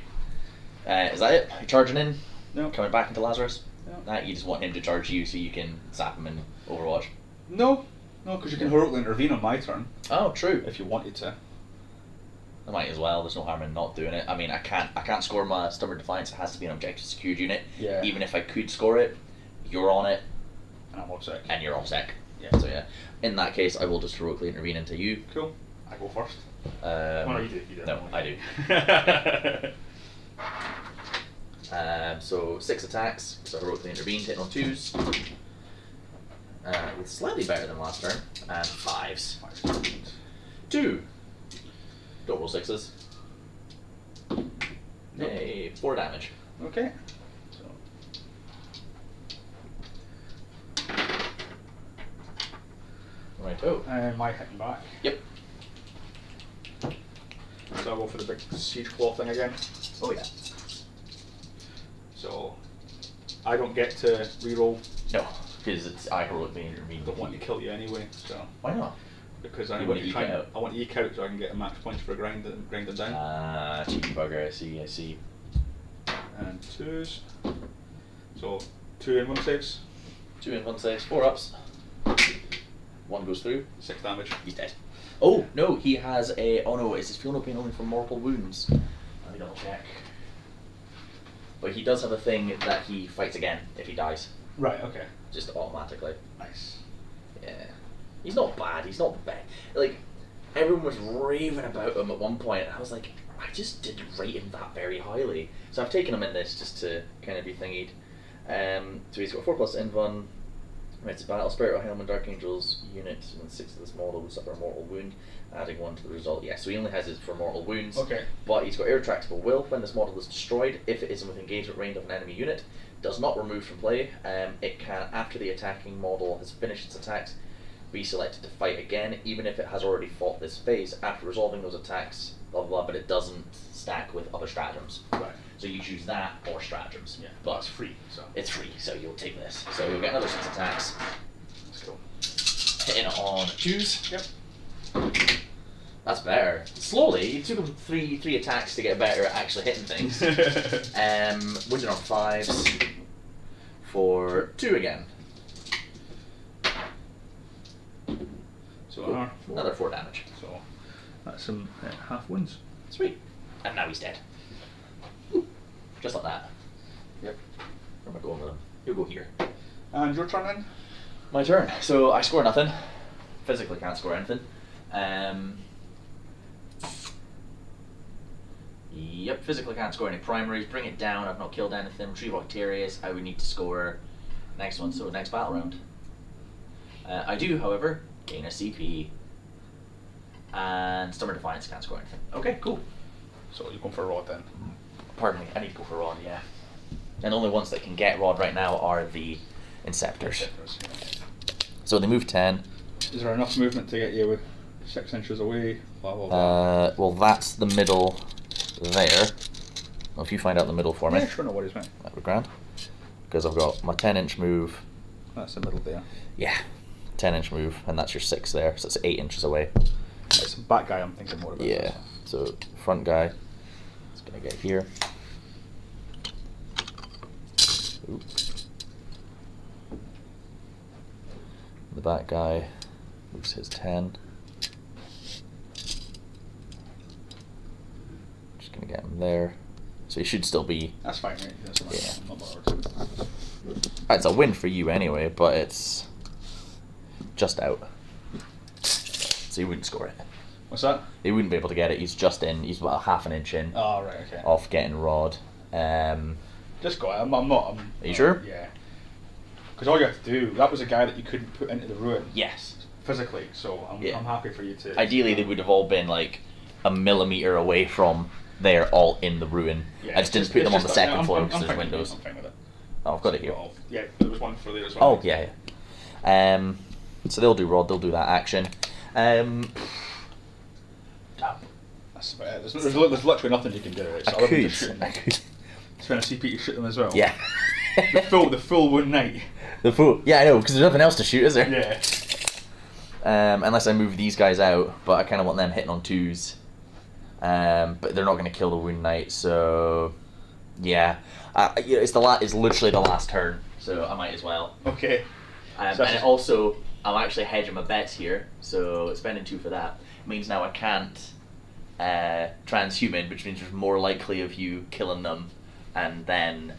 Is that it? You're charging in? No. Coming back into Lazarus? No. That you just want him to charge you so you can zap him in Overwatch. No, because you can heroically intervene on my turn Oh, true. if you wanted to. I might as well. There's no harm in not doing it. I mean, I can't score my Stubborn Defiance. It has to be an objective secured unit. Yeah. Even if I could score it, you're on it And I'm upset. and you're off sec. Yeah. So yeah, in that case, I will just heroically intervene into you. Cool. I go first. No, you do. I do. So 6 attacks, so heroically intervened, hitting on 2s. With slightly better than last turn, and 5s. 2. Don't roll 6s. Yay, 4 damage. Okay. So. Right, oh. And my hitting back. Yep. So I'll go for the big siege claw thing again. Oh yeah. So I don't get to reroll. No, because it's I heroically I intervened. don't want to kill you anyway. So Why not? because I You want wanna to eke try. out. I want to eke out so I can get a max points for grind them down. Ah, cheeky bugger, I see. And 2s. So 2 and 1 saves. 2 and 1 saves, 4 ups. 1 goes through. 6 damage. He's dead. Oh, no, he has a... Oh no, is his feel no pain only for mortal wounds? Let me double check. But he does have a thing that he fights again if he dies. Right. Okay. Just automatically. Nice. Yeah. He's not bad, he's not bad. Like, everyone was raving about him at one point, and I was like, I just didn't rate him that very highly. So I've taken him in this just to kind of be thingied. So he's got 4+ invuln. Right, it's a Battle Spirit or Helm and Dark Angels unit, and 6 of this model will suffer a mortal wound, adding 1 to the result. Yeah, so he only has it for mortal wounds. Okay. But he's got irretractable will. When this model is destroyed, if it isn't within engagement range of an enemy unit, does not remove from play. It can, after the attacking model has finished its attacks, be selected to fight again, even if it has already fought this phase. After resolving those attacks, blah blah blah, but it doesn't stack with other stratagems. Right. So you choose that or stratagems. Yeah. But It's free. So it's free, so you'll take this. So you'll get another 6 attacks. let's go. Hitting on 2s. Yep. That's better. Slowly, it took him three attacks to get better at actually hitting things. Wounded on 5s for 2 again. So Another 4 damage. So that's some half wounds. Sweet. And now he's dead. Just like that. Yep. Where am I going with him? He'll go here. And your turn then? My turn. So I score nothing. Physically can't score anything. Yep, physically can't score any primaries. Bring it down. I've not killed anything. Retrieve Octarius. I would need to score next one. So next battle round. I do, however, gain a CP. And Stubborn Defiance can't score anything. Okay, cool. So you're going for a rod then? Pardon me, I need to go for Rod, yeah. And the only ones that can get Rod right now are the Inceptors. So they move 10. Is there enough movement to get you with 6 inches away? Blah blah blah. Well, that's the middle there. Well, if you find out the middle for me, Yeah, sure, no worries, mate. that'd be grand. Because I've got my 10-inch move. That's the middle there. Yeah, 10-inch move, and that's your 6 there, so it's 8 inches away. It's the back guy I'm thinking more about. Yeah, so front guy is going to get here. Oop. The back guy Moves his 10. Just gonna get him there. So he should still be. That's fine, mate. That's fine. Yeah. I'm not bothered. It's a win for you anyway, but it's just out. So he wouldn't score it. What's that? He wouldn't be able to get it. He's just in. He's about half an inch in Oh, right, okay. off getting rod. Just go. I'm not. Are you sure? Yeah. Because all you have to do, that was a guy that you couldn't put into the ruin Yes. physically, so I'm happy for you to. Ideally, they would have all been like a millimetre away from there, all in the ruin. Yeah, I just didn't put them on the second floor because there's fine with it, windows. I'm fine with it. Oh, I've got it here. Well, yeah, there was one for there as well. Oh, yeah. So they'll do rod, they'll do that action. That's about it. There's literally nothing you can do. It's other than just shooting them. Spend a CP to shoot them as well. Yeah. the full one night. The fool. Yeah, I know, because there's nothing else to shoot, is there? Yeah. Unless I move these guys out, but I kind of want them hitting on 2s. But they're not going to kill the Wound Knight, so yeah. It's literally the last turn, so I might as well. Okay. And also, I'm actually hedging my bets here, so spending 2 for that means now I can't transhuman, which means there's more likely of you killing them, and then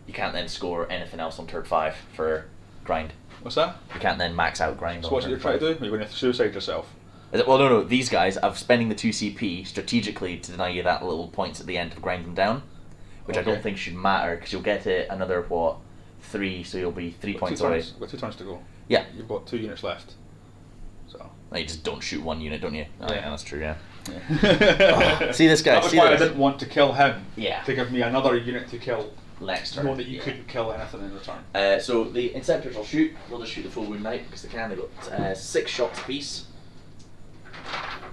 you can't then score anything else on turn 5 for grind. What's that? You can't then max out grind. So on what turn you're trying 5. to do? You're going to suicide yourself. Well, no. These guys, I'm spending the 2 CP strategically to deny you that little points at the end to grind them down, which I don't Okay. think should matter because you'll get it another 3, so you'll be 3 points away. We've got 2 turns to go. Yeah. You've got 2 units left. So. No, you just don't shoot 1 unit, don't you? Oh, yeah, that's true. Yeah. Yeah. See this guy. That was see why this? I didn't want to kill him. Yeah. To give me another unit to kill. Next turn. Knowing that you Yeah. couldn't kill anything in return. So the Inceptors will shoot. They'll just shoot the full Wound Knight because they can. They've got 6 shots apiece.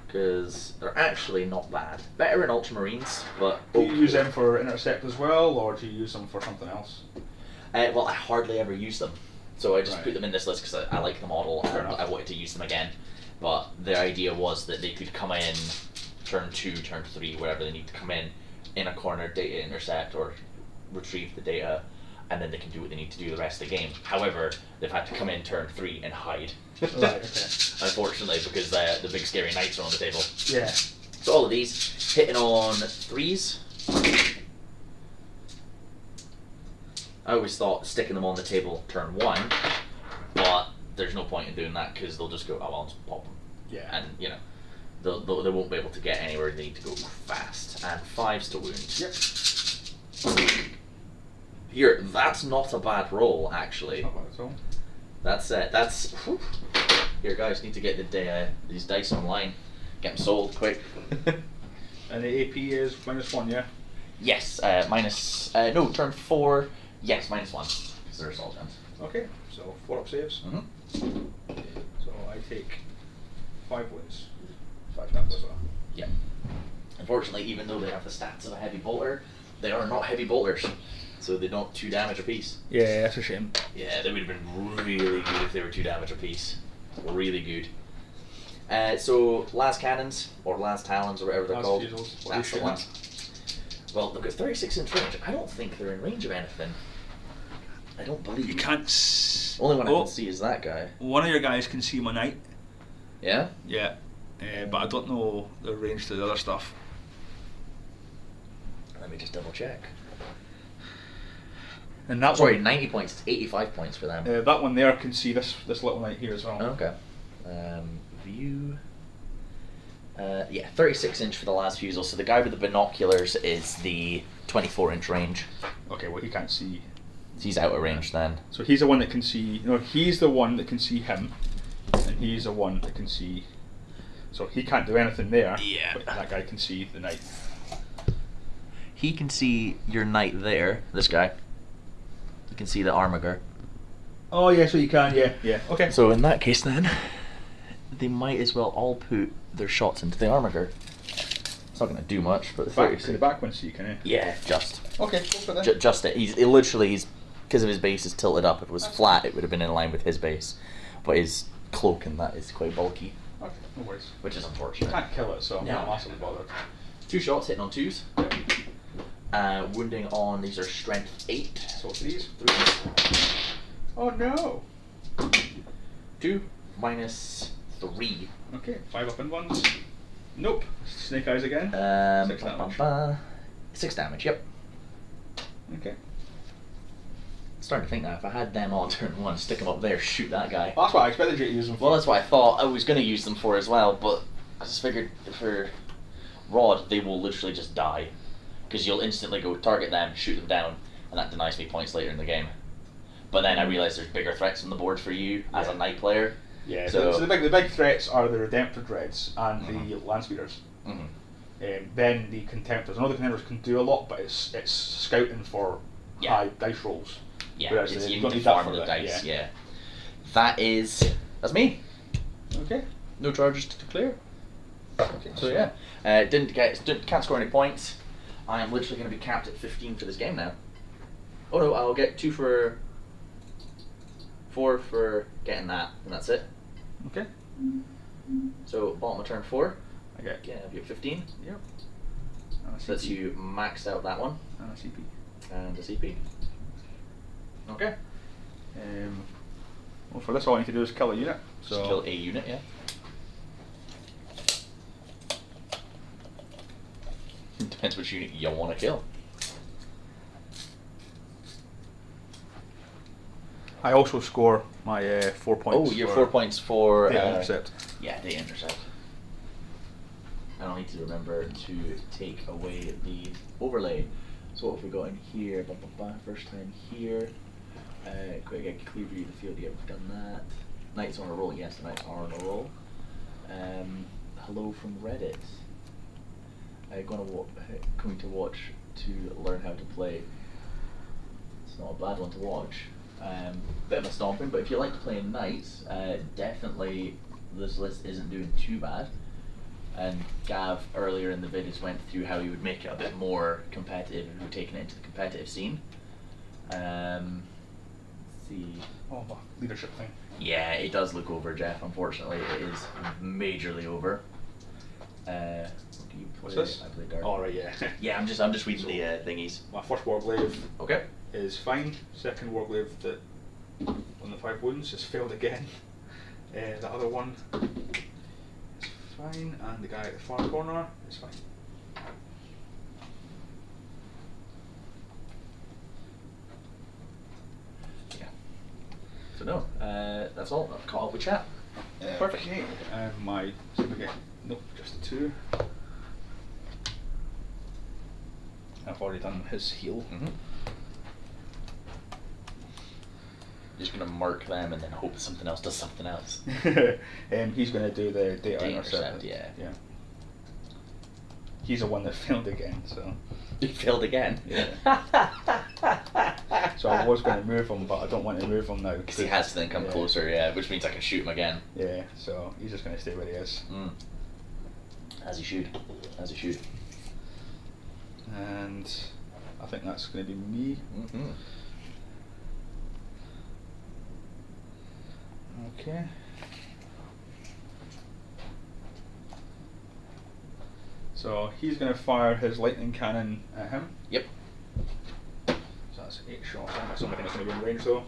Because they're actually not bad. Better in Ultramarines, but Do you use them for intercept as well, or do you use them for something else? Well, I hardly ever use them, so I just Right. put them in this list because I like the model Fair and enough. I wanted to use them again. But the idea was that they could come in turn 2, turn 3, wherever they need to come in a corner, data intercept or retrieve the data, and then they can do what they need to do the rest of the game. However, they've had to come in turn 3 and hide. Right, okay. Unfortunately, because the big scary knights are on the table. Yeah. So all of these hitting on 3s. I always thought sticking them on the table turn 1, but there's no point in doing that because they'll just go, oh, I'll just pop them. Yeah. And, you know, they won't be able to get anywhere. They need to go fast. And 5s to wound. Yep. Here, that's not a bad roll, actually. Not bad at all. That's whew. Here, guys, need to get these dice online. Get them sold quick. And the AP is -1, yeah? Yes, no, turn 4, yes, -1, because they're assault gems. Okay, so 4 up saves. Mm-hmm. So I take 5 wounds. 5 damage as well. Yeah. Unfortunately, even though they have the stats of a heavy bolter, they are not heavy bolters, so they don't 2 damage apiece. Yeah, that's a shame. Yeah, they would have been really good if they were 2 damage apiece. Really good. So, las cannons, or las talons, or whatever they're Las called. fusils. What That's do the you one. Well, they've got 36 inch range. I don't think they're in range of anything. I don't believe. You can't. Only one I can see is that guy. One of your guys can see my knight. Yeah? Yeah. But I don't know the range to the other stuff. Let me just double check. And that Sorry, one, 90 points. It's 85 points for them. that one there can see this little knight here as well. Okay. View. Yeah, 36 inch for the last fusel. So the guy with the binoculars is the 24 inch range. Okay, well he can't see. He's out of range then. So he's the one that can see. No, he's the one that can see him, and he's the one that can see. So he can't do anything there. Yeah. But that guy can see the knight. He can see your knight there. This guy. You can see the armiger. Oh yeah, so you can. Yeah, yeah. Okay. So in that case then, they might as well all put their shots into the armiger. It's not going to do much, but the back one, so you can. Yeah, just. Okay, go for that. Just it. He's because of his base is tilted up. If it was flat, it would have been in line with his base, but his cloak and that is quite bulky, Okay, no worries. which is You unfortunate. can't kill it, so I'm No. not massively bothered. 2 shots hitting on 2s. Wounding on these are strength 8. So these. 3, Oh no. 2, -3. Okay, 5 up in ones. Nope. Snake eyes again. 6 damage. 6 damage, yep. Okay. Starting to think now, if I had them on turn 1, stick them up there, shoot that guy. Well, that's what I expected you to use them for. Well, that's what I thought I was going to use them for as well, but I just figured for Rod, they will literally just die. Because you'll instantly go target them, shoot them down, and that denies me points later in the game. But then I realised there's bigger threats on the board for you as a knight player. Yeah, So, so the big threats are the Redemptor Dreads and the Landspeeders. Then the Contemptors. I know the Contemptors can do a lot, but it's scouting for high dice rolls. Yeah, Whereas it's, you you don't need to need that farm for the that, dice, yeah. That's me. Okay. No charges to declare. Okay. So yeah, can't score any points. I am literally going to be capped at 15 for this game now. Oh no, I'll get 4 for getting that, and that's it. Okay. So bottom of turn 4. Okay. Yeah, you have 15. Yep. So that's you maxed out that one. And a CP. And a CP. Okay. Well, for this all I need to do is kill a unit. So Just kill a unit, yeah. Depends which unit you want to kill. I also score my 4 points. Oh, your 4 points for data intercept. Yeah, data intercept. I'll need to remember to take away the overlay. So what have we got in here? First time here. Quick get clear view of the field. Yeah, we've done that. Knights on a roll. Yes, the knights are on a roll. Hello from Reddit. Going to watch to learn how to play. It's not a bad one to watch. Bit of a stomping, but if you like playing knights, definitely this list isn't doing too bad. And Gav earlier in the videos went through how he would make it a bit more competitive if we were taking it into the competitive scene. Let's see. Oh, my leadership thing. Yeah, it does look over, Jeff. Unfortunately, it is majorly over. What do you play? What's this? I play Dark. Oh, right, yeah. Yeah, I'm just reading the thingies. My first Warglaive Okay. is fine. Second Warglaive that on the 5 wounds has failed again. The other one is fine, and the guy at the far corner is fine. Yeah. So no, that's all. I've caught up with chat. Perfect. Okay, and my nope, just the 2. I've already done his heal. Just gonna mark them and then hope that something else does something else. He's going to do the data Data intercept. intercept, yeah. He's the one that failed again, so. He failed again. Yeah. So I was going to move him, but I don't want to move him now. Because he has to then come closer, yeah, which means I can shoot him again. Yeah, so he's just going to stay where he is. As he should. As he should. And I think that's going to be me. Okay. So he's going to fire his lightning cannon at him. Yep. So that's 8 shots. That's the only thing that's going to be in range though.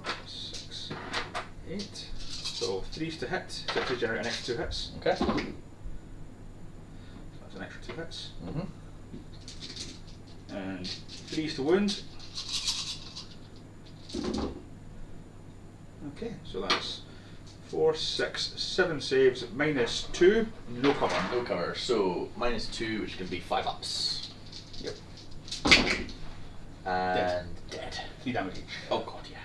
4, 6, 8. So 3s to hit. 6s generate an extra 2 hits. Okay. So that's an extra 2 hits. And 3s to wound. Okay, so that's 4, 6, 7 saves, -2, no cover. No cover. So -2, which can be 5 ups. Yep. And dead. 3 damage each. Oh god, yeah.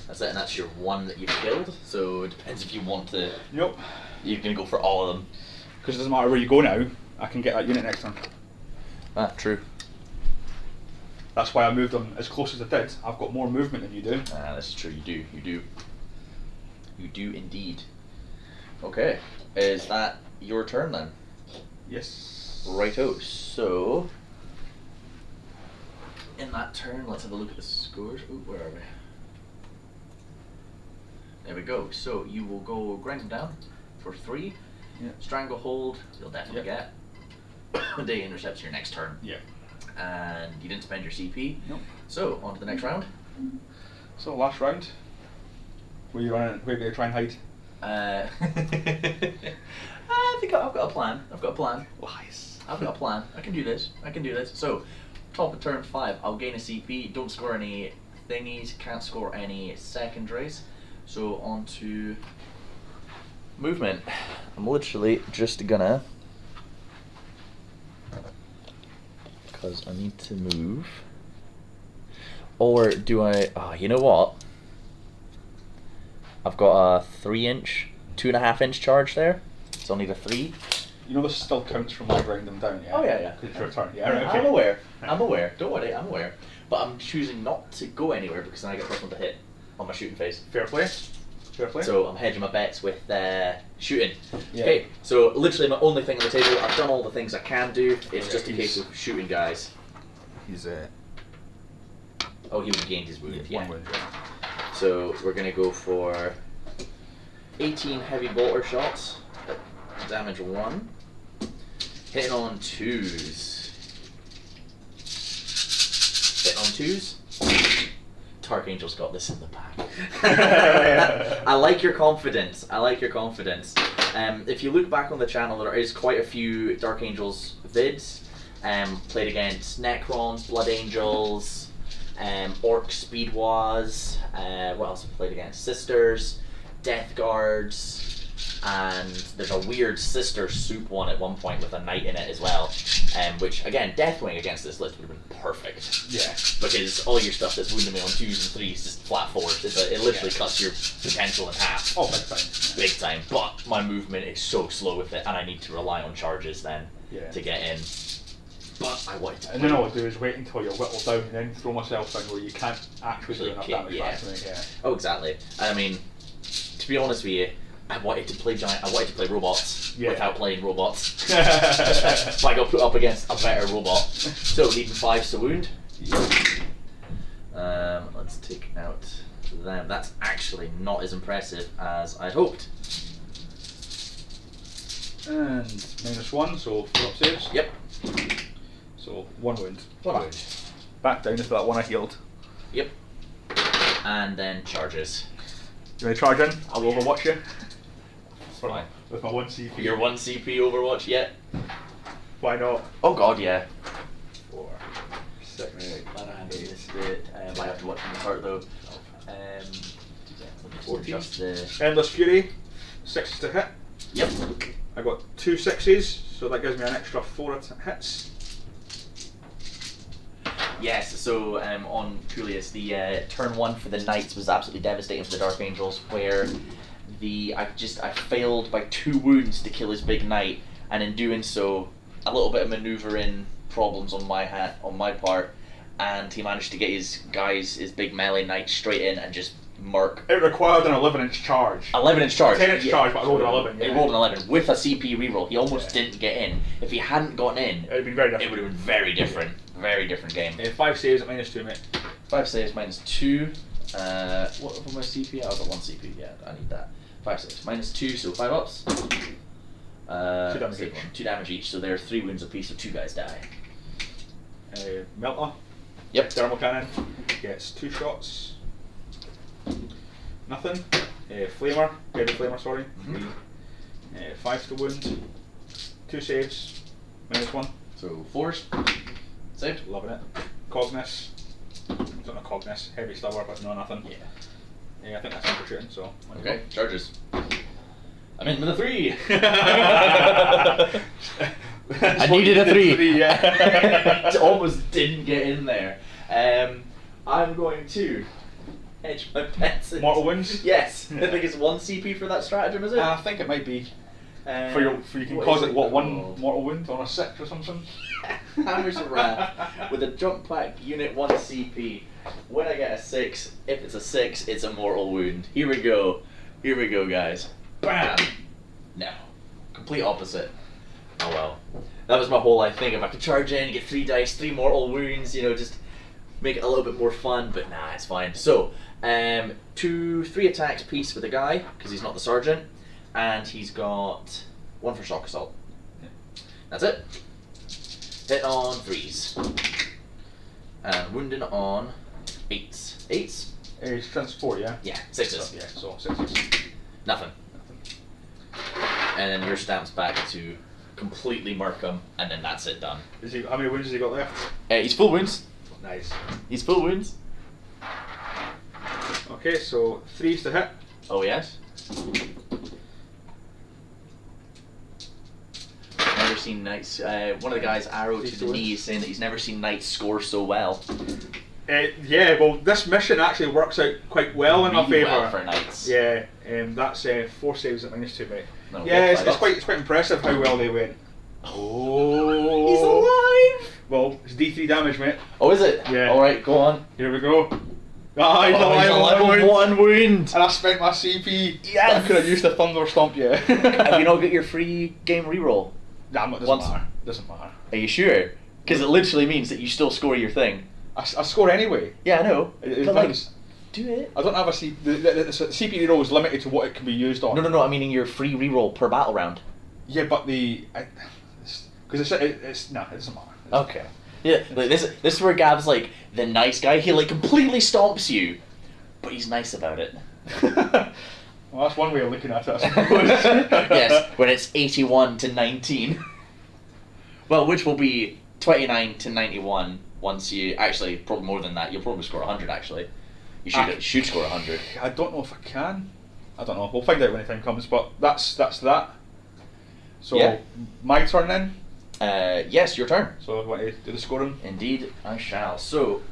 That's it, and that's your one that you've killed. So it depends if you want to. Nope. You're gonna go for all of them. Because it doesn't matter where you go now, I can get that unit next turn. Ah, true. That's why I moved them as close as I did. I've got more movement than you do. Ah, this is true. You do. You do. You do indeed. Okay. Is that your turn then? Yes. Righto. So, in that turn, let's have a look at the scores. Ooh, where are we? There we go. So you will go grind them down for 3. Yeah. Stranglehold, you'll definitely get. Day intercepts your next turn. Yeah. And you didn't spend your CP. Nope. So, on to the next round. So last round. Where you running? Where are you try and hide? I think I've got a plan. Lies. I've got a plan. I can do this. So, top of turn 5, I'll gain a CP. Don't score any thingies. Can't score any secondaries. So on to movement. I'm literally just gonna, because I need to move. Or do I? Oh, you know what? I've got a 3-inch, 2.5-inch charge there. So I'll need a 3. You know this still counts from my grind them down, yeah? Oh, yeah. Because it's your turn. Yeah, right, okay. I'm aware. Don't worry, I'm aware. But I'm choosing not to go anywhere because then I get +1 to hit on my shooting phase. Fair play. So I'm hedging my bets with shooting. Yeah. Okay, so literally my only thing on the table, I've done all the things I can do. It's just a case of shooting guys. He's Oh, he regained his wound, yeah. one wound, yeah. So we're going to go for 18 heavy bolter shots. Damage 1. Hitting on 2s. Hitting on 2s. Dark Angel's got this in the bag. I like your confidence. If you look back on the channel, there is quite a few Dark Angels vids. Played against Necrons, Blood Angels, Orc Speedwas. What else have I played against? Sisters, Death Guards. And there's a weird sister soup one at one point with a knight in it as well, which again, Deathwing against this list would have been perfect. Yeah. Because all your stuff that's wounding me on 2s and 3s just flat forward. It literally cuts your potential in half. Oh, big time. Big time. But my movement is so slow with it, and I need to rely on charges then to get in. But I wanted to. And then all I do is wait until you're whittled down and then throw myself in where you can't actually do enough damage back to me. Yeah. Oh, exactly. I mean, to be honest with you, I wanted to play robots without playing robots. So I got put up against a better robot. So needing 5s to wound. Let's take out them. That's actually not as impressive as I'd hoped. And -1, so 4 up saves. Yep. So 1 wound. 1 wound. Back down into that one I healed. Yep. And then charges. You want to charge in? I'll overwatch you. Fine. With my 1 CP. Your 1 CP Overwatch yet? Why not? Oh god, yeah. 4, 6, Glad I hadn't missed it. Might have to watch from the start though. Let me just 14. adjust the. Endless Fury, 6 to hit. Yep. I got 2 6s, so that gives me an extra 4 hits. Yes, so on Coolius, the turn 1 for the Knights was absolutely devastating for the Dark Angels, where I failed by 2 wounds to kill his big knight, and in doing so, a little bit of manoeuvring problems on my part, and he managed to get his big melee knight straight in and just murk. It required an 11-inch charge. 11-inch charge. 10-inch charge, but I rolled an 11. He rolled an 11 with a CP reroll. He almost didn't get in. If he hadn't gotten in, It would have been very different. it would have been very different. Very different game. 5 saves at -2, mate. 5 saves -2. What for my CP? I've got 1 CP. Yeah, I need that. 5 saves -2, so 5 ups. 2 damage each. 2 damage each. So they're 3 wounds apiece, so 2 guys die. Melter. Yep. Thermal cannon. Gets 2 shots. Nothing. Flamer. Heavy flamer, sorry. 5 to wound. 2 saves. -1. So 4s. Saved. Loving it. Cognus. Don't know Cognus. Heavy stubber, but no nothing. Yeah. I think that's for shooting, so. Okay. Charges. I'm in with a 3. I needed a 3. Yeah. Almost didn't get in there. I'm going to hedge my bets. Mortal wounds? Yes. I think it's 1 CP for that stratagem, is it? I think it might be. For you can what cause is it, what, 1 called? mortal wound on a 6 or something? Hammers of Wrath with a jump pack unit 1 CP. When I get a 6, if it's a 6, it's a mortal wound. Here we go, guys. Bam! No. Complete opposite. Oh well. That was my whole thing. If I could charge in, get 3 dice, 3 mortal wounds, just make it a little bit more fun, but nah, it's fine. So, 3 attacks piece with the guy, because he's not the sergeant, and he's got 1 for shock assault. That's it. Hit on 3s. And wounding on 8s. 8s? Strength 4, yeah? Yeah, 6s. Yeah, so 6s. Nothing. And then your stamp's back to completely murk him, and then that's it, done. How many wounds has he got left? He's full wounds. Nice. He's full wounds. Okay, so 3s to hit. Oh yes. Never seen knights. One of the guys arrow to the knee saying that he's never seen knights score so well. Yeah, well, this mission actually works out quite well in my Really favour. well for knights. Yeah, that's 4 saves at -2, mate. No, Yeah, good it's fight. quite impressive how well they went. Oh, He's alive. Well, it's D3 damage, mate. Oh, is it? Yeah. All right, go on. Here we go. Ah, he's Oh, alive, he's alive with with one wound. And I spent my CP. Yes. I could have used a Thunder Stomp, yeah. Have you not got your free game reroll? Nah, it doesn't Once- matter. Doesn't matter. Are you sure? Because it literally means that you still score your thing. I score anyway. Yeah, I know. It But like, does. do it. I don't have a the CP reroll is limited to what it can be used on. No. I mean your free reroll per battle round. Yeah, but because it doesn't matter. Okay. Yeah, like this is where Gav's like the nice guy. He like completely stomps you, but he's nice about it. Well, that's one way of looking at it, I suppose. Yes, when it's 81 to 19. Well, which will be 29 to 91 once you actually probably more than that. You'll probably score 100 actually. You should score 100. I don't know if I can. I don't know. We'll find out when the time comes. But that's that. So Yeah. my turn then. Yes, your turn. So I want to do the scoring. Indeed, I shall. So,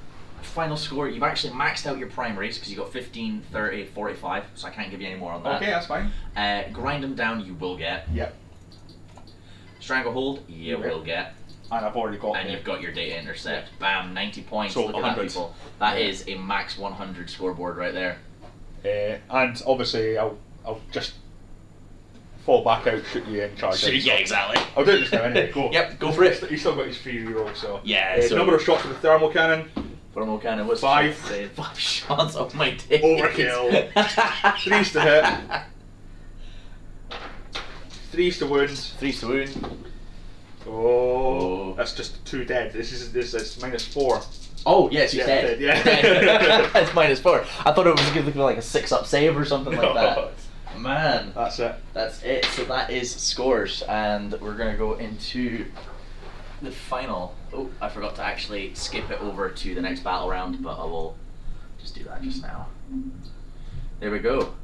final score, you've actually maxed out your primaries because you got 15, 30, 45, so I can't give you any more on that. Okay, that's fine. Grind them down, you will get. Yep. Stranglehold, you Yep. will get. And I've already got. And you've got your data intercept. Bam, 90 points. So Look at 100. that, people. That Yeah. is a max 100 scoreboard right there. And obviously I'll just fall back out, shoot you in, charge. in, Yeah, so- exactly. I'll do it just now anyway. Go. Yep, go for it. He's still got his free reroll, so. Yeah, so- Number of shots with the thermal cannon. Thermal cannon, what's 5. the say? 5 shots of my days. Overkill. 3s to hit. 3s to wound. 3 to wound. Oh, that's just 2 dead. This is -4. Oh, yes, he's Yeah, dead. dead, yeah. That's -4. I thought it was going to be like a 6-up save or something like that. Man, That's it. that's it. So that is scores, and we're going to go into the final. Oh, I forgot to actually skip it over to the next battle round, but I will just do that just now. There we go.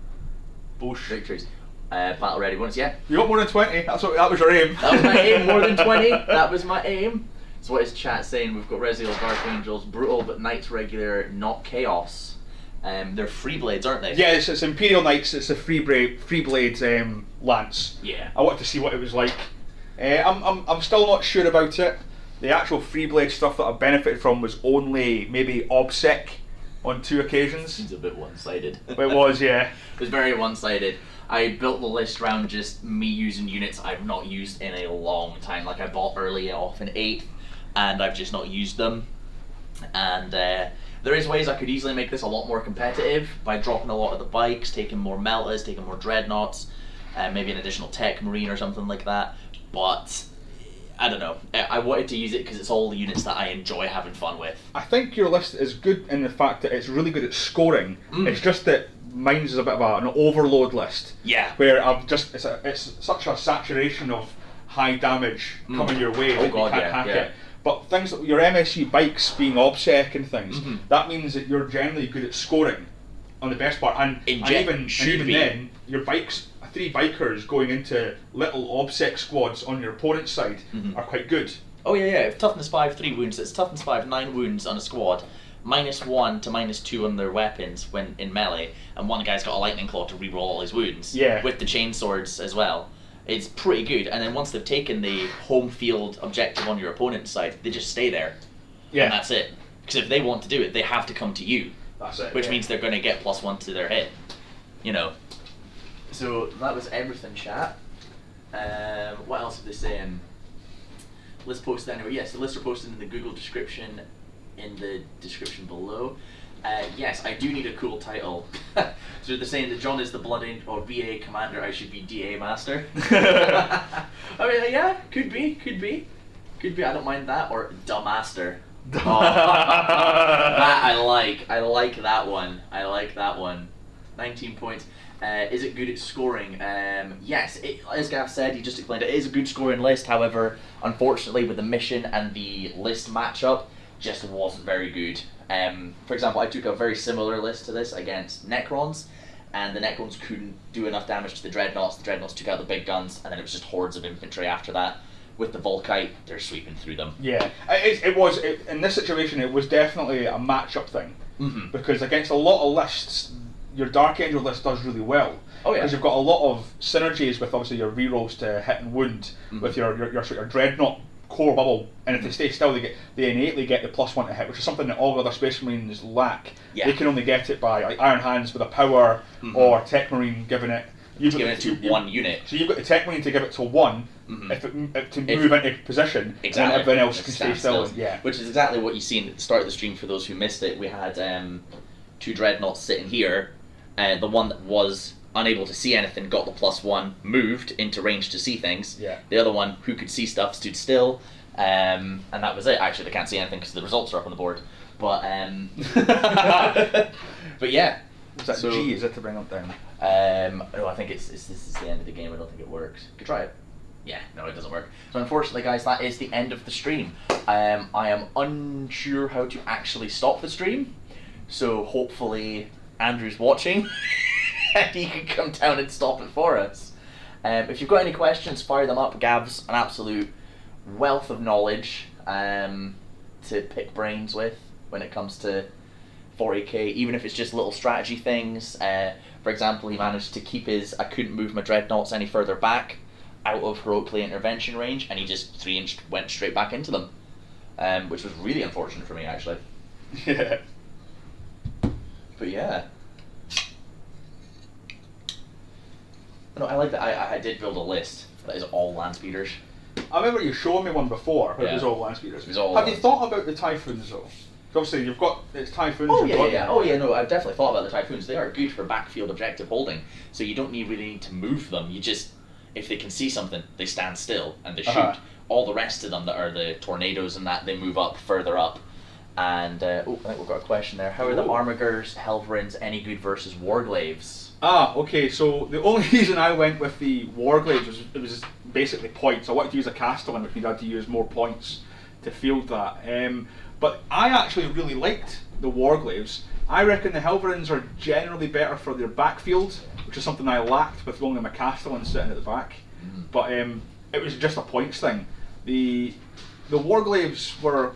Bush. Victories. Battle ready ones, yeah. You got more than 20. That was your aim. That was my aim, more than 20. That was my aim. So what is chat saying? We've got Reziel, Dark Angels, Brutal, but Knights regular, not Chaos. They're free blades, aren't they? Yeah, it's Imperial Knights. It's a free blade lance. Yeah. I wanted to see what it was like. I'm still not sure about it. The actual free blade stuff that I benefited from was only maybe OBSEC on 2 occasions. Seems a bit one-sided. It was, yeah. It was very one-sided. I built the list around just me using units I've not used in a long time. Like I bought early off in 8th, and I've just not used them. And there is ways I could easily make this a lot more competitive by dropping a lot of the bikes, taking more meltas, taking more dreadnoughts, maybe an additional tech marine or something like that. But I don't know. I wanted to use it because it's all the units that I enjoy having fun with. I think your list is good in the fact that it's really good at scoring. It's just that mine's is a bit of an overload list. Yeah. Where it's such a saturation of high damage coming your way that you God, can't yeah, hack yeah. it. But things like your MSU bikes being OBSEC and things, Mhm. that means that you're generally good at scoring on the best part. And even be. then, your bikes, 3 bikers going into little OBSEC squads on your opponent's side are quite good. Oh yeah. If toughness 5, 3 wounds, it's toughness 5, 9 wounds on a squad. -1 to -2 on their weapons when in melee, and one guy's got a lightning claw to reroll all his wounds. Yeah. With the chain swords as well. It's pretty good, and then once they've taken the home field objective on your opponent's side, they just stay there. Yeah. And that's it. Because if they want to do it, they have to come to you. That's it. Which yeah. means they're going to get +1 to their hit. You know. So that was everything, chat. What else are they saying? List posted anyway. Yes, the lists are posted in the Google description, in the description below. Yes, I do need a cool title. So they're saying that John is the Blood or VA Commander, I should be DA Master. I mean, yeah, could be. I don't mind that. Or Da Master. Oh, that I like. I like that one. 19 points. Is it good at scoring? Yes, as Gav said, he just explained it is a good scoring list. However, unfortunately, with the mission and the list matchup, just wasn't very good. For example, I took a very similar list to this against Necrons, and the Necrons couldn't do enough damage to the Dreadnoughts. The Dreadnoughts took out the big guns, and then it was just hordes of infantry after that. With the Volkite, they're sweeping through them. Yeah, it was in this situation. It was definitely a matchup thing, because against a lot of lists, your Dark Angel list does really well. Oh yeah, because you've got a lot of synergies with obviously your rerolls to hit and wound with your Dreadnought core bubble, and if they stay still, they innately get the +1 to hit, which is something that all other Space Marines lack. Yeah. They can only get it by like Iron Hands with a power or Tech Marine giving it. You've given it to one unit. So you've got the Tech Marine to give it to one, to move into position, exactly. and everything else can stay still. Yeah. Which is exactly what you've seen at the start of the stream. For those who missed it, we had 2 Dreadnoughts sitting here. The one that was unable to see anything got the +1, moved into range to see things. Yeah. The other one, who could see stuff, stood still, and that was it. Actually, they can't see anything because the results are up on the board. But but yeah. Is that So- G? Is it to bring up down? No, I think this is the end of the game. I don't think it works. You could try it. Yeah, no, it doesn't work. So unfortunately, guys, that is the end of the stream. I am unsure how to actually stop the stream. So hopefully Andrew's watching and he can come down and stop it for us. If you've got any questions, fire them up. Gav's an absolute wealth of knowledge to pick brains with when it comes to 40k, even if it's just little strategy things. For example, he managed to keep his I couldn't move my Dreadnoughts any further back out of heroically intervention range, and he just 3-inch went straight back into them, which was really unfortunate for me, actually. Yeah. But yeah. No, I like that. I did build a list that is all land speeders. I remember you showing me one before, but it Yeah. was all land speeders. It was all Have you land- thought about the Typhoons though? 'Cause obviously you've got it's Typhoons. Oh you've yeah, got- yeah. Oh yeah, no, I've definitely thought about the Typhoons. They are good for backfield objective holding. So you don't really need to move them. You just, if they can see something, they stand still and they shoot. Uh-huh. All the rest of them that are the tornadoes and that, they move up, further up. And I think we've got a question there. How are the Ooh. Armigers, Helverins any good versus Warglaves? Ah, okay. So the only reason I went with the Warglaives was it was basically points. I wanted to use a Castellan, which means I had to use more points to field that. But I actually really liked the Warglaves. I reckon the Helverins are generally better for their backfield, which is something I lacked with only my Castellan sitting at the back. But it was just a points thing. The Warglaves were,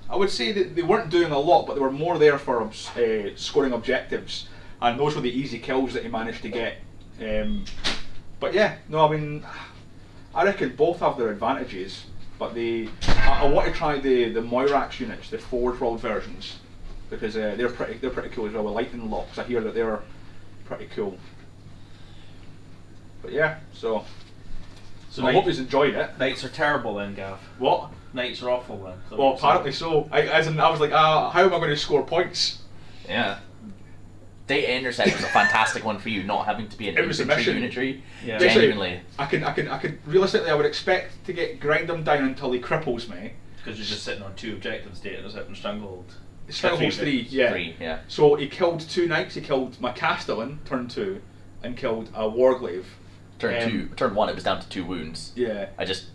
I would say that they weren't doing a lot, but they were more there for scoring objectives, and those were the easy kills that he managed to get. But yeah, no, I mean, I reckon both have their advantages, but I want to try the Moirax units, the Forge World versions, because they're pretty cool as well with lightning locks. I hear that they're pretty cool. But yeah, so I hope you've enjoyed it. Knights are terrible then, Gav. What? Knights are awful then. So Well, apparently so. I was like, how am I going to score points? Yeah. Data Intercept was a fantastic one for you, not having to be an It was a infantry mission. unitary. Yeah. Genuinely. I could realistically, I would expect to grind them down until he cripples me. Because you're just sitting on 2 objectives, Data Intercept and Stranglehold. Stranglehold's 3, yeah. 3, yeah. So he killed 2 knights. He killed my Castellan, turn 2, and killed a Warglaive. Turn 1, it was down to 2 wounds. Yeah.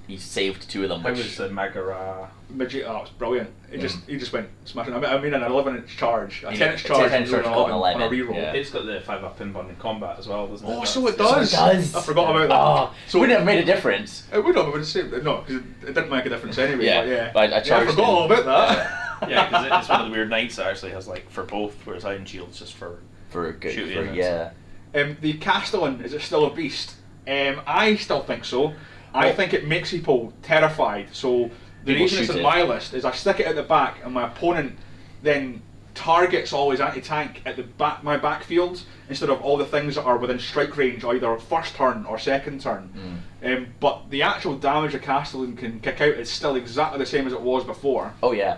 He saved 2 of them. How Which, was the Magara? Midget, oh, it's brilliant. He just went smashing. I mean an 11-inch charge, a You 10-inch know, charge, 10-inch charge on, got an on a 11, reroll. yeah. It's got the 5-up inbound in combat as well, doesn't it? Oh, That's- so it does. I forgot about that. Oh, So wouldn't have made a difference. it would have, but it's no, because it didn't make a difference anyway. Yeah, but yeah. but I I charged forgot him. all about that. Yeah, because it's one of the weird knights that actually has like for both, whereas Iron Shield's just for For a good, Shooting for, units. yeah. The Castellan, is it still a beast? I still think so. I think it makes people terrified. So the People reason it's shoot in it. my list is I stick it at the back, and my opponent then targets all his anti-tank at the back, my backfield, instead of all the things that are within strike range, either first turn or second turn. But the actual damage a Castellan can kick out is still exactly the same as it was before. Oh yeah.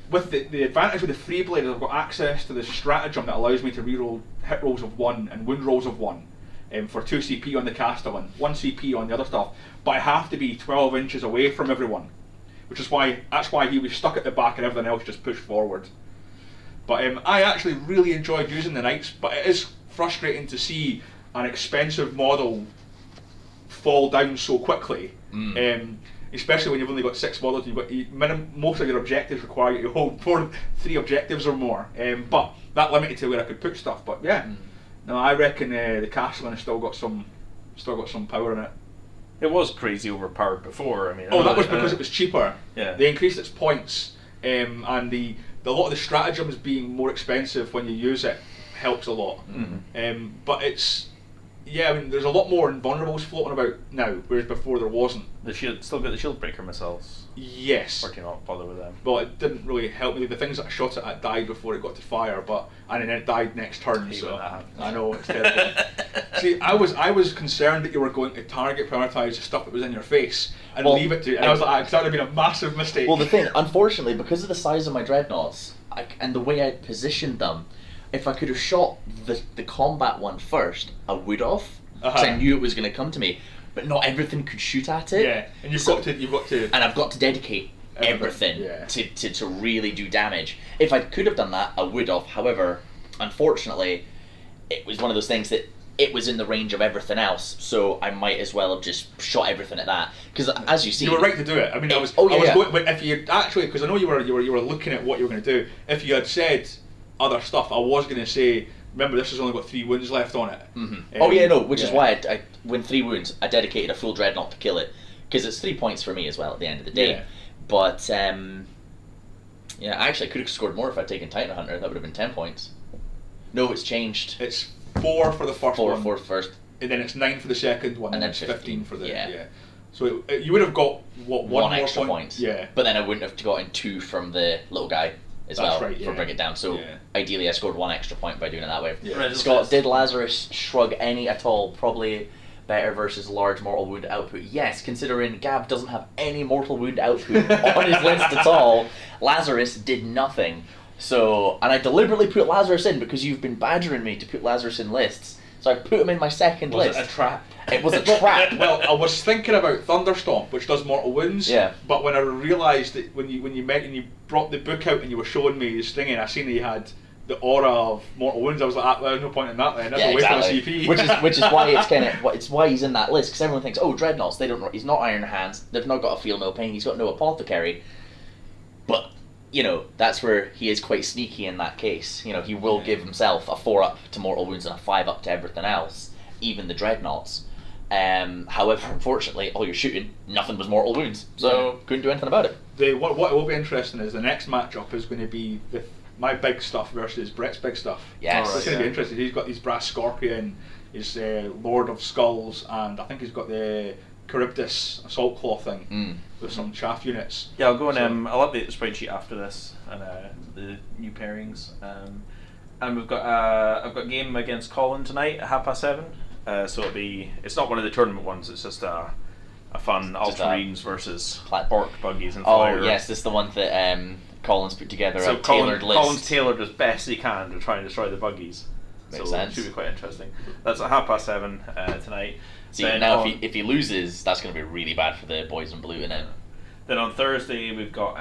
With the advantage with the free blade is I've got access to the stratagem that allows me to reroll hit rolls of 1 and wound rolls of 1 for 2 CP on the Castellan, 1 CP on the other stuff, but I have to be 12 inches away from everyone, that's why he was stuck at the back and everything else just pushed forward. But I actually really enjoyed using the Knights, but it is frustrating to see an expensive model fall down so quickly. Especially when you've only got 6 models, and you've got most of your objectives require you to hold 3 objectives or more. But that limited to where I could put stuff. But yeah, no, I reckon the Castellan has still got some power in it. It was crazy overpowered before. I mean, that was because it was cheaper. Yeah. They increased its points, and a lot of the stratagems being more expensive when you use it helps a lot. But I mean, there's a lot more invulnerables floating about now, whereas before there wasn't. Still got the shield breaker missiles. Yes. Or do you not bother with them? Well, it didn't really help me. The things that I shot it died before it got to fire, and then it died next turn. Hate So when that happens. I know it's terrible. See, I was concerned that you were going to target prioritize the stuff that was in your face and leave it to. And I was like, that would have been a massive mistake. Well, the thing, unfortunately, because of the size of my dreadnoughts and the way I positioned them, if I could have shot the combat one first, I would have, because I knew it was going to come to me. But not everything could shoot at it. Yeah, and you've got to. And I've got to dedicate everything to really do damage. If I could have done that, I would have. However, unfortunately, it was one of those things that it was in the range of everything else, so I might as well have just shot everything at that. Because as you see, you were right to do it. I mean, I was going. But if you actually, because I know you were looking at what you were going to do. If you had said other stuff, I was going to say, remember, this has only got 3 wounds left on it. Which is why I when 3 wounds, I dedicated a full dreadnought to kill it, because it's 3 points for me as well at the end of the day. But actually I could have scored more if I'd taken Titan Hunter. That would have been 10 points. No, it's changed. It's 4 for the first one. 4 first. And then it's 9 for the second one, and then it's 15 for the yeah. So you would have got one more extra point? Yeah. But then I wouldn't have gotten 2 from the little guy as well for bring it down. So ideally I scored 1 extra point by doing it that way. Yeah. Scott, did Lazarus shrug any at all? Probably better versus large mortal wound output. Yes, considering Gab doesn't have any mortal wound output on his list at all. Lazarus did nothing. So, and I deliberately put Lazarus in because you've been badgering me to put Lazarus in lists. So I put him in my second list. Was it a trap? It was a trap. Well, I was thinking about Thunderstomp, which does mortal wounds. Yeah. But when I realised that when you brought the book out and you were showing me his thing, and I seen that he had the aura of mortal wounds, I was like, there's no point in that then. That's a waste of the CP. which is why it's why he's in that list, because everyone thinks, dreadnoughts, they don't. He's not Iron Hands. They've not got a feel no pain. He's got no apothecary. But that's where he is quite sneaky in that case. He will give himself a 4 up to mortal wounds and a 5 up to everything else, even the dreadnoughts. However, unfortunately, all you're shooting, nothing was mortal wounds, so couldn't do anything about it. What will be interesting is the next matchup is going to be my big stuff versus Brett's big stuff. Yes. It's going to be interesting. He's got his Brass Scorpion, his Lord of Skulls, and I think he's got the Charybdis Assault Claw thing with some chaff units. Yeah, I'll go and I'll update the spreadsheet after this and the new pairings. And we've got I've got a game against Colin tonight at 7:30. So it's not one of the tournament ones. It's just a fun Ultramarines versus Orc buggies and fire. Oh yes, this is the one that Colin's put together so a tailored list. Colin's tailored as best he can to try and destroy the buggies. Makes so sense. It should be quite interesting. That's at 7:30 tonight. See, now if he loses, that's going to be really bad for the boys in blue, isn't it? Then on Thursday we've got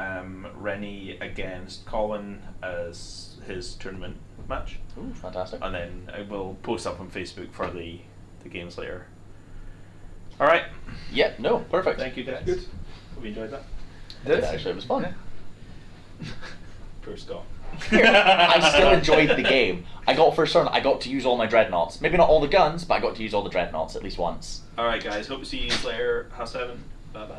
Rennie against Colin as his tournament match. Ooh, fantastic. And then I will post up on Facebook for the games later. Alright. Yeah, no, perfect. Thank you guys. Good. Hope you enjoyed that. Did actually, it was fun. Poor Scott. I still enjoyed the game. I got first turn, I got to use all my dreadnoughts. Maybe not all the guns, but I got to use all the dreadnoughts at least once. Alright guys, hope to see you later. 7:30. Bye bye.